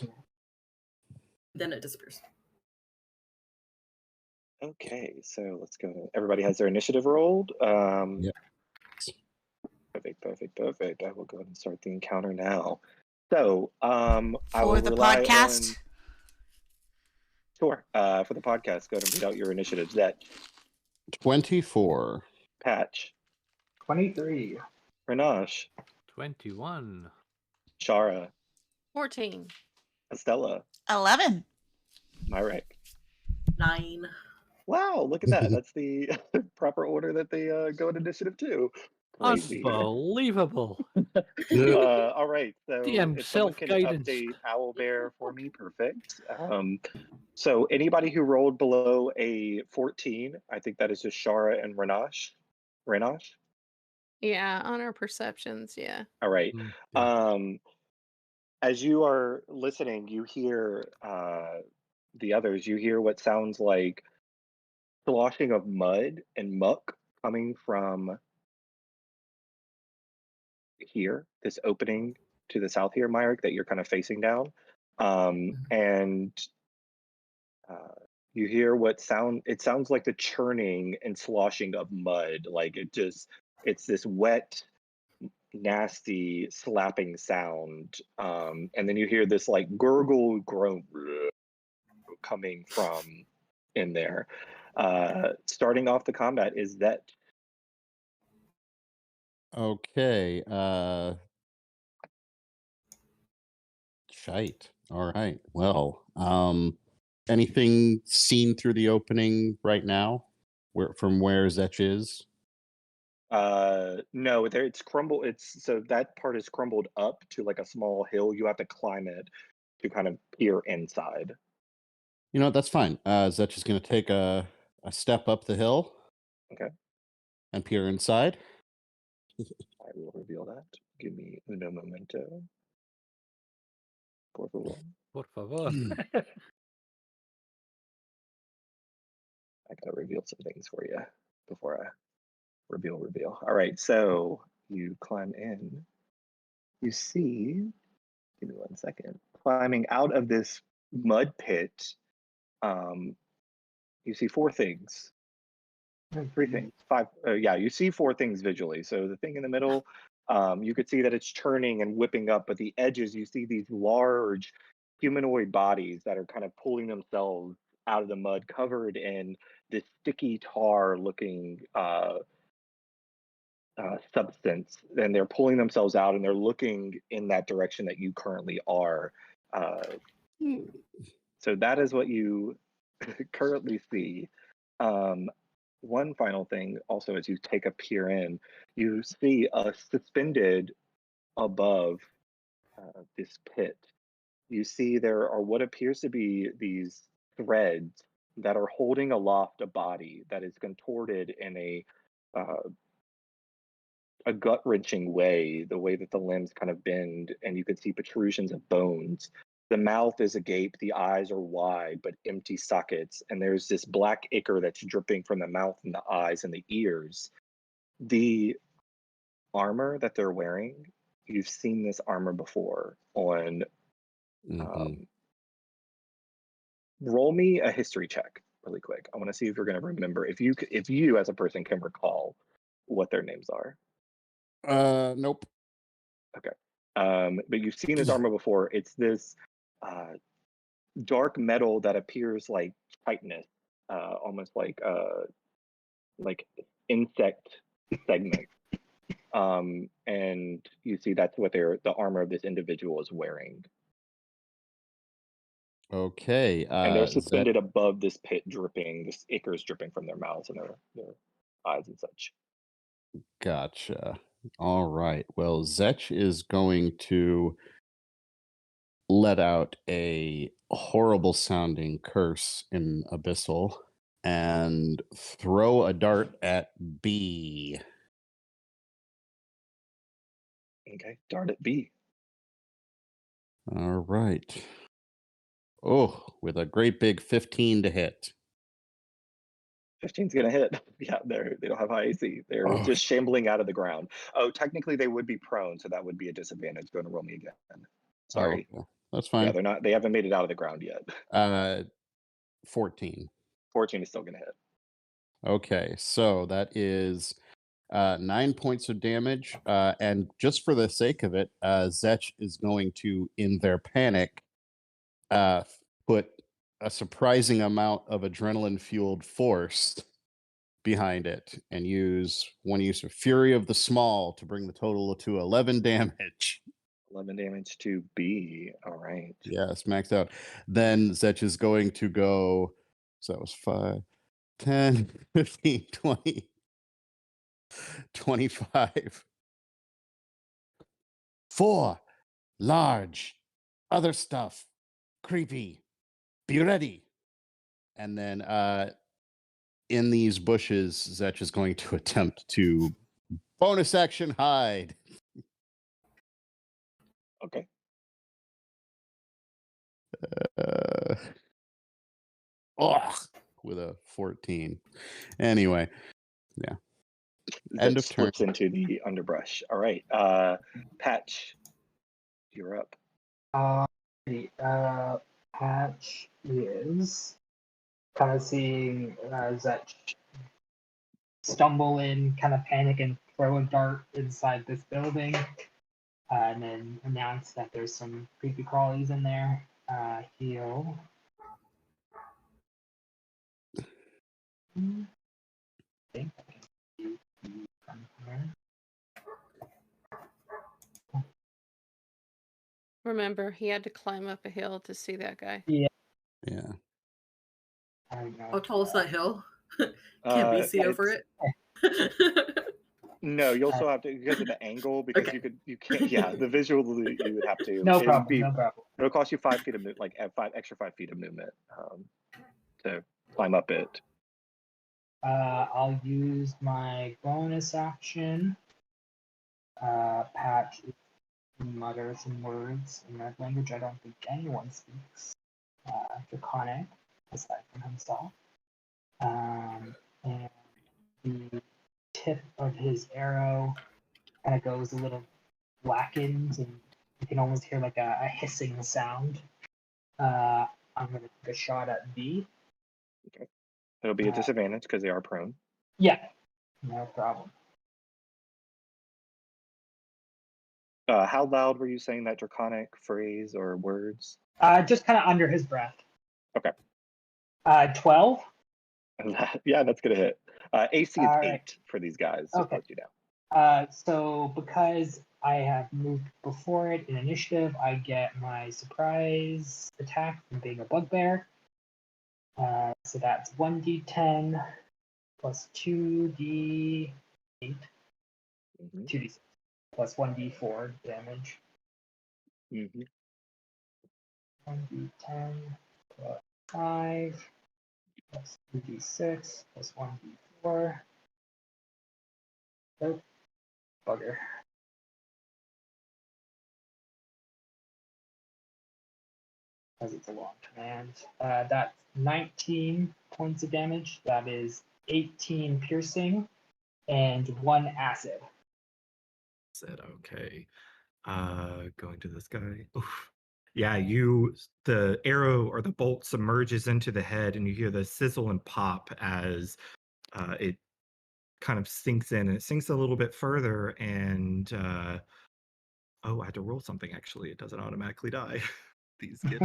Then it disappears. Okay, so let's go. Everybody has their initiative rolled. Yep. Perfect. I will go ahead and start the encounter now. So, I For will the rely podcast. on. Sure. For the podcast, go ahead and read out your initiatives. That 24. Patch, 23. Renash, 21. Shara, 14. Estella, 11. Myrek. 9. Wow, look at that. That's the proper order that they go in initiative too. Crazy. Unbelievable. All right, so DM if someone can self-guidance. update Owlbear for me, perfect. So anybody who rolled below a 14, I think that is just Shara and Renash. Yeah, on our perceptions, yeah. All right. Yeah. As you are listening, you hear the others. You hear what sounds like sloshing of mud and muck coming from here, this opening to the south here, Myrick, that you're kind of facing down. And you hear it sounds like the churning and sloshing of mud. Like it's this wet, nasty slapping sound. And then you hear this like gurgle groan coming from in there. Starting off the combat is that. Okay. Shite. All right. Well, anything seen through the opening right now? From where Zetch is? No, it's crumbled. So that part is crumbled up to like a small hill. You have to climb it to kind of peer inside. You know what? That's fine. Zetch is going to take a step up the hill. Okay. And peer inside. I will reveal that. Give me uno momento. Por favor. Por favor. I gotta reveal some things for you before I reveal. All right, so you climb in. You see, give me 1 second. Climbing out of this mud pit, you see 4 things. 3 things. 5. Yeah, you see 4 things visually. So the thing in the middle, you could see that it's churning and whipping up, but the edges, you see these large humanoid bodies that are kind of pulling themselves out of the mud, covered in this sticky tar looking substance, and they're pulling themselves out and they're looking in that direction that you currently are. So that is what you currently see. One final thing also, as you take a peer in, you see suspended above this pit. You see there are what appears to be these threads that are holding aloft a body that is contorted in a gut-wrenching way, the way that the limbs kind of bend, and you can see protrusions of bones. The mouth is agape, the eyes are wide but empty sockets, and there's this black ichor that's dripping from the mouth and the eyes and the ears. The armor that they're wearing, you've seen this armor before on. Roll me a history check really quick. I want to see if you're going to remember, if you as a person can recall what their names are. Nope. Okay. But you've seen this armor before. It's this dark metal that appears like chitinous, almost like insect segment. And you see that's what the armor of this individual is wearing. Okay. And they're suspended above this pit, dripping. This ichor is dripping from their mouths and their eyes and such. Gotcha. All right. Well, Zetch is going to let out a horrible sounding curse in Abyssal and throw a dart at B. Okay, dart at B. All right. Oh, with a great big 15 to hit. 15's gonna hit. Yeah, they don't have high AC. They're just shambling out of the ground. Oh, technically they would be prone, so that would be a disadvantage. Going to roll me again. Sorry. Okay. That's fine. Yeah, they haven't made it out of the ground yet. 14. 14 is still going to hit. Okay, so that is 9 points of damage. And just for the sake of it, Zetch is going to, in their panic, put a surprising amount of adrenaline-fueled force behind it and use one use of Fury of the Small to bring the total to 11 damage. 11 damage to B. All right. Yes, maxed out. Then Zetch is going to go, so that was 5, 10, 15, 20, 25. 4 large other stuff. Creepy. Be ready. And then in these bushes, Zetch is going to attempt to bonus action hide. Okay. With a 14. Anyway, yeah. End That of turn. slips into the underbrush. All right. Patch, you're up. Patch is kind of seeing Zetch stumble in, kind of panic and throw a dart inside this building, and then announce that there's some creepy crawlies in there. Heal. I think I can see from here. Remember, he had to climb up a hill to see that guy. Yeah. I don't know. How tall is that hill? Can we see over it? No, you'll still have to, because of the angle, because Okay. you can't, yeah, the visual, you would have to. No It would problem. be- No problem. It'll cost you 5 feet of movement, like 5 feet of movement to climb up it. I'll use my bonus action. Patch mutter some words in that language I don't think anyone speaks. Draconic, aside from himself. And the tip of his arrow kind of goes a little blackened, and you can almost hear like a hissing sound. I'm going to take a shot at B. It'll be a disadvantage because they are prone. Yeah, no problem. How loud were you saying that draconic phrase or words? Just kind of under his breath. Okay. 12. Yeah, that's gonna hit. AC is All 8 right. for these guys. Okay. Just to let you know. So because I have moved before it in initiative, I get my surprise attack from being a bugbear. So that's 1d10 plus 2d8, 2d6 plus 1d4 damage. 1d10 plus 5 plus 2d6 plus 1d4. Nope. Bugger. Because it's a long command. That's 19 points of damage. That is 18 piercing and 1 acid. Said okay. Going to this guy. Oof. Yeah, the arrow or the bolt submerges into the head, and you hear the sizzle and pop as it kind of sinks in, and it sinks a little bit further. And oh, I had to roll something. Actually, it doesn't automatically die. These get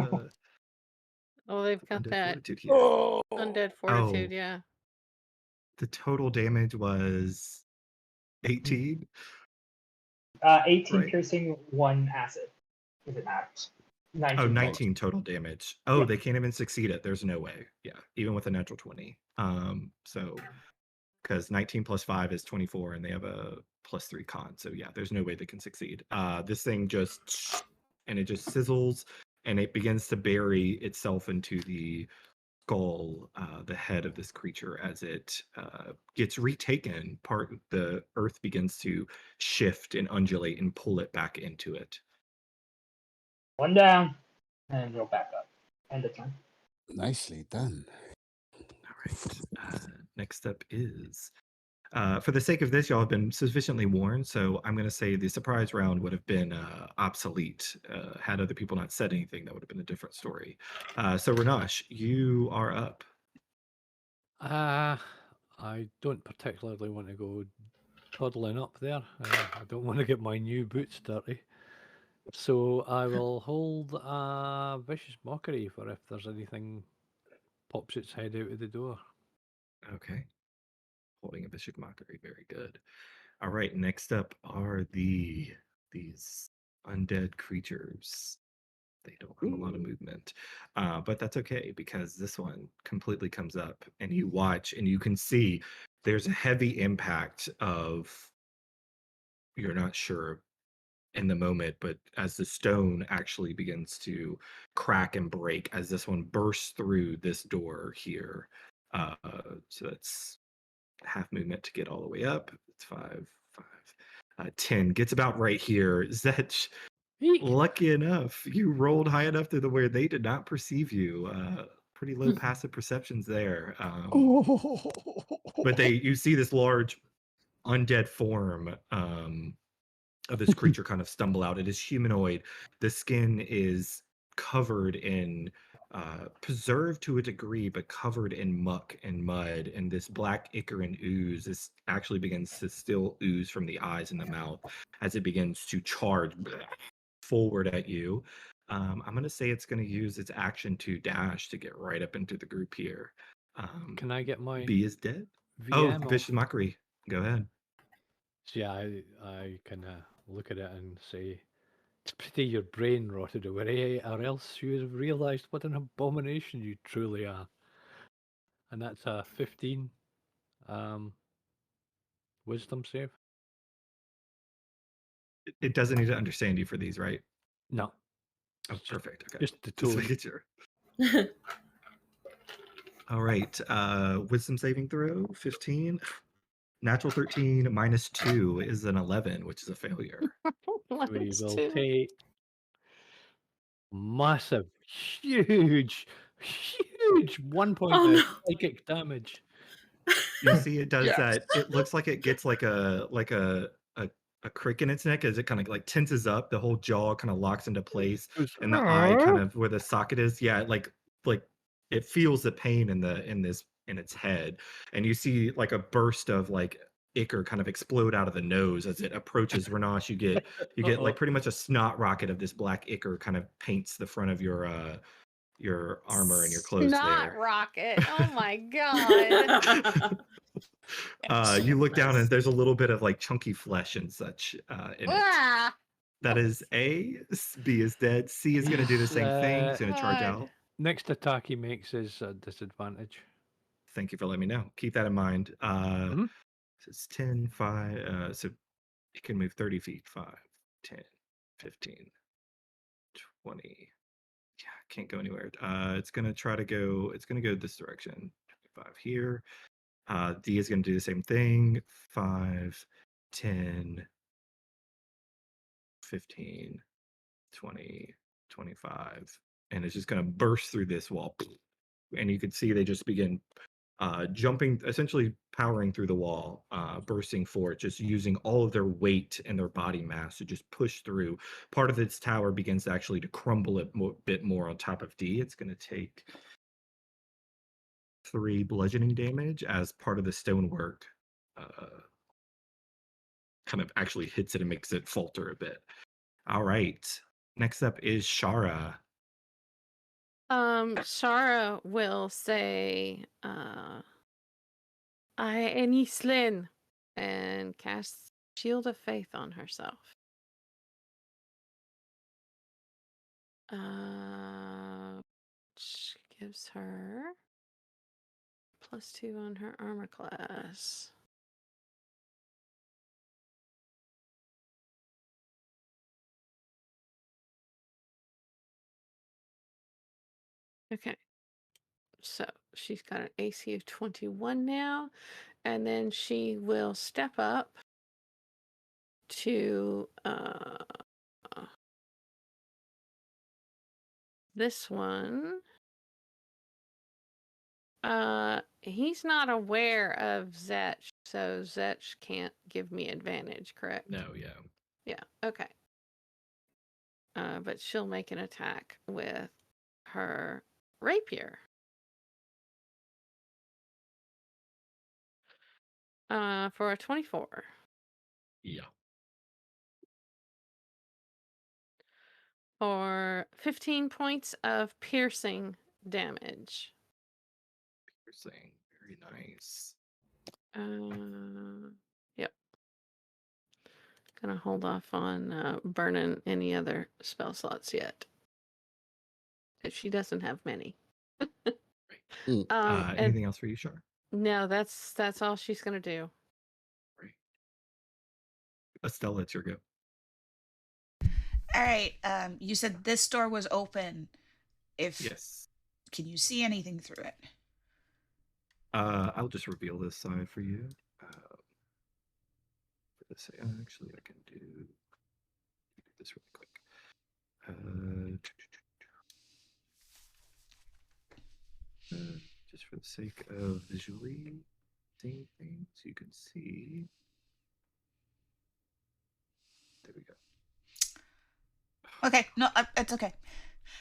Oh, they've got undead that fortitude here. undead fortitude, yeah. The total damage was 18. 18 Right. piercing, 1 acid. If it matters. 19. Oh, 19 total damage. Oh, they can't even succeed it. There's no way. Yeah, even with a natural 20. So because 19 plus 5 is 24, and they have a +3 con. So yeah, there's no way they can succeed. This thing just sizzles, and it begins to bury itself into the skull, the head of this creature. As it gets retaken, the earth begins to shift and undulate and pull it back into it. 1 down, and you'll back up. End of turn. Nicely done. All right. Next up is, for the sake of this, y'all have been sufficiently warned, so I'm going to say the surprise round would have been obsolete. Had other people not said anything, that would have been a different story. So Ranash, you are up. I don't particularly want to go toddling up there. I don't want to get my new boots dirty. So I will hold a vicious mockery for if there's anything pops its head out of the door. Okay. Holding a vicious mockery. Very good. All right. Next up are these undead creatures. They don't have a lot of movement, but that's okay because this one completely comes up, and you watch, and you can see there's a heavy impact of, you're not sure in the moment, but as the stone actually begins to crack and break as this one bursts through this door here. So that's half movement to get all the way up. It's 5, 10. Gets about right here. Zetch, Eek! lucky enough, you rolled high enough to the where they did not perceive you. Pretty low passive perceptions there. But you see this large undead form of this creature kind of stumble out. It is humanoid. The skin is covered in preserved to a degree, but covered in muck and mud. And this black ichor and ooze actually begins to still ooze from the eyes and the mouth as it begins to charge forward at you. I'm going to say it's going to use its action to dash to get right up into the group here. Can I get my B is dead. VM Vicious off? Mockery. Go ahead. So yeah, I kind of look at it and say, it's pretty your brain rotted away, or else you would have realised what an abomination you truly are. And that's a 15 wisdom save. It doesn't need to understand you for these, right? No. Oh, It's perfect. Okay. Just the Just tone. making sure. All right. Wisdom saving throw, 15. Natural 13 minus 2 is an 11, which is a failure. We Minus will 2. take massive, huge 1 point Oh, of no. psychic damage. You see it does Yes. that. It looks like it gets like a crick in its neck as it kind of like tenses up. The whole jaw kind of locks into place, and the eye kind of where the socket is. Yeah, like it feels the pain in its head, and you see like a burst of like ichor kind of explode out of the nose as it approaches Renash. You get like pretty much a snot rocket of this black ichor kind of paints the front of your armor and your clothes Not there. rocket. Oh my god. You look down Nice. and there's a little bit of like chunky flesh and such in it. Ah! That is A. B is dead. C is going to do the same thing. He's going to charge God. out. Next attack he makes is a disadvantage. Thank you for letting me know. Keep that in mind. Mhm. So it's 10, 5. So it can move 30 feet. 5, 10, 15, 20. Yeah, can't go anywhere. It's going to try to go, it's going to go this direction. 25 here. D is going to do the same thing. 5, 10, 15, 20, 25. And it's just going to burst through this wall. And you can see they just begin jumping, essentially powering through the wall, bursting for it, just using all of their weight and their body mass to just push through. Part of its tower begins to actually to crumble a bit more on top of D. It's going to take 3 bludgeoning damage as part of the stonework kind of actually hits it and makes it falter a bit. All right. Next up is Shara. Shara will say, I Enislin, and cast Shield of Faith on herself. Which gives her +2 on her armor class. Okay. So she's got an AC of 21 now, and then she will step up to this one. He's not aware of Zetch, so Zetch can't give me advantage, correct? No, yeah. Yeah, okay. But she'll make an attack with her rapier. For a 24. Yeah. For 15 points of piercing damage. Piercing. Very nice. Yep. Gonna hold off on burning any other spell slots yet. If she doesn't have many. And Anything else for you, Shar? no, that's all she's gonna do. Right. Estella, it's your go. All right. You said this door was open. Yes. Can you see anything through it? I'll just reveal this side for you. Actually, I can do this really quick. Just for the sake of visually seeing things, you can see. There we go. Okay. No, it's okay.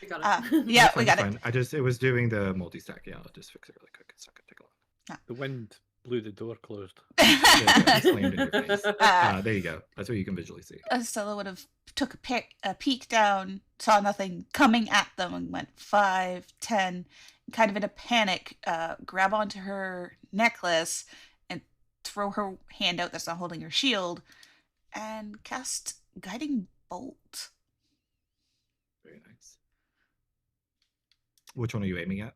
We got it. Yeah, That's we fine, got that's it. fine. It was doing the multi-stack. Yeah, I'll just fix it really quick. It's not gonna take long. The wind blew the door closed. It slammed in your face. There you go. That's what you can visually see. Stella would have took a peek down, saw nothing coming at them, and went 5, 10, kind of in a panic, grab onto her necklace and throw her hand out that's not holding her shield, and cast Guiding Bolt. Very nice. Which one are you aiming at?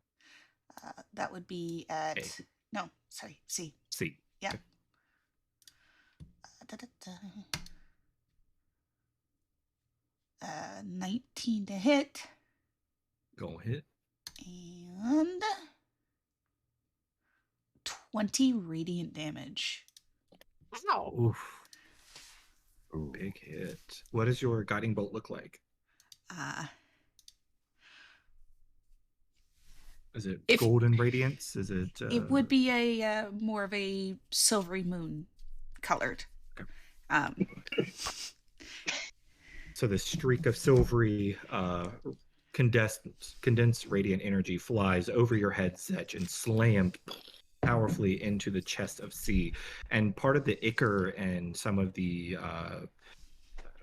That would be at... A. No, sorry, C. C. Yeah. Okay. 19 to hit. Go hit. And 20 radiant damage. Wow. Oof. Big hit. What does your guiding bolt look like? Is it golden radiance? Is it? It would be a more of a silvery moon colored. Okay. So the streak of silvery condensed radiant energy flies over your head, Setch, and slammed powerfully into the chest of C. And part of the ichor and some of the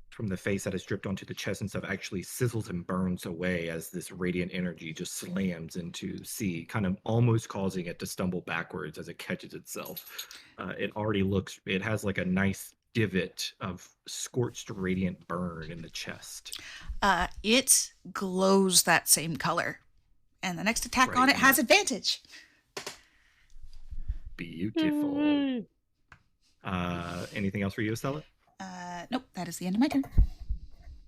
from the face that is dripped onto the chest and stuff actually sizzles and burns away as this radiant energy just slams into C, kind of almost causing it to stumble backwards as it catches itself. It has like a nice divot of scorched radiant burn in the chest. It glows that same color. And the next attack on it has advantage. Beautiful. Anything else for you, Estella? Nope, that is the end of my turn.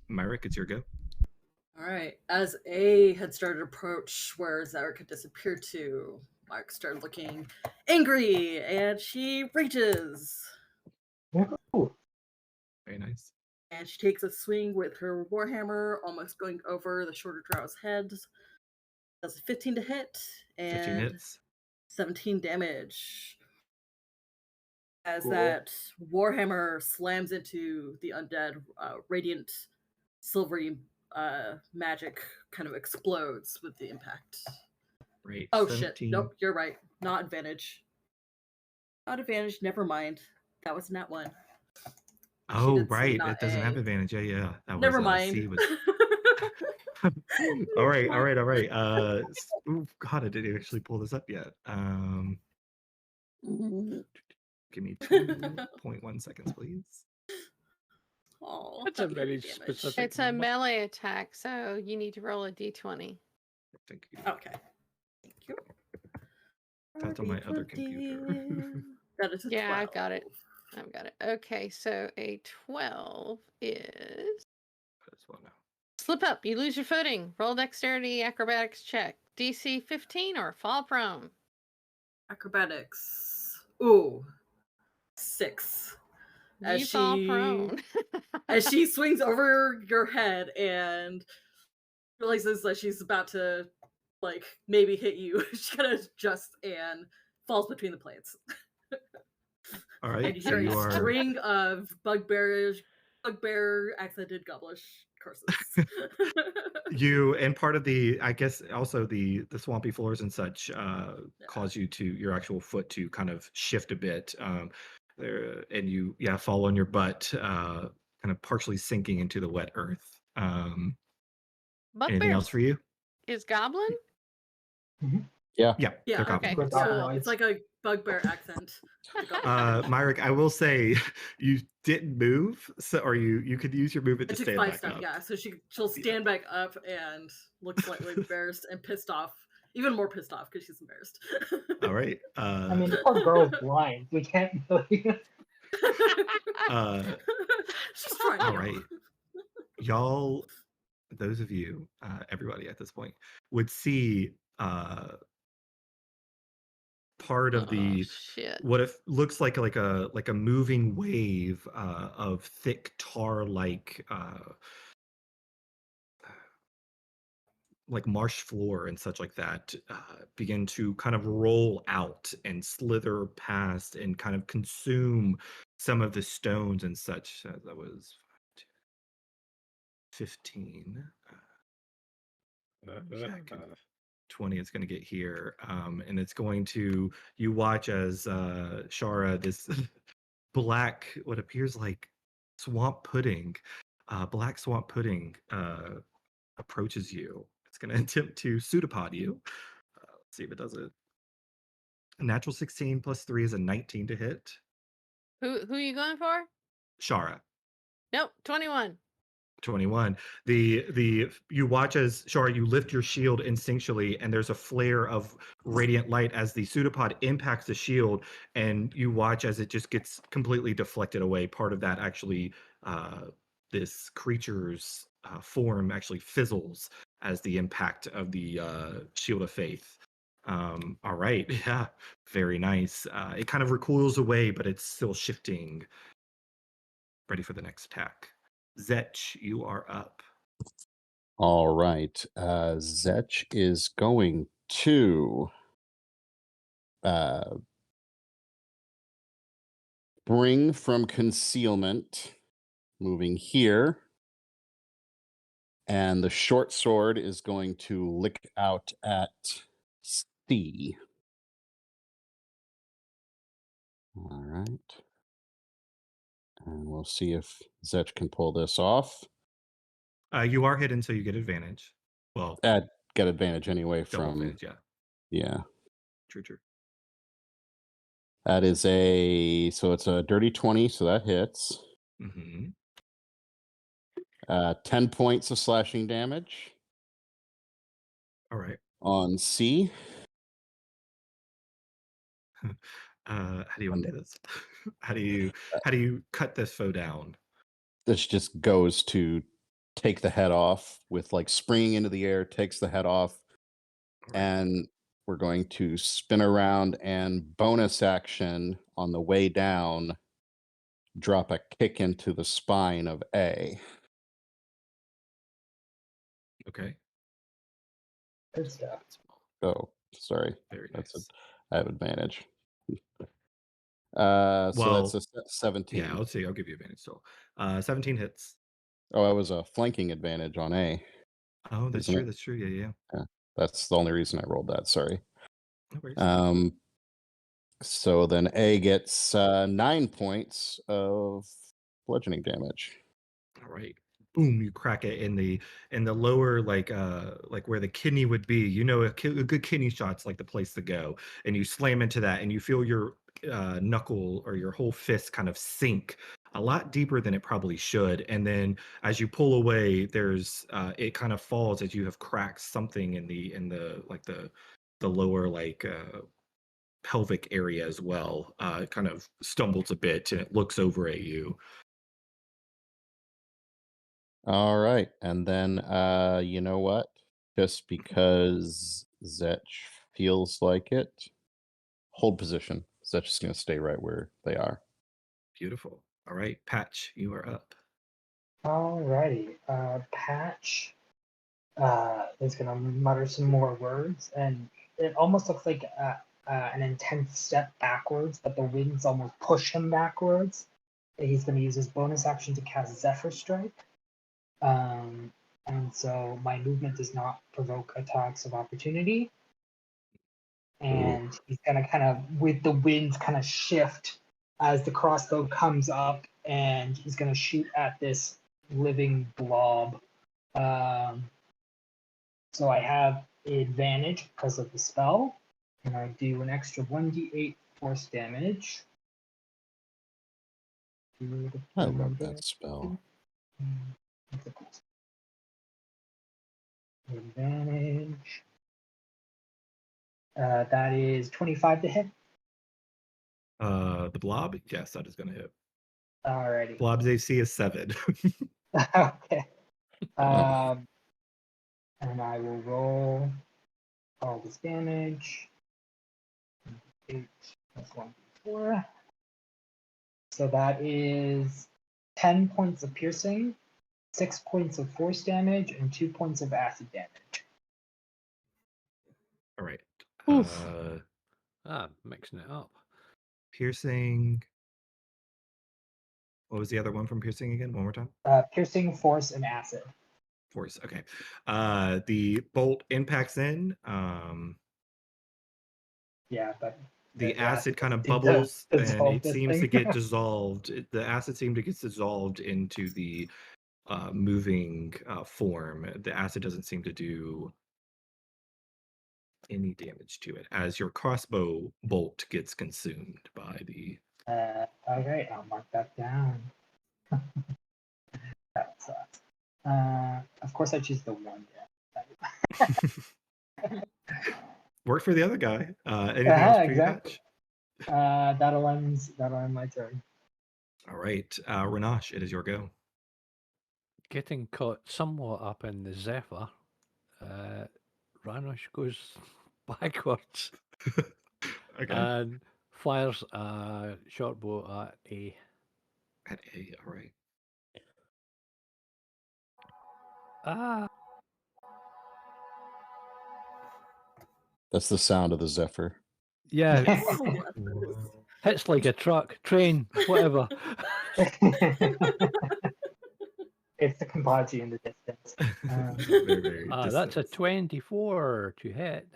Myrick, it's your go. All right. As A had started to approach where Zarek had disappeared to, Mark started looking angry, and she reaches. Oh, Very nice. And she takes a swing with her warhammer, almost going over the shorter drow's head. Does a 15 to hit, 15 and hits. 17 damage. As Cool. that warhammer slams into the undead, radiant, silvery magic kind of explodes with the impact. Right. Oh 17. shit! Nope, you're right. Not advantage. Not advantage. Never mind. That was not one. Oh, did say right. not It doesn't A. have advantage. Yeah. That Never was, mind. C was... all right. Oh God, I didn't actually pull this up yet. Give me 2.1 seconds, please. Oh, That's a very specific. It's a melee attack, so you need to roll a d20. Thank you. Okay. Thank you. That's on my other computer. That is a 12. Yeah, I've got it. Okay, so a 12 is As well now. slip up. You lose your footing. Roll dexterity acrobatics check. DC 15 or fall prone. Acrobatics. Ooh. 6. You fall prone. As she swings over your head and realizes that she's about to, like, maybe hit you, she kind of adjusts and falls between the plates. All right. And you So hear you a are string of bugbear accented Curses. You and part of the, I guess, also the swampy floors and such cause you to your actual foot to kind of shift a bit. There, and you fall on your butt, kind of partially sinking into the wet earth. Anything else Bugbears for you? is goblin? Yeah, Yeah, they're Okay, goblins. cool. It's like a bugbear accent. The goblin. Myrick, I will say you didn't move, so or you could use your movement I to took stand 5 back steps, up. yeah. So she'll stand back up and look slightly embarrassed and pissed off, even more pissed off because she's embarrassed. All right. I mean, the poor girl's blind. We can't really. she's trying. All right, y'all. Those of you, everybody at this point, would see part of the shit. what if looks like a moving wave of thick tar like marsh floor and such like that begin to kind of roll out and slither past and kind of consume some of the stones and such. That was 15. Check. 20 it's going to get here, and it's going to, you watch as Shara, this black, what appears like swamp pudding, black swamp pudding, approaches you. It's going to attempt to pseudopod you. Let's see if it does it. A natural 16 plus 3 is a 19 to hit. Who are you going for? Shara. Nope, 21. 21. The you watch as Shara, you lift your shield instinctually, and there's a flare of radiant light as the pseudopod impacts the shield, and you watch as it just gets completely deflected away. Part of that actually, this creature's form actually fizzles as the impact of the shield of faith. All right, yeah, very nice. It kind of recoils away, but it's still shifting. Ready for the next attack. Zetch, you are up. All right. Zetch is going to bring from concealment, moving here. And the short sword is going to lick out at C. All right. And we'll see if Zetch can pull this off. You are hidden, so you get advantage. Well, Get advantage anyway double from. advantage, yeah. Yeah. True. That is so it's a dirty 20, so that hits. Mm-hmm. 10 points of slashing damage. All right. On C. How do you want to do this? How do you cut this foe down? This just goes to take the head off with like springing into the air, takes the head off. All right. And we're going to spin around and bonus action on the way down, drop a kick into the spine of A. Okay. Good stuff. Oh, sorry. Very That's nice. I have advantage. So that's a 17. Yeah, let's see. I'll give you advantage still. 17 hits. Oh, that was a flanking advantage on A. Oh, that's Isn't true. it? That's true. Yeah. That's the only reason I rolled that. Sorry. No worries. So then A gets 9 points of bludgeoning damage. All right. Boom, you crack it in the lower, like where the kidney would be. You know, a good kidney shot's like the place to go, and you slam into that, and you feel your knuckle or your whole fist kind of sink a lot deeper than it probably should. And then as you pull away, there's it kind of falls as you have cracked something in the like the lower like pelvic area as well. It kind of stumbles a bit, and it looks over at you. All right. And then, you know what? Just because Zetch feels like it, hold position. Zetch is going to stay right where they are. Beautiful. All right, Patch, you are up. Alrighty. Patch is going to mutter some more words, and it almost looks like an intense step backwards, but the winds almost push him backwards. And he's going to use his bonus action to cast Zephyr Strike. And so my movement does not provoke attacks of opportunity. And he's gonna kind of, with the wind, kind of shift as the crossbow comes up, and he's gonna shoot at this living blob. So I have advantage because of the spell, and I do an extra 1d8 force damage. I love that spell. Advantage. That is 25 to hit. The blob, yes, that is going to hit. Alrighty. Blob's AC is 7. Okay. And I will roll all this damage. 8 plus 1 4. So that is 10 points of piercing, 6 points of force damage, and 2 points of acid damage. All right. Oof. Mixing it up. Piercing. What was the other one from piercing again? One more time. Piercing, force, and acid. Force. Okay. The bolt impacts in. Yeah, but The acid kind of seems to bubbles and dissolve it this seems to thing. get dissolved. The acid seems to get dissolved into the moving form. The acid doesn't seem to do any damage to it as your crossbow bolt gets consumed by the. Okay, I'll mark that down. That sucks. Of course, I choose the one. Worked for the other guy. Anything else for Exactly. you, Hatch? That'll end my turn. All right, Renash, it is your go. Getting caught somewhat up in the Zephyr, Ranosh goes backwards Okay. and fires a short bow at A. At A, all right. Ah, That's the sound of the Zephyr. yeah, hits like a truck, train, whatever. It's the Kabaji in the distance. Very, very That's a distant. 24 to hit.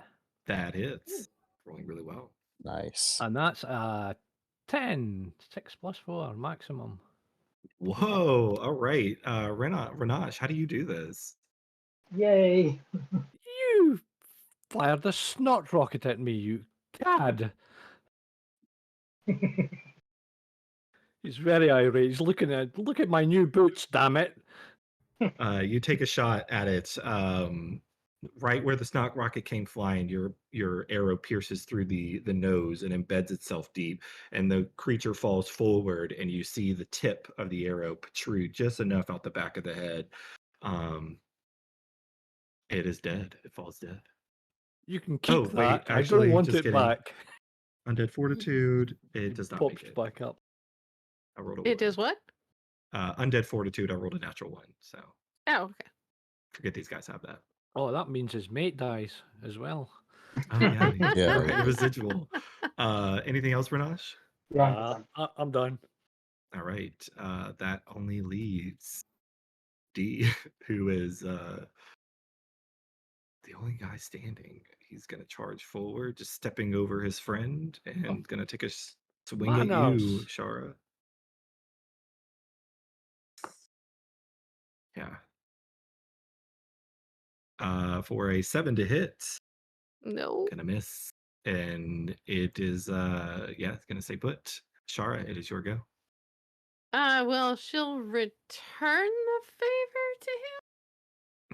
That hits. Rolling really well. Nice. And that's a 10, 6 plus 4 maximum. Whoa! All right, Renash, how do you do this? Yay! You fired a snot rocket at me, you cad. He's very irate. He's look at my new boots, damn it. You take a shot at it. Right where the snot rocket came flying, your arrow pierces through the nose and embeds itself deep, and the creature falls forward, and you see the tip of the arrow protrude just enough out the back of the head. It is dead. It falls dead. You can keep Oh, wait, that. I actually, don't want just it kidding. back. Undead Fortitude, it It does not pops make it. back up. I rolled a It 1. does what? Undead Fortitude, I rolled a natural 1, so Oh, okay. forget these guys have that. Oh, that means his mate dies as well. Oh, yeah. Yeah. Right, residual. Anything else, Renash? Yeah, I'm done. All right. That only leaves D, who is the only guy standing. He's going to charge forward, just stepping over his friend, and going to take a swing at you, Manners. Shara. Yeah. For a 7 to hit, No. gonna miss. And it is it's gonna say put. Shara, it is your go. Well, she'll return the favor to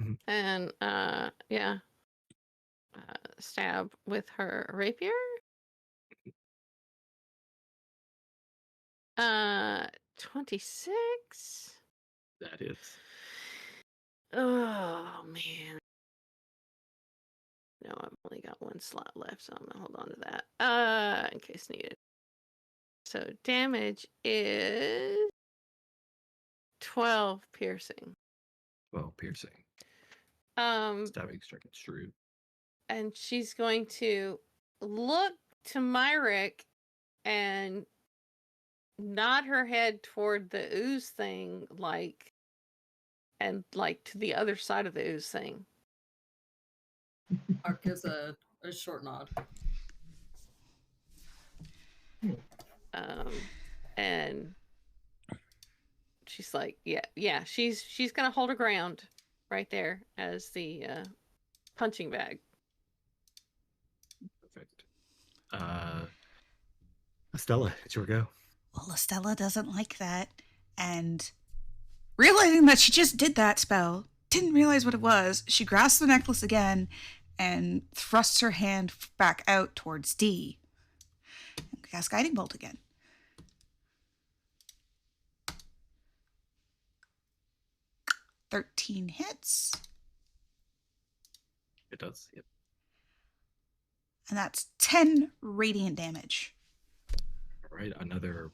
him. And stab with her rapier. 26. That is. Oh man. No, I've only got one slot left, so I'm gonna hold on to that. In case needed. So damage is 12 piercing. Well, piercing. Stabbing, striking, true. And she's going to look to Myrick and nod her head toward the ooze thing, like, and like to the other side of the ooze thing. Mark gives a short nod. And she's like, yeah, she's gonna hold her ground right there as the punching bag. Perfect. Estella, it's your go. Well, Estella doesn't like that, and realizing that she just did that spell, didn't realize what it was, she grasps the necklace again and thrusts her hand back out towards D. And casts Guiding Bolt again. "13 hits, It does. Yep. and that's 10 radiant damage. All right. Another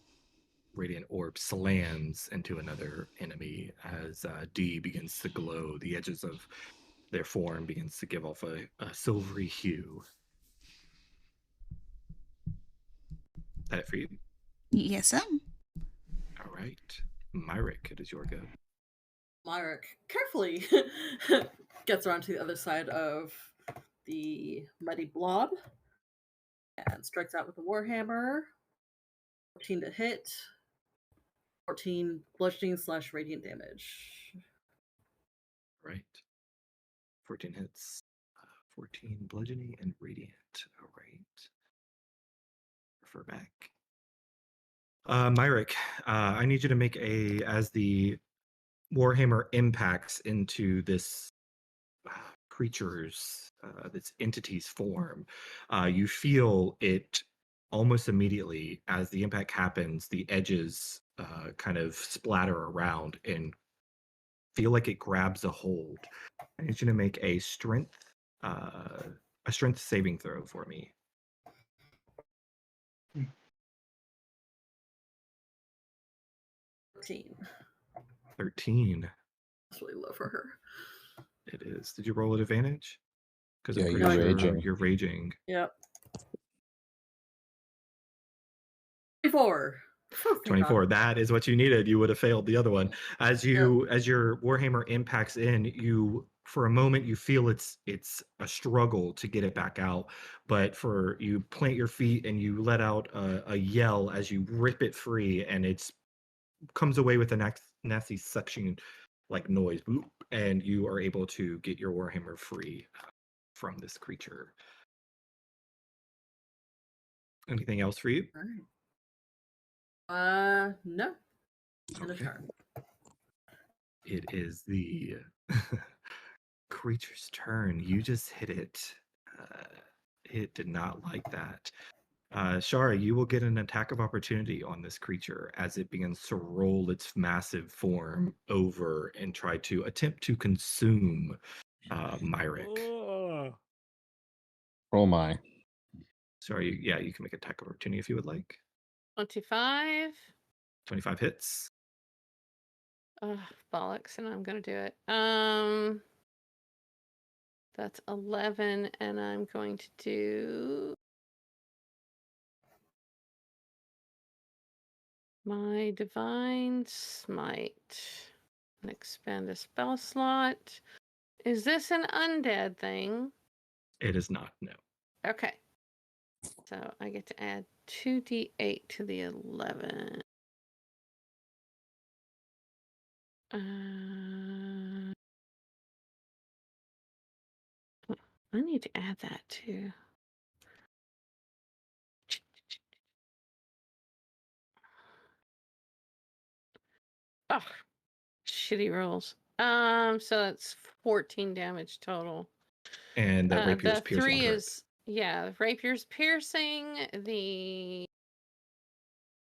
radiant orb slams into another enemy as D begins to glow. The edges of their form begins to give off a silvery hue. That it for you? Yes, sir. All right. Myrick, it is your go. Myrick carefully gets around to the other side of the muddy blob and strikes out with the warhammer. 14 to hit. 14 bludgeoning / radiant damage. Right. 14 hits. 14 bludgeoning and radiant. All right. Refer back. Myrick, I need you to make as the Warhammer impacts into this creature's, this entity's form, you feel it almost immediately as the impact happens, the edges kind of splatter around and feel like it grabs a hold. I need you to make a strength saving throw for me. 13. That's really low for her. It is. Did you roll at advantage? Because Yeah, I'm you're pretty sure raging. you're raging. Yep. 24. 24. That is what you needed. You would have failed the other one. As your warhammer impacts in, you for a moment you feel it's a struggle to get it back out, but you plant your feet and you let out a yell as you rip it free, and it's comes away with a nasty suction like noise, and you are able to get your warhammer free from this creature. Anything else for you? All right. No. In a Okay. turn. It is the creature's turn. You just hit it. It did not like that. Shara, you will get an attack of opportunity on this creature as it begins to roll its massive form over and try to attempt to consume Myrick. Oh. My. Sorry, yeah, you can make attack of opportunity if you would like. 25. 25 hits. Bollocks, and I'm gonna do it. That's 11, and I'm going to do my Divine Smite and expand a spell slot. Is this an undead thing? It is not, no. Okay. So I get to add 2d8 to the 11. I need to add that too. Oh, shitty rolls. So that's 14 damage total. And the rapier's the piercing. 3 correct? is, the rapier's piercing. The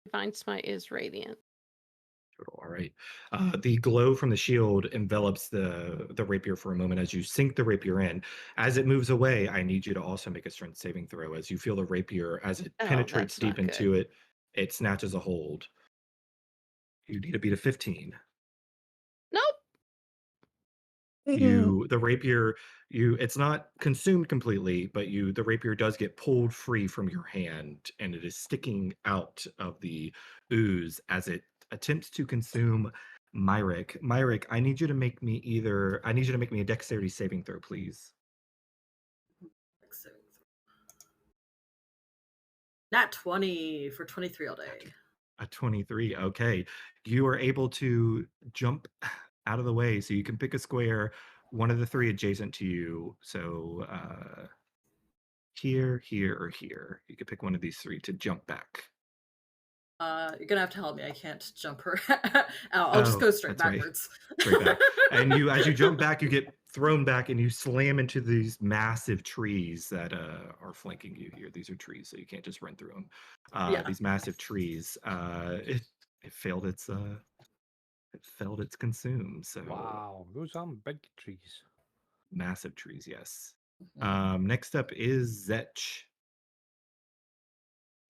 Divine Smite is radiant. All right. The glow from the shield envelops the rapier for a moment as you sink the rapier in. As it moves away, I need you to also make a strength saving throw as you feel the rapier, as it penetrates that's deep not into good. it snatches a hold. You need to beat a 15. Nope. The rapier, it's not consumed completely, but the rapier does get pulled free from your hand, and it is sticking out of the ooze as it attempts to consume Myrick, I need you to make me a dexterity saving throw, please. Nat 20 for 23 all day. A 23. Okay. You are able to jump out of the way, so you can pick a square, one of the three adjacent to you. So here, here, or here. You can pick one of these three to jump back. You're gonna have to help me. I can't jump her out. I'll just go straight backwards. Right. Straight back. And as you jump back, you get thrown back and you slam into these massive trees that are flanking you here. These are trees, so you can't just run through them. These massive trees. It failed its consume. So Wow, those are big trees. Massive trees, yes. Next up is Zetch.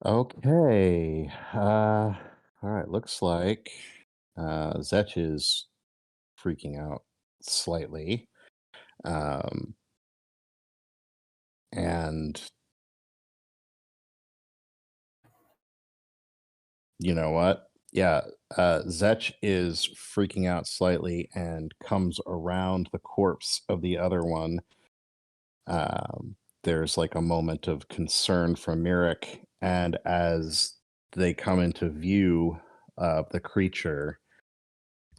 Okay. All right. Looks like Zetch is freaking out slightly. And you know what? Yeah. Zetch is freaking out slightly and comes around the corpse of the other one. There's like a moment of concern from Mirik, and as they come into view of the creature,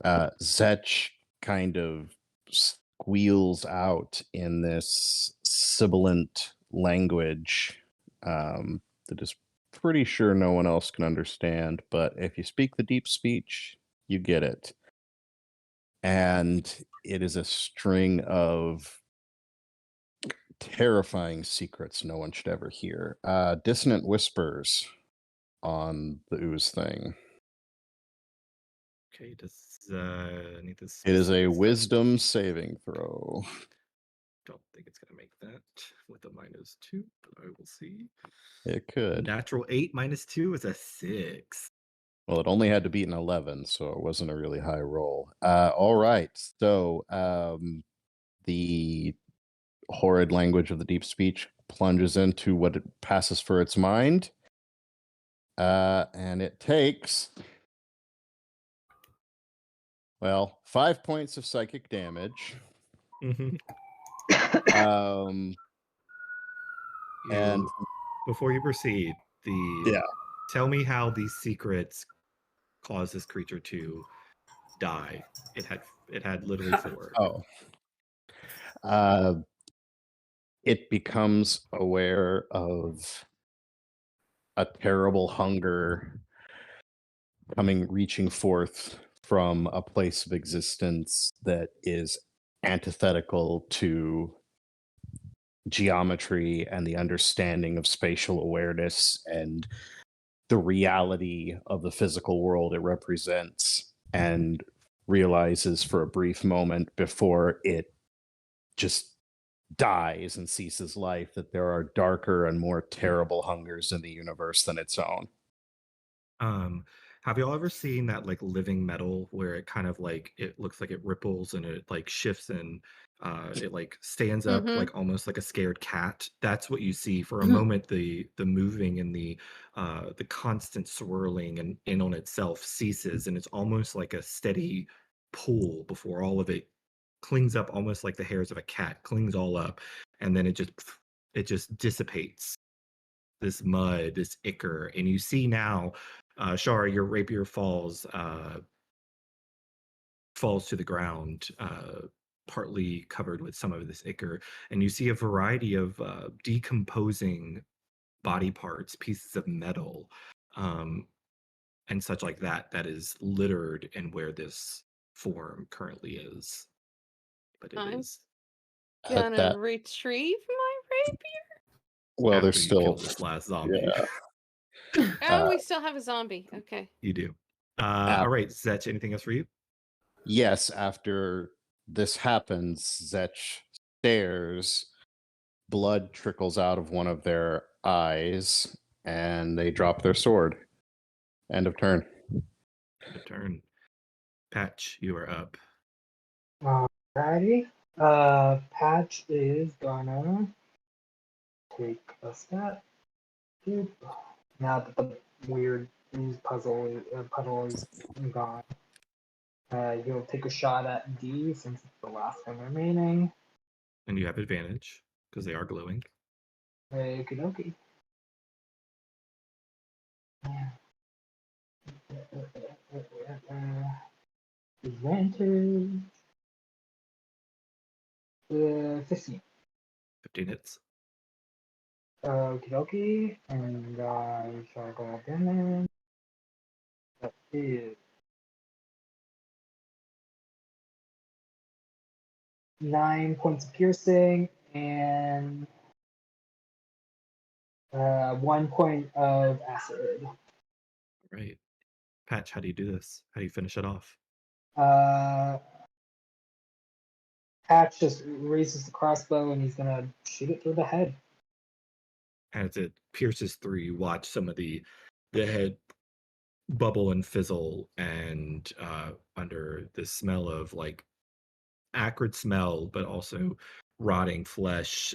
Zetch kind of squeals out in this sibilant language that is pretty sure no one else can understand, but if you speak the deep speech, you get it. And it is a string of terrifying secrets no one should ever hear. Dissonant whispers on the ooze thing. Okay, does need this? It is a wisdom saving throw. Don't think it's gonna make that with a -2, but I will see. It could. Natural 8 -2 is a 6. Well, it only had to beat an 11, so it wasn't a really high roll. All right. So the horrid language of the deep speech plunges into what it passes for its mind. And it takes, 5 points of psychic damage. And before you proceed, tell me how these secrets cause this creature to die. It had literally 4. It becomes aware of a terrible hunger reaching forth from a place of existence that is antithetical to geometry and the understanding of spatial awareness and the reality of the physical world it represents, and realizes for a brief moment before it just dies and ceases life that there are darker and more terrible hungers in the universe than its own. Have y'all ever seen that like living metal where it kind of like it looks like it ripples and it like shifts and it like stands up like almost like a scared cat? That's what you see for a moment. The moving and the constant swirling and in on itself ceases, and it's almost like a steady pull before all of it clings up, almost like the hairs of a cat clings all up, and then it just dissipates this mud, this ichor, and you see now, Shara, your rapier falls to the ground, partly covered with some of this ichor, and you see a variety of decomposing body parts, pieces of metal, and such like that is littered in where this form currently is. But it is gonna retrieve my rapier. Well, after there's you still kill this last zombie. Oh, we still have a zombie. Okay. You do. All right, Zetch, anything else for you? Yes, after this happens, Zetch stares, blood trickles out of one of their eyes, and they drop their sword. End of turn. End of turn. Patch, you are up. Alrighty. Patch is gonna take a step. Now that the weird puddle is gone. You'll take a shot at D since it's the last one remaining. And you have advantage because they are glowing. Okie dokie. Advantage. 15. 15 hits. Okie dokie. And I shall go damage. That is 9 points of piercing and 1 point of acid. Right. Patch, how do you do this? How do you finish it off? Patch just raises the crossbow and he's gonna shoot it through the head. As it pierces through, you watch some of the head bubble and fizzle, and under the smell of like acrid smell, but also rotting flesh,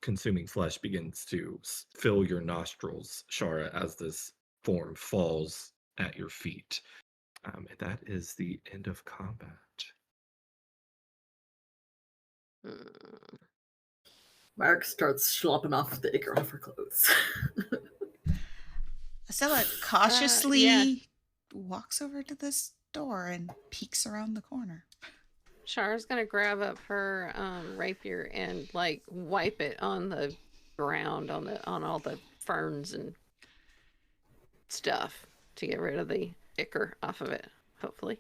consuming flesh begins to fill your nostrils, Shara, as this form falls at your feet. And that is the end of combat. Mark starts slopping off the ichor off her clothes. Estella cautiously yeah. walks over to this door and peeks around the corner. Shara's gonna grab up her rapier and like wipe it on the ground, on all the ferns and stuff to get rid of the ichor off of it. Hopefully.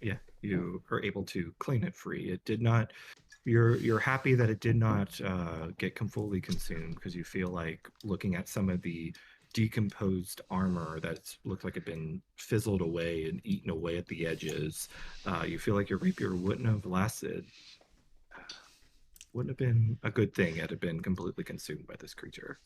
Yeah, you are able to clean it free. It did not. You're happy that it did not get fully consumed, because you feel like looking at some of the decomposed armor that looked like it had been fizzled away and eaten away at the edges. You feel like your rapier wouldn't have lasted. Wouldn't have been a good thing had it been completely consumed by this creature.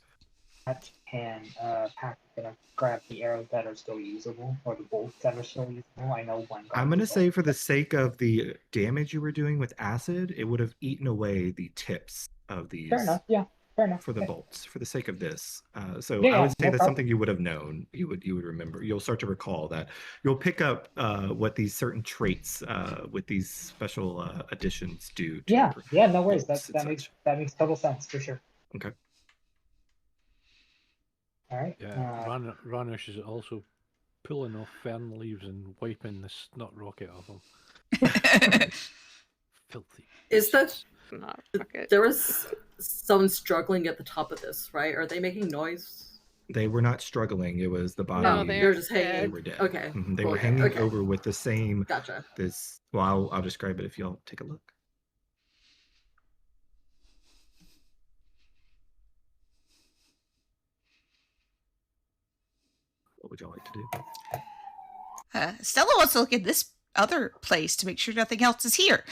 Patch gonna grab the arrows that are still usable, or the bolts that are still usable. I know one. I'm gonna say, for the sake of the damage you were doing with acid, it would have eaten away the tips of these. Fair enough. Yeah. Fair enough. For the okay. bolts, for the sake of this. So Yeah, I would say no that's problem. something you would have known. You would remember. You'll start to recall that. You'll pick up what these certain traits with these special additions do. To Yeah. No worries. bolts That makes total sense for sure. Okay. All right. Yeah, Ranish is also pulling off fern leaves and wiping the snot rocket off them. Filthy. Is that Not rocket. there was someone struggling at the top of this, right? Are they making noise? They were not struggling. It was the body. No, They're just dead. They hanging. were dead. Okay. They cool, were yeah, hanging okay. over with the same. Gotcha. This. Well, I'll describe it if y'all take a look. What would y'all like to do? Stella wants to look at this other place to make sure nothing else is here.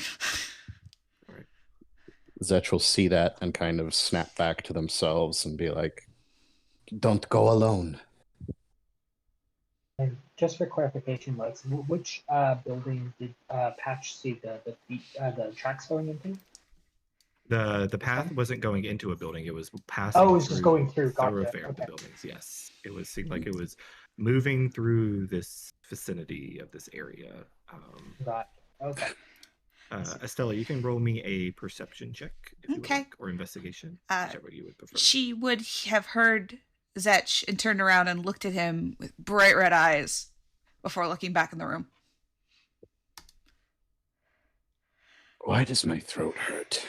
Zetch will see that and kind of snap back to themselves and be like, "Don't go alone." And just for clarification, Lex, which building did Patch see the tracks going into? The path wasn't going into a building. It was passing. Oh, it was just going through. Gotcha. Thoroughfare of the Okay. buildings. Yes, it seemed like it was moving through this vicinity of this area. Got it. Okay. Estella, you can roll me a perception check if you would Okay. like, or investigation, whichever you would prefer. She would have heard Zetch and turned around and looked at him with bright red eyes before looking back in the room. Why does my throat hurt?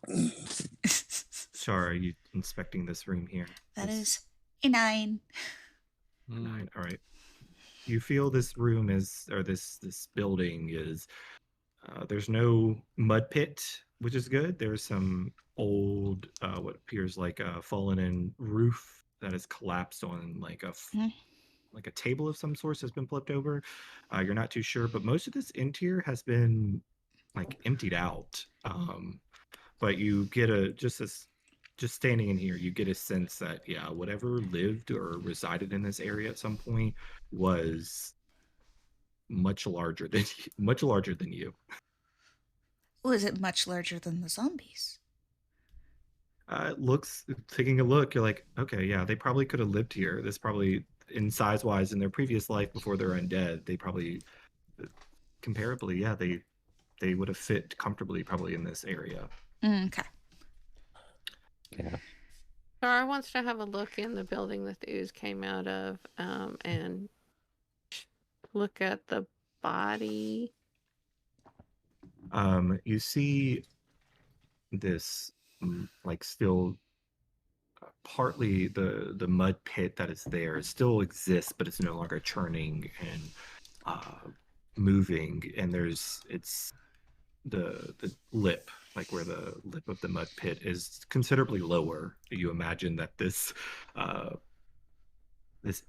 Shara, are you inspecting this room here? That is a 9. 9. All right. You feel this room is, or this building is, there's no mud pit, which is good. There's some old, what appears like a fallen in roof that has collapsed on like a table of some sort has been flipped over. You're not too sure, but most of this interior has been like emptied out. But you get just standing in here, you get a sense that whatever lived or resided in this area at some point was much larger than you. Was it much larger than the zombies? Taking a look, you're like, okay, yeah, they probably could have lived here. This probably, in size wise, in their previous life before they're undead, they probably comparably, yeah, they would have fit comfortably probably in this area. Okay. Yeah. Tara wants to have a look in the building that the ooze came out of, and look at the body. You see this like still partly the mud pit that is there still exists, but it's no longer churning and moving. And it's the lip, like where the lip of the mud pit is considerably lower. You imagine that this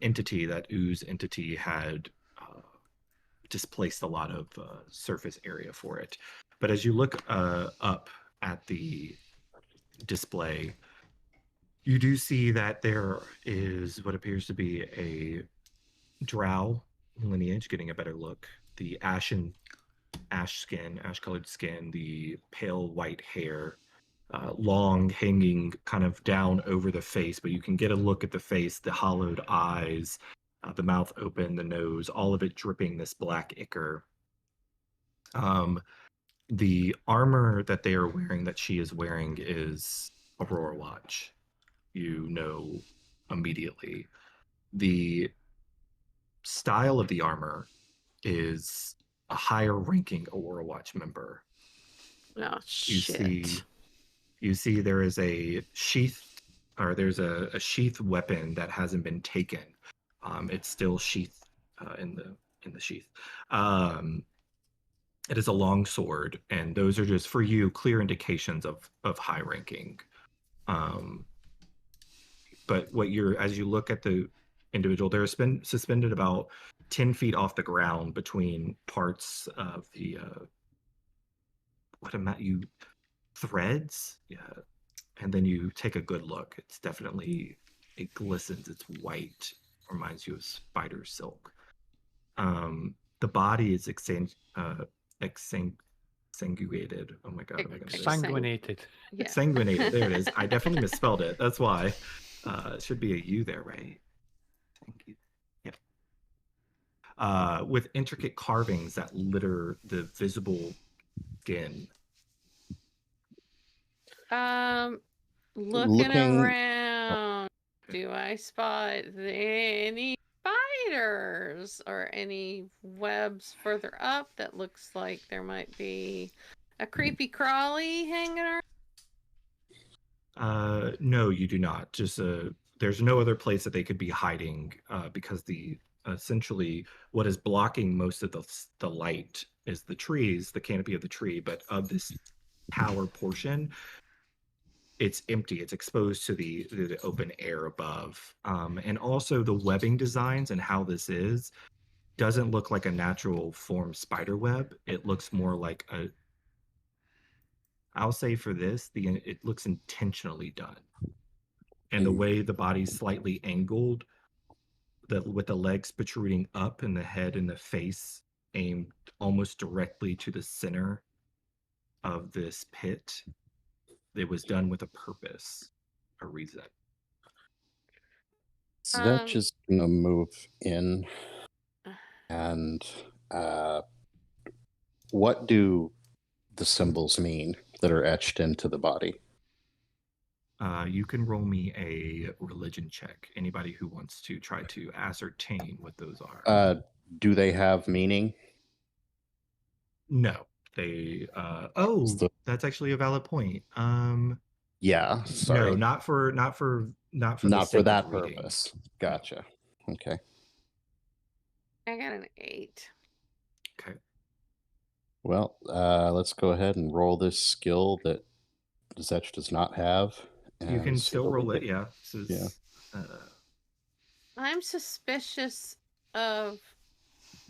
entity, that ooze entity, had displaced a lot of surface area for it. But as you look up at the display, you do see that there is what appears to be a drow lineage getting a better look. The ash colored skin, the pale white hair, long hanging kind of down over the face, but you can get a look at the face, the hollowed eyes, the mouth open, the nose, all of it dripping this black ichor. The armor that they are wearing, that she is wearing, is Aurora Watch. You know immediately. The style of the armor is a higher ranking Aurora Watch member. Oh, shit. You see there is a sheath, or there's a sheath weapon that hasn't been taken. It's still sheathed in the sheath. It is a long sword, and those are just for you clear indications of high ranking. But as you look at the individual, they're suspended about 10 feet off the ground between parts of the threads. Yeah. And then you take a good look. It glistens. It's white. Reminds you of spider silk. The body is exsanguinated. Oh my God. Exsanguinated. Yeah. Exsanguinated. There it is. I definitely misspelled it. That's why. It should be a U there, right? Thank you. Yeah. With intricate carvings that litter the visible skin. Looking around, do I spot any spiders or any webs further up that looks like there might be a creepy crawly hanging around? No, you do not. Just there's no other place that they could be hiding because essentially what is blocking most of the light is the trees, the canopy of the tree, but of this tower portion, it's empty. It's exposed to the open air above. And also the webbing designs and how this doesn't look like a natural form spider web. It looks more like I'll say for this, it looks intentionally done. And the way the body's slightly angled, with the legs protruding up and the head and the face aimed almost directly to the center of this pit, it was done with a purpose, a reason. Zvetch is gonna move in, and what do the symbols mean that are etched into the body? You can roll me a religion check. Anybody who wants to try to ascertain what those are. Do they have meaning? No, they. That's actually a valid point. Yeah, sorry. No, not for not for that purpose. Gotcha. Okay. I got an 8. Okay. Well, let's go ahead and roll this skill that Zvetch does not have. You can still roll it, yeah. Yeah. I'm suspicious of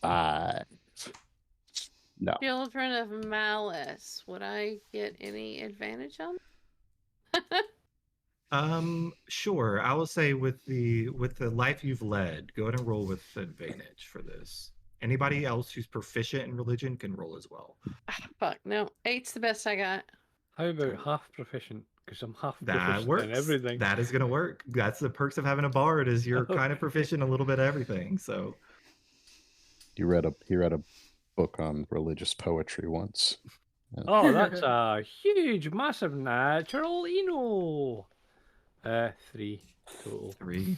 5. No. Children of Malice. Would I get any advantage on? Sure. I will say with the life you've led, go ahead and roll with advantage for this. Anybody else who's proficient in religion can roll as well. Fuck no, 8's the best I got. How about half proficient? Because I'm half That proficient works. in everything. That is gonna work. That's the perks of having a bard, is you're kind of proficient in a little bit of everything. So He read a book on religious poetry once. Oh, that's a huge, massive natural Eno. 3 total. 3.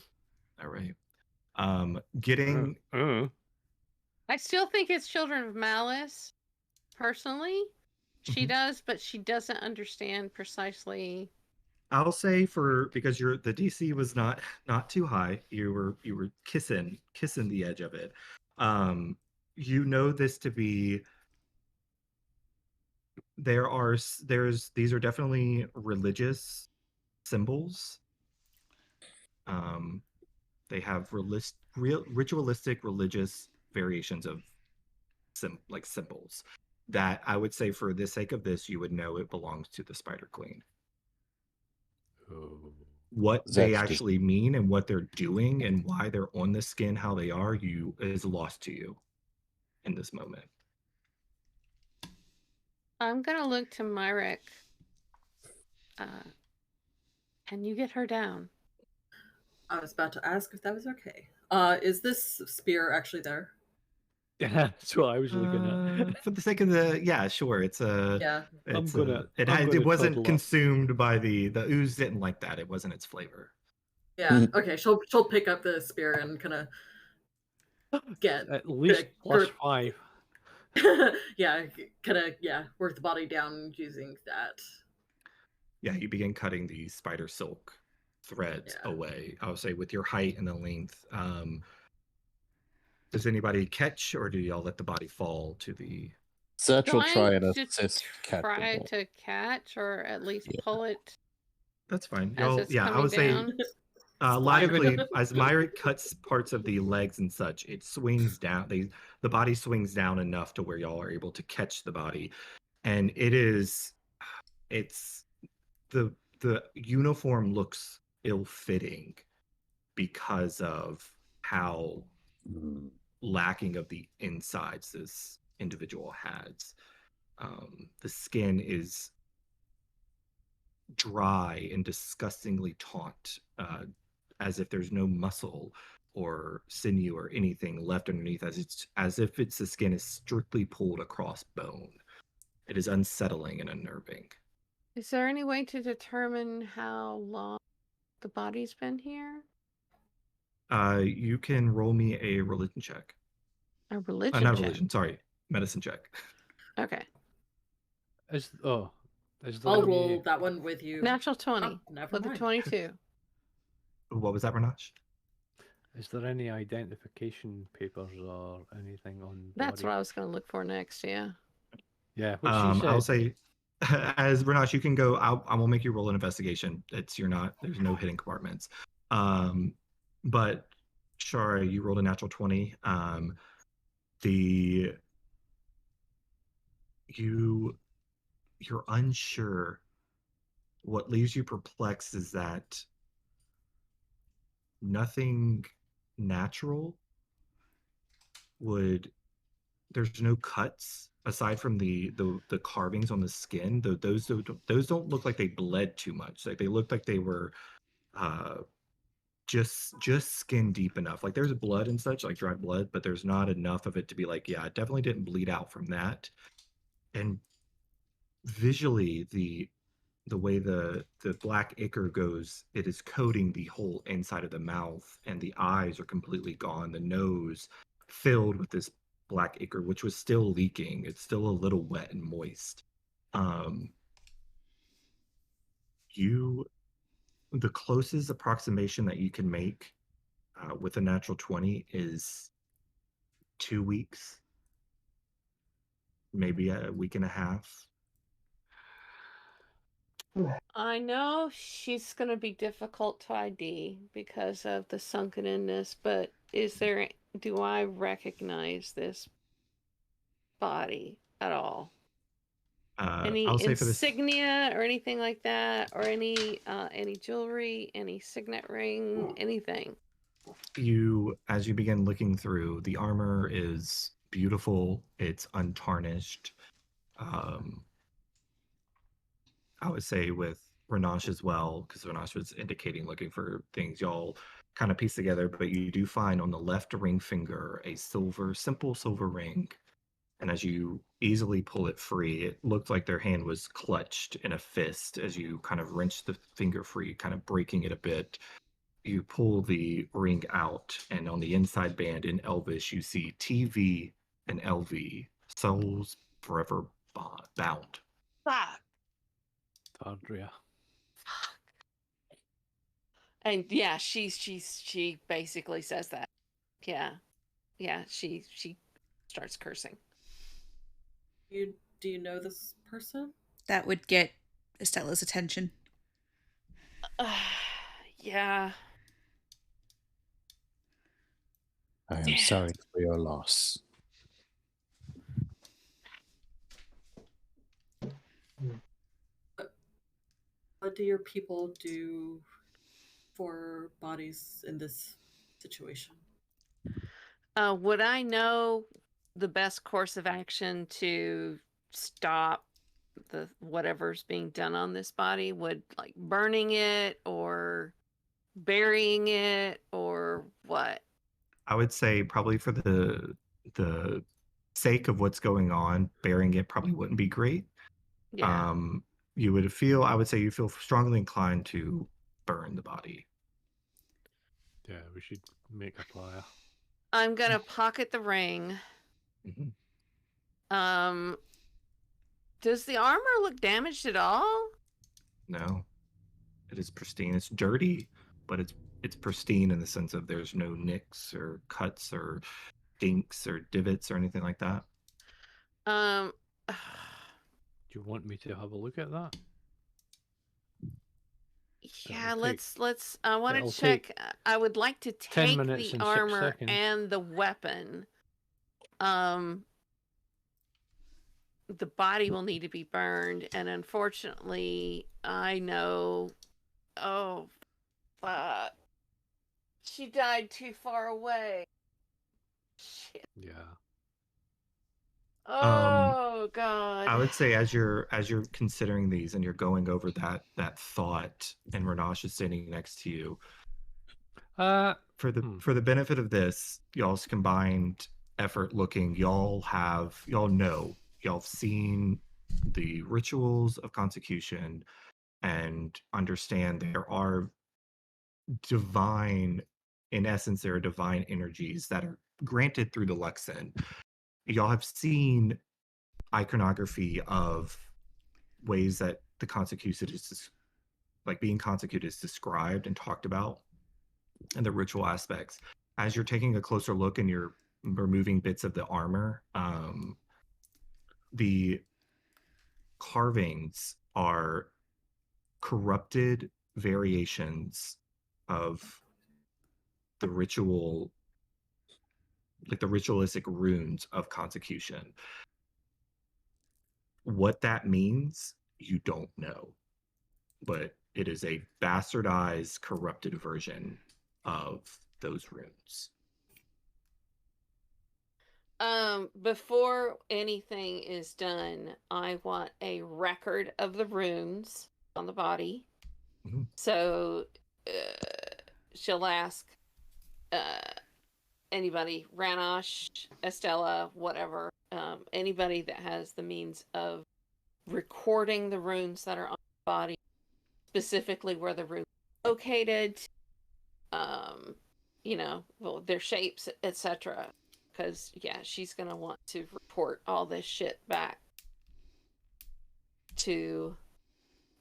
All right. Getting I still think it's Children of Malice, personally. She does, but she doesn't understand precisely. I'll say because the DC was not too high. You were kissing the edge of it. You know this to be these are definitely religious symbols. They have ritualistic religious variations of symbols that I would say for the sake of this you would know it belongs to the Spider Queen. What they actually mean and what they're doing and why they're on the skin, how they are, is lost to you in this moment. I'm gonna look to Myrick. Can you get her down? I was about to ask if that was okay. Is this spear actually there? Yeah, that's what I was looking at. For the sake of sure. It's a Yeah. it wasn't consumed by the ooze didn't like that. It wasn't its flavor. Yeah. Okay. She'll pick up the spear and kind of get at least +5. Yeah, kind of work the body down using that. Yeah, you begin cutting the spider silk threads away. I would say with your height and the length. Does anybody catch, or do y'all let the body fall to the? Setch will try and assist try to catch, or at least pull it. That's fine. Y'all, I would say logically, as Myrick cuts parts of the legs and such, it swings down. The body swings down enough to where y'all are able to catch the body, and it's the uniform looks ill-fitting because of how lacking of the insides this individual has. The skin is dry and disgustingly taut, as if there's no muscle or sinew or anything left underneath, as if the skin is strictly pulled across bone. It is unsettling and unnerving. Is there any way to determine how long the body's been here? You can roll me a religion check. A religion not check? Religion, sorry. Medicine check. Okay. I'll roll that one with you. Natural 20. Oh, never with mind. a 22. What was that, Ranash? Is there any identification papers or anything on That's body? what I was going to look for next, yeah. Yeah, I'll say, as Ranash, you can go. I will make you roll an investigation. There's no hidden compartments. But Shara, you rolled a natural 20. You're unsure. What leaves you perplexed is that nothing natural there's no cuts aside from the carvings on the skin. Those don't look like they bled too much. Like they looked like they were just skin deep enough. Like there's blood and such, like dried blood, but there's not enough of it to be like, yeah, it definitely didn't bleed out from that. And visually, the way the black ichor goes, it is coating the whole inside of the mouth, and the eyes are completely gone. The nose filled with this black ichor, which was still leaking. It's still a little wet and moist. The closest approximation that you can make with a natural 20 is 2 weeks, maybe a week and a half. I know she's going to be difficult to ID because of the sunkenness, but do I recognize this body at all? Any insignia or anything like that, or any jewelry, any signet ring, anything? As you begin looking through, the armor is beautiful. It's untarnished. I would say with Ranash as well, because Ranash was indicating looking for things y'all kind of piece together, but you do find on the left ring finger a simple silver ring And as you easily pull it free, it looked like their hand was clutched in a fist as you kind of wrench the finger free, kind of breaking it a bit. You pull the ring out, and on the inside band in Elvish, you see TV and LV, souls forever bound. Fuck. Tardria. Fuck. And yeah, she basically says that. Yeah. Yeah, she starts cursing. Do you know this person? That would get Estella's attention. Yeah. I am Damn. sorry for your loss. What do your people do for bodies in this situation? Would I know the best course of action to stop the whatever's being done on this body? Would like burning it or burying it or what? I would say probably for the sake of what's going on, burying it probably wouldn't be great. Yeah. You would feel, I would say you feel strongly inclined to burn the body. Yeah, we should make a fire. I'm gonna pocket the ring. Mm-hmm. Does the armor look damaged at all? No, it is pristine. It's dirty, but it's pristine in the sense of there's no nicks or cuts or dinks or divots or anything like that. Do you want me to have a look at that? Yeah, let's I want to check. I would like to take the armor and the weapon. The body will need to be burned, and unfortunately, I know. Oh, fuck. She died too far away. Shit. Yeah. Oh God. I would say as you're considering these and you're going over that thought, and Ranash is sitting next to you. For the benefit of this, y'all's combined effort looking, y'all know, y'all have seen the rituals of consecration and understand there are divine, in essence, there are divine energies that are granted through the Luxon. Y'all have seen iconography of ways that the consecration is like being consecrated is described and talked about, and the ritual aspects. As you're taking a closer look and you're removing bits of the armor, the carvings are corrupted variations of the ritual, like the ritualistic runes of consecration. What that means, you don't know, but it is a bastardized, corrupted version of those runes. Before anything is done, I want a record of the runes on the body. Mm-hmm. So she'll ask anybody, Ranosh, Estella, whatever, anybody that has the means of recording the runes that are on the body, specifically where the runes are located, well, their shapes, etc. Because yeah, she's gonna want to report all this shit back to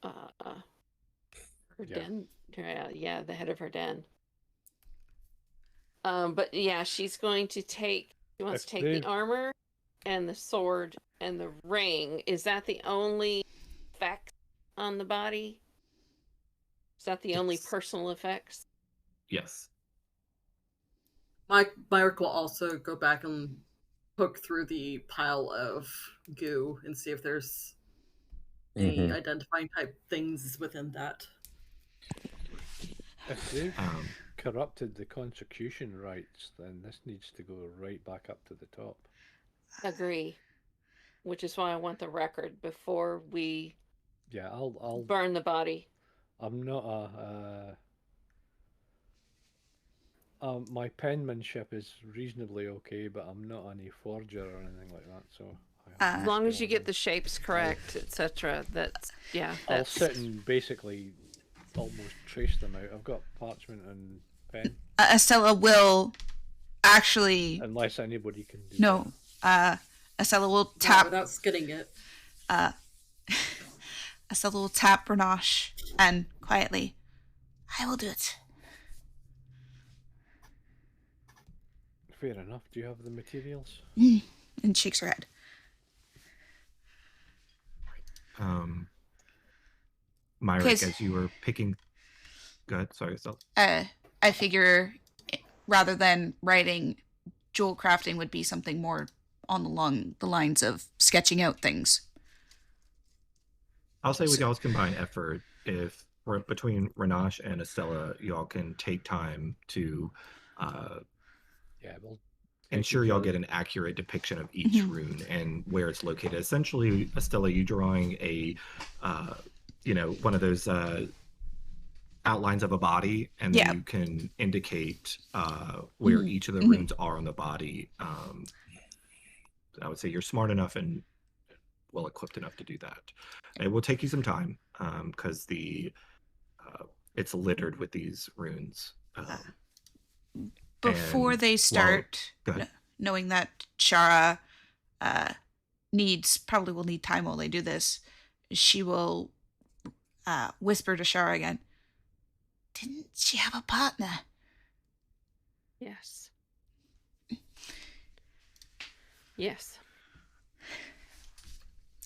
her den. Yeah, the head of her den. But yeah, she's going to take. She wants to take the armor and the sword and the ring. Is that the only effect on the body? Is that the only personal effects? Yes. Myrick will also go back and poke through the pile of goo and see if there's any identifying type things within that. If they've corrupted the consecration rites, then this needs to go right back up to the top. Agree. Which is why I want the record before we I'll burn the body. I'm not a My penmanship is reasonably okay, but I'm not any forger or anything like that, so. As long as you get the shapes correct, etc. I'll sit and basically almost trace them out. I've got parchment and pen. Estella will actually. Unless anybody can do No. Estella will Not tap. without skidding it. Estella will tap Bernache and quietly, I will do it. Fair enough. Do you have the materials? And shakes her head. Myrick, as you were picking... Go ahead. Sorry, Estelle. I figure rather than writing, jewel crafting would be something more along the lines of sketching out things. I'll say with y'all's combined effort, if between Renache and Estella, y'all can take time to we'll ensure y'all get an accurate depiction of each rune and where it's located. Essentially, Estella, you drawing a, one of those outlines of a body, and then you can indicate where each of the runes are on the body. I would say you're smart enough and well equipped enough to do that. It will take you some time because it's littered with these runes. Before they start, knowing that Shara probably will need time while they do this, she will whisper to Shara again, didn't she have a partner? Yes. Yes.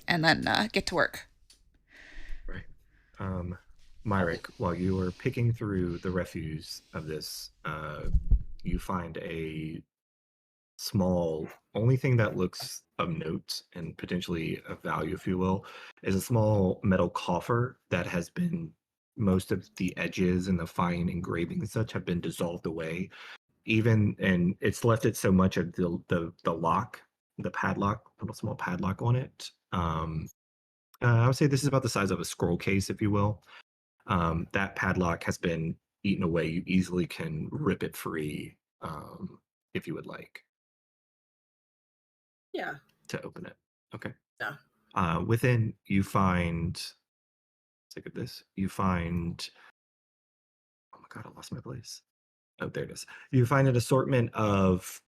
And then get to work. Right. Myrick, while you were picking through the refuse of this, you find a small, only thing that looks of note and potentially of value, if you will, is a small metal coffer that has been, most of the edges and the fine engraving and such have been dissolved away. And it's left it so much of the lock, the padlock, little small padlock on it. I would say this is about the size of a scroll case, if you will. That padlock has been eaten away. You easily can rip it free if you would like. Yeah. To open it. Okay. Yeah. Within, you find, let's look at this. You find, oh my God, I lost my place. Oh, there it is. You find an assortment of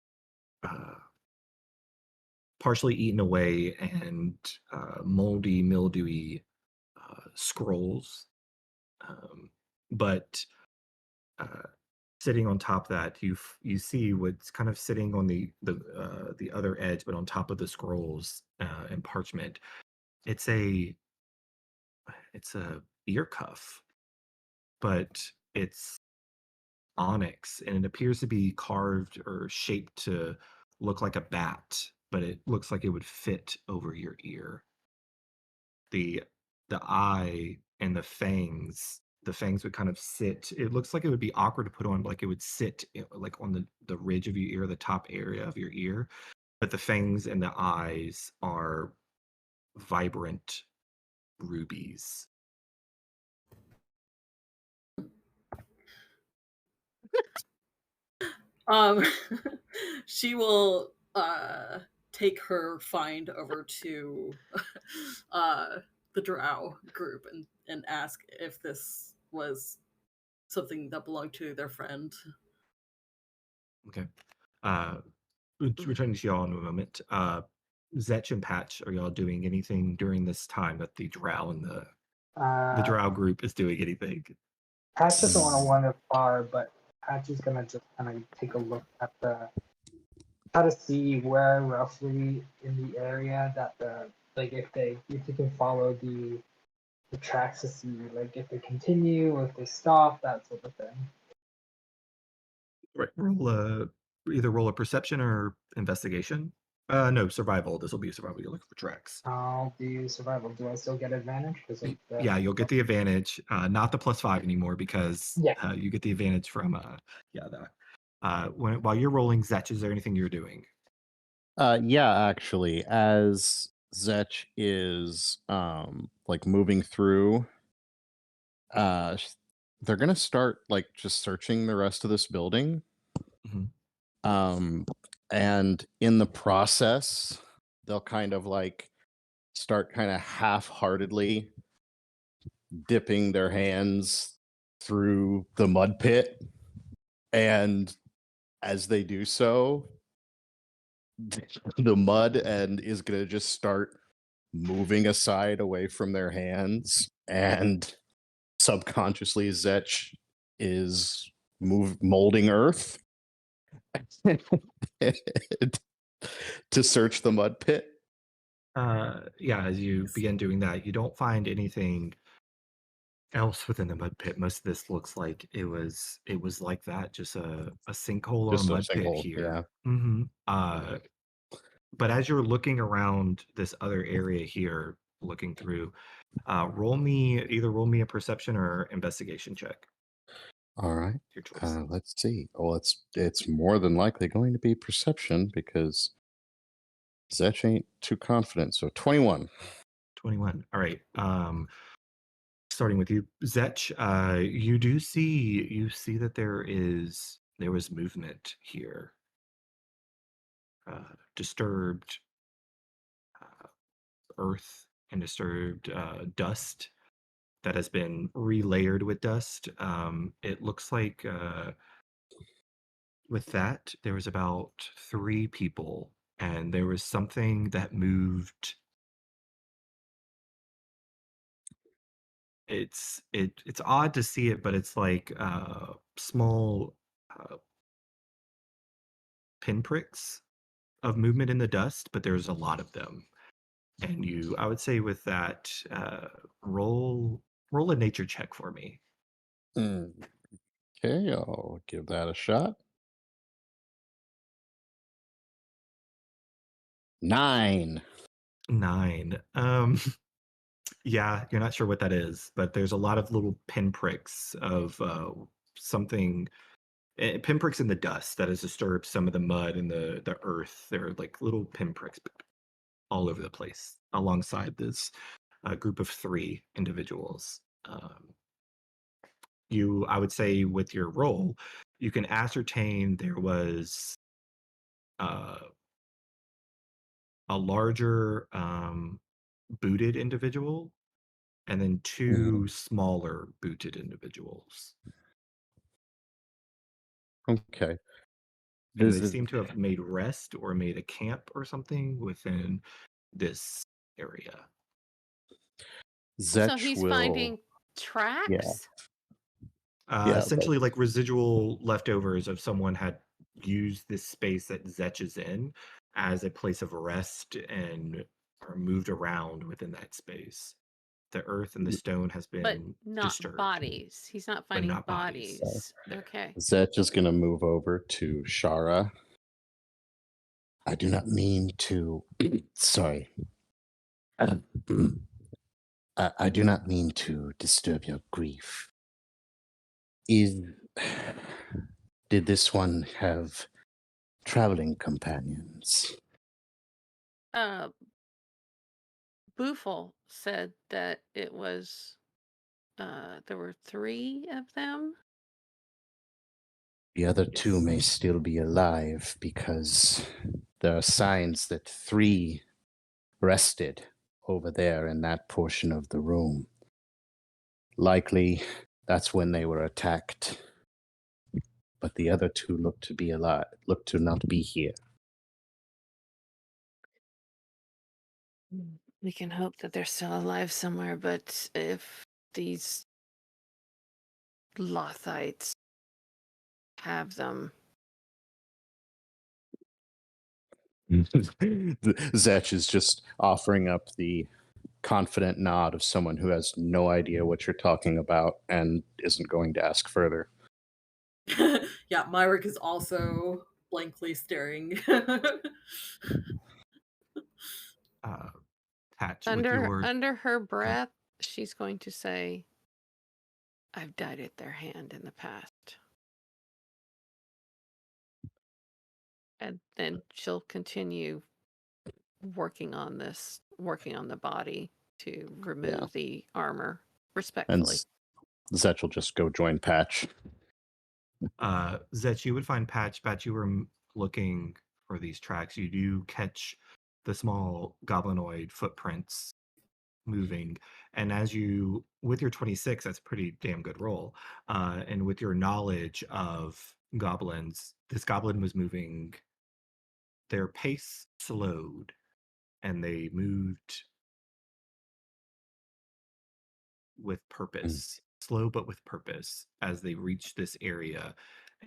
partially eaten away and moldy, mildewy scrolls. But sitting on top of that, you see what's kind of sitting on the other edge, but on top of the scrolls and parchment. It's a ear cuff, but it's onyx, and it appears to be carved or shaped to look like a bat, but it looks like it would fit over your ear. The eye and the fangs would kind of sit. It looks like it would be awkward to put on, like it would sit like on the ridge of your ear, the top area of your ear. But the fangs and the eyes are vibrant rubies. She will take her find over to the Drow group and ask if this was something that belonged to their friend. Okay. Returning to y'all in a moment. Zetch and Patch, are y'all doing anything during this time that the Drow and the Drow group is doing anything? Patch doesn't want to wander far, but Patch is gonna just kind of take a look at try to see where roughly in the area that if they can follow the tracks to see like if they continue or if they stop, that sort of thing. Right. Roll a perception or investigation. No, survival. This will be survival. You're looking for tracks. I'll do survival. Do I still get advantage? Yeah, you'll get the advantage. Not the +5 anymore because you get the advantage from that. While you're rolling, Zetch, is there anything you're doing? Yeah, actually, as Zetch is moving through, they're gonna start just searching the rest of this building And in the process, they'll kind of like start kind of half-heartedly dipping their hands through the mud pit. And as they do so, the mud and is going to just start moving aside away from their hands. And subconsciously, Zetch is molding earth to search the mud pit. Yeah, as you begin doing that, you don't find anything else within the mud pit. Most of this looks like it was like that, just a sinkhole or a Just a mud pit sinkhole, here. yeah. But as you're looking around this other area here, looking through, roll me a perception or investigation check. All right. Your choice. Let's see. Well, it's more than likely going to be perception because Zetch ain't too confident. So 21. 21. All right. Starting with you, Zetch, you see that there was movement here. Disturbed earth and disturbed dust that has been relayered with dust. It looks like with that, there was about 3 people, and there was something that moved. It's odd to see it, but it's like small pinpricks of movement in the dust, but there's a lot of them. And I would say with that, roll a nature check for me. Okay, I'll give that a shot. 9. 9. Yeah, you're not sure what that is, but there's a lot of little pinpricks of something, pinpricks in the dust that has disturbed some of the mud and the earth. There are like little pinpricks all over the place alongside this group of 3 individuals. I would say with your roll, you can ascertain there was a larger booted individual and then 2 smaller booted individuals. Okay. And they seem to have made rest or made a camp or something within this area. So Zetch he's will. finding tracks? Yeah, Essentially like residual leftovers of someone had used this space that Zetch is in as a place of rest and are moved around within that space. The earth and the stone has But been not disturbed. bodies. He's not But finding not bodies. bodies. Okay. Zetch is going to move over to Shara. I do not mean to. Sorry. I do not mean to disturb your grief. Did this one have traveling companions? Boofle said that it was there were 3 of them. The other 2 may still be alive because there are signs that 3 rested over there in that portion of the room. Likely that's when they were attacked. But the other 2 look to be alive, look to not be here. We can hope that they're still alive somewhere, but if these Lothites have them. Zetch is just offering up the confident nod of someone who has no idea what you're talking about and isn't going to ask further. Yeah, Myrick is also blankly staring. Patch Under her breath, she's going to say, I've died at their hand in the past. And then she'll continue working on the body to remove the armor respectfully. And Zetch will just go join Patch. Zet, you would find Patch. Patch, you were looking for these tracks. You do catch the small goblinoid footprints moving. And as you, with your 26, that's a pretty damn good roll. And with your knowledge of goblins, this goblin was moving, their pace slowed and they moved with purpose, slow but with purpose, as they reached this area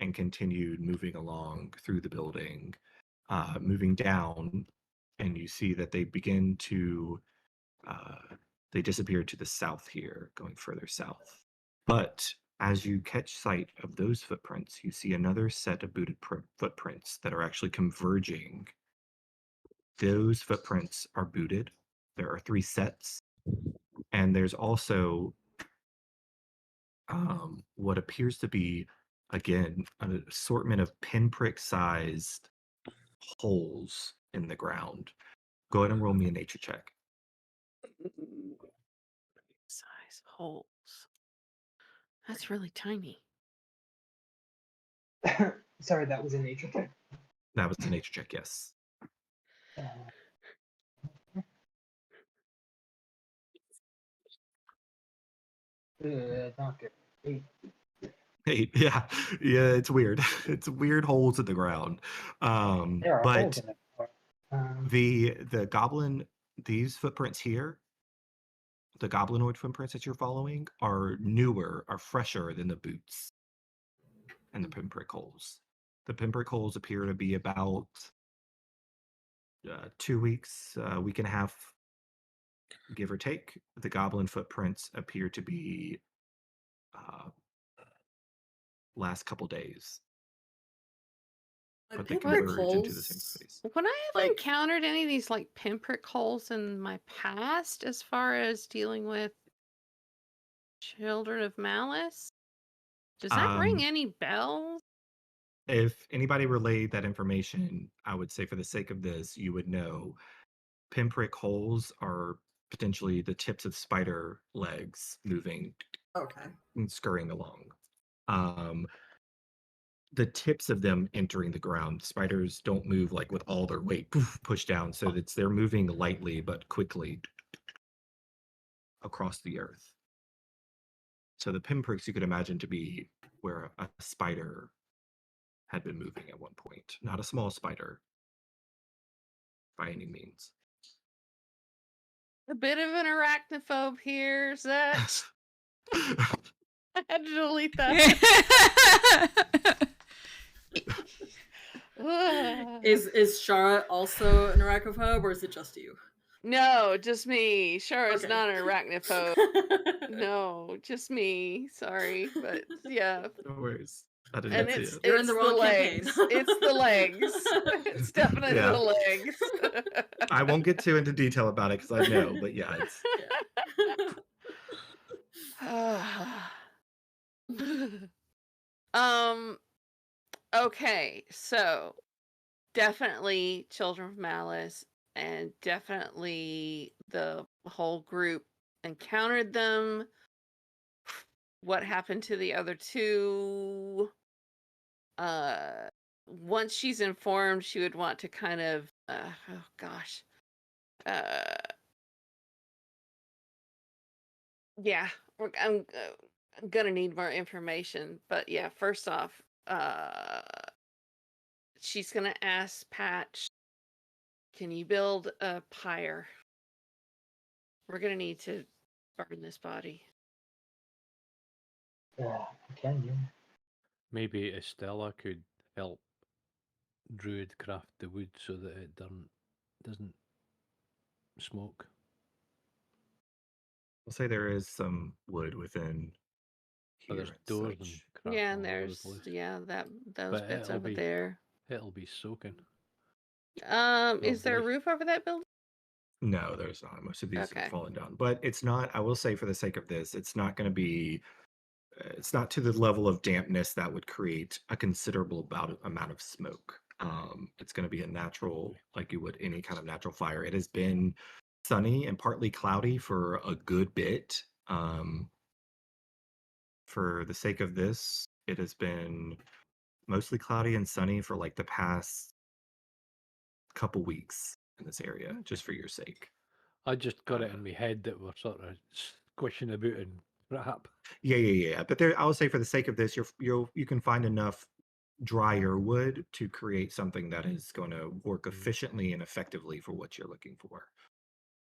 and continued moving along through the building, moving down. And you see that they begin to they disappeared to the south here, going further south. But as you catch sight of those footprints, you see another set of booted footprints that are actually converging. Those footprints are booted. There are 3 sets. And there's also what appears to be, again, an assortment of pinprick-sized holes in the ground. Go ahead and roll me a nature check. Size holes. That's really tiny. Sorry, that was a nature check. That was a nature check, yes. Not good. 8. 8, yeah, it's weird. It's weird holes in the ground. There are holes But in it. the goblin, these footprints here, the goblinoid footprints that you're following, are newer, are fresher than the boots and the pinprick holes. The pinprick holes appear to be about 2 weeks, a week and a half, give or take. The goblin footprints appear to be last couple days, but they Pinprick converge into the same holes. space. Would I have Like- encountered any of these like pinprick holes in my past as far as dealing with children of malice? Does that ring any bells? If anybody relayed that information, I would say for the sake of this, you would know pinprick holes are potentially the tips of spider legs moving Okay. and scurrying along. The tips of them entering the ground. Spiders don't move like with all their weight push down, so they're moving lightly but quickly across the earth. So the pinpricks you could imagine to be where a spider had been moving at one point. Not a small spider by any means. A bit of an arachnophobe here, Zet. I had to delete that. Is Shara also an arachnophobe, or is it just you? No, just me. Sure, it's Okay. not an arachnophobe. No, just me. Sorry, but yeah. No worries. I did And not see it's it. You're in the wrong campaign. legs. It's the legs. It's definitely Yeah. the legs. I won't get too into detail about it because I know, but yeah, it's Okay, so definitely Children of Malice, and definitely the whole group encountered them. What happened to the other 2? Once she's informed, she would want to kind of oh gosh. Yeah, I'm gonna need more information, but yeah, first off, she's gonna ask Patch, can you build a pyre? We're gonna need to burn this body. Can you? Maybe Estella could help Druid craft the wood so that it doesn't smoke. I'll say there is some wood within But here there's and doors and such. crap Yeah, all and over the there's place. those But bits it'll over be- there. It'll be soaking. Is there a Lovely. roof over that building? No, there's not. Most of these Okay. have fallen down. But it's not, I will say for the sake of this, it's not going to be, it's not to the level of dampness that would create a considerable amount of smoke. It's going to be a natural, like you would any kind of natural fire. It has been sunny and partly cloudy for a good bit. For the sake of this, It has been mostly cloudy and sunny for like the past couple weeks in this area, just for your sake. I just got it in my head that we're sort of squishing about in crap. Yeah. But there, I would say for the sake of this, you can find enough drier wood to create something that is going to work efficiently and effectively for what you're looking for.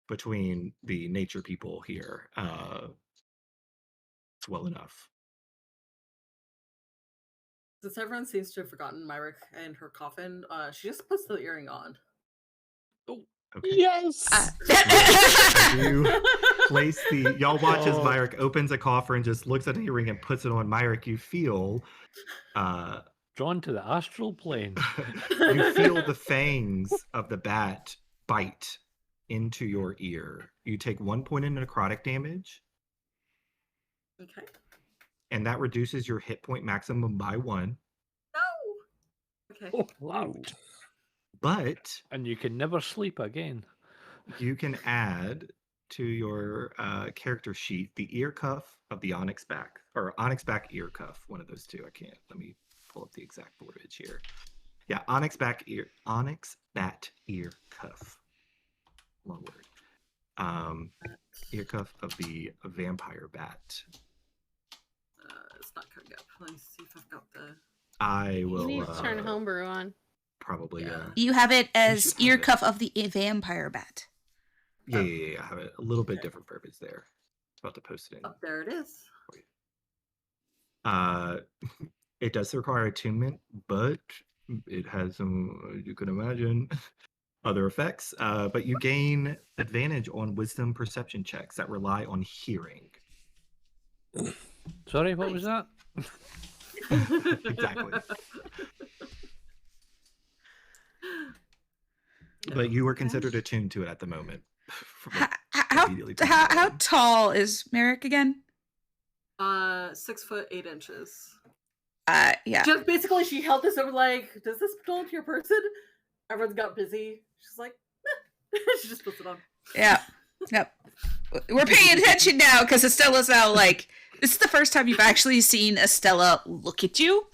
Between the nature people here, it's well enough. Since everyone seems to have forgotten Myrick and her coffin, she just puts the earring on. Okay. Yes. You place the y'all watch as Myrick opens a coffer and just looks at the earring and puts it on. Myrick, you feel drawn to the astral plane. you feel the fangs of the bat bite into your ear. You take 1 point in necrotic damage. Okay. And that reduces your hit point maximum by 1. No. Okay. Out. But and you can never sleep again. You can add to your character sheet the ear cuff of the onyx back, or onyx back ear cuff. One of those two. I can't. Let me pull up the exact verbiage here. Yeah, onyx bat ear cuff. Long word. Ear cuff of the vampire bat. It's not coming up. Let me see if I've got the. I will. You need to turn homebrew on. Probably, yeah. You have it as You ear should have cuff of the vampire bat. Yeah, I have a little bit different verbiage there. About to post it in. Oh, there it is. It does require attunement, but it has some, you can imagine, other effects. But you gain advantage on wisdom perception checks that rely on hearing. Sorry, what was that? Exactly. But you were considered attuned to it at the moment. How tall is Merrick again? 6 foot 8 inches. Yeah. Just basically, she held this over like, does this belong to your person? Everyone's got busy. She's like, she just puts it on. Yeah. Yep. We're paying attention now because Estella's now like, this is the first time you've actually seen Estella look at you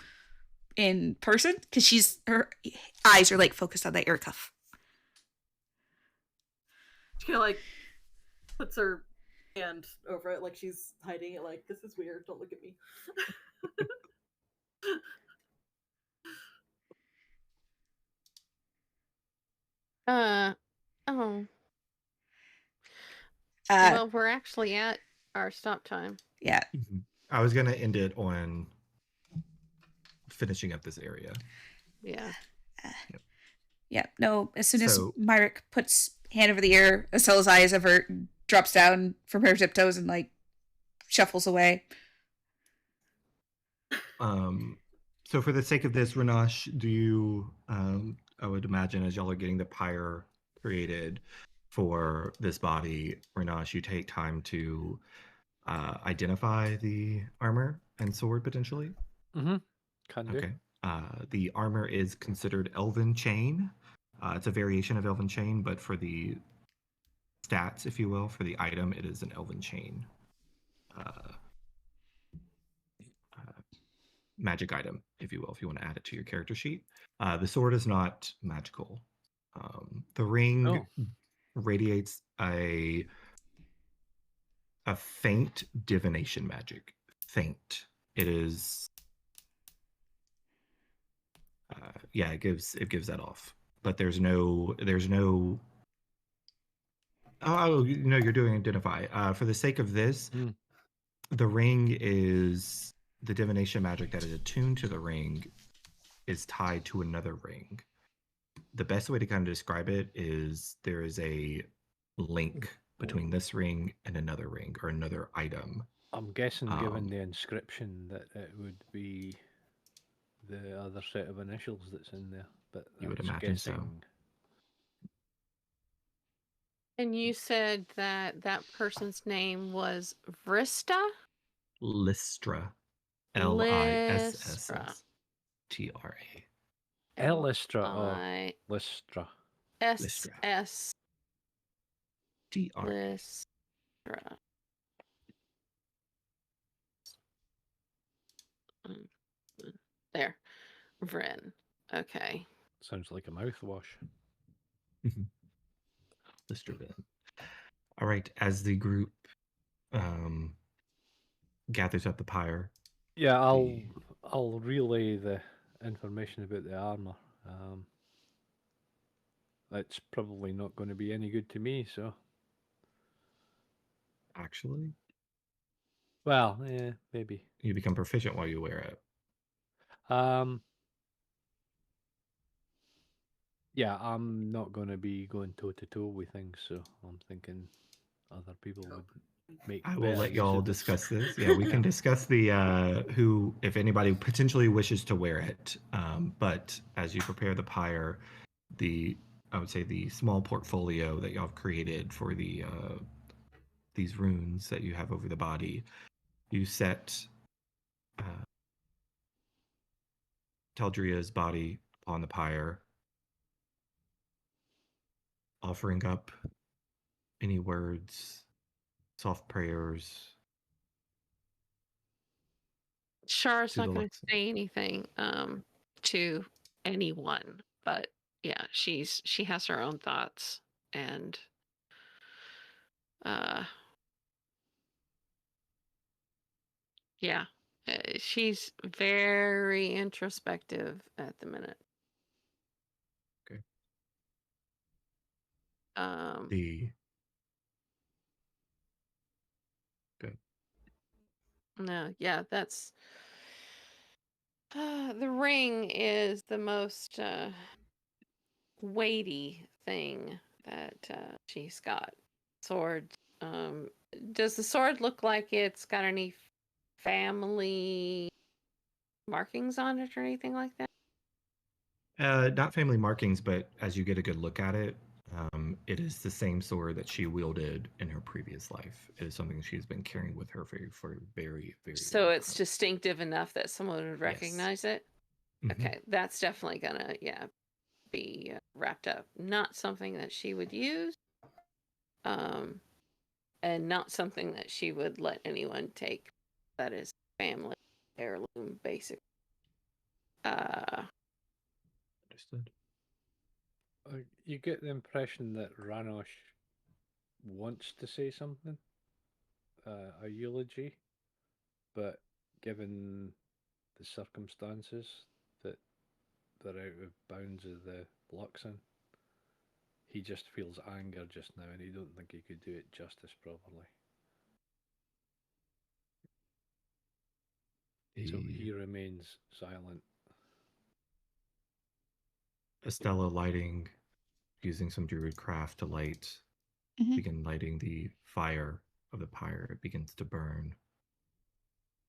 in person because her eyes are like focused on that ear cuff. She kind of like puts her hand over it like she's hiding it, like, this is weird, don't look at me. Well, we're actually at our stop time. Yeah. I was going to end it on finishing up this area. Yeah. Yep. Yeah. No, as soon as Myrick puts hand over the ear, Estella's eyes avert, drops down from her tiptoes and like shuffles away. So for the sake of this, Renash, do you, I would imagine as y'all are getting the pyre created for this body, Renash, you take time to identify the armor and sword potentially? Mm-hmm. Can do. Okay. The armor is considered Elven Chain. It's a variation of Elven Chain, but for the stats, if you will, for the item, it is an Elven Chain magic item, if you will, if you want to add it to your character sheet. The sword is not magical. The ring radiates a faint divination magic. Faint. It is. It gives that off. But there's no. Oh, no, you're doing identify. For the sake of this, the ring is the divination magic that is attuned to the ring is tied to another ring. The best way to kind of describe it is there is a link between this ring and another ring or another item. I'm guessing, given the inscription, that it would be the other set of initials that's in there. But you would imagine so. And you said that person's name was Vrista? Lystra. Lisstra. Elistra or Lystra. SS. Lystra. There. Vren. Okay. Sounds like a mouthwash. Mr. Vin. All right, as the group gathers up the pyre. Yeah, I'll relay the information about the armor. That's probably not going to be any good to me. So, Actually, well, yeah, maybe. you become proficient while you wear it. Yeah, I'm not going to be going toe to toe with things, so I'm thinking other people would make. I will better let use y'all of this. discuss this. Yeah, we can discuss the who, if anybody potentially wishes to wear it. But as you prepare the pyre, I would say the small portfolio that y'all have created for the these runes that you have over the body, you set Teldria's body upon the pyre, offering up any words, soft prayers. Char's To not the going to Luxon. say anything to anyone, but yeah, she has her own thoughts, and yeah, she's very introspective at the minute. Okay. Good. No, yeah, that's the ring is the most weighty thing that she's got. Sword. Does the sword look like it's got any family markings on it or anything like that? Not family markings, but as you get a good look at it, it is the same sword that she wielded in her previous life. It is something she's been carrying with her for very, very So long it's time. distinctive enough that someone would recognize it? Mhm. Okay, that's definitely gonna, be wrapped up. Not something that she would use, and not something that she would let anyone take. That is family heirloom, basically. Understood. You get the impression that Ranosh wants to say something, a eulogy, but given the circumstances that they're out of bounds of the Luxon, he just feels anger just now, and he don't think he could do it justice properly. So he remains silent. Estella lighting, using some druid craft to begin lighting the fire of the pyre. It begins to burn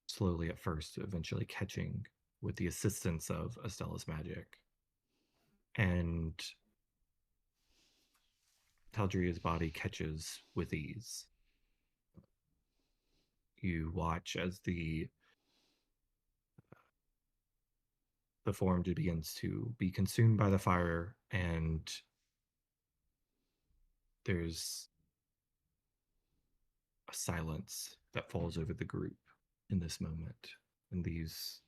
slowly at first, eventually catching with the assistance of Estella's magic. And Taldria's body catches with ease. You watch as the form begins to be consumed by the fire, and there's a silence that falls over the group in this moment, in these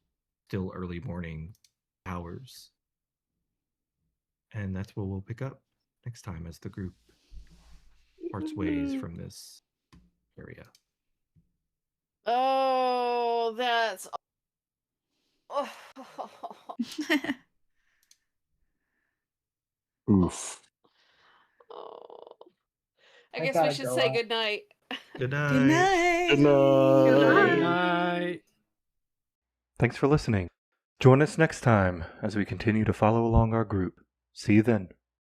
still early morning hours. And that's where we'll pick up next time as the group parts ways from this area. Oh, that's. Oof. Oh. I I guess we gotta should go say out. good night. Good night. Good night. Good night. Good night. Thanks for listening. Join us next time as we continue to follow along our group. See you then.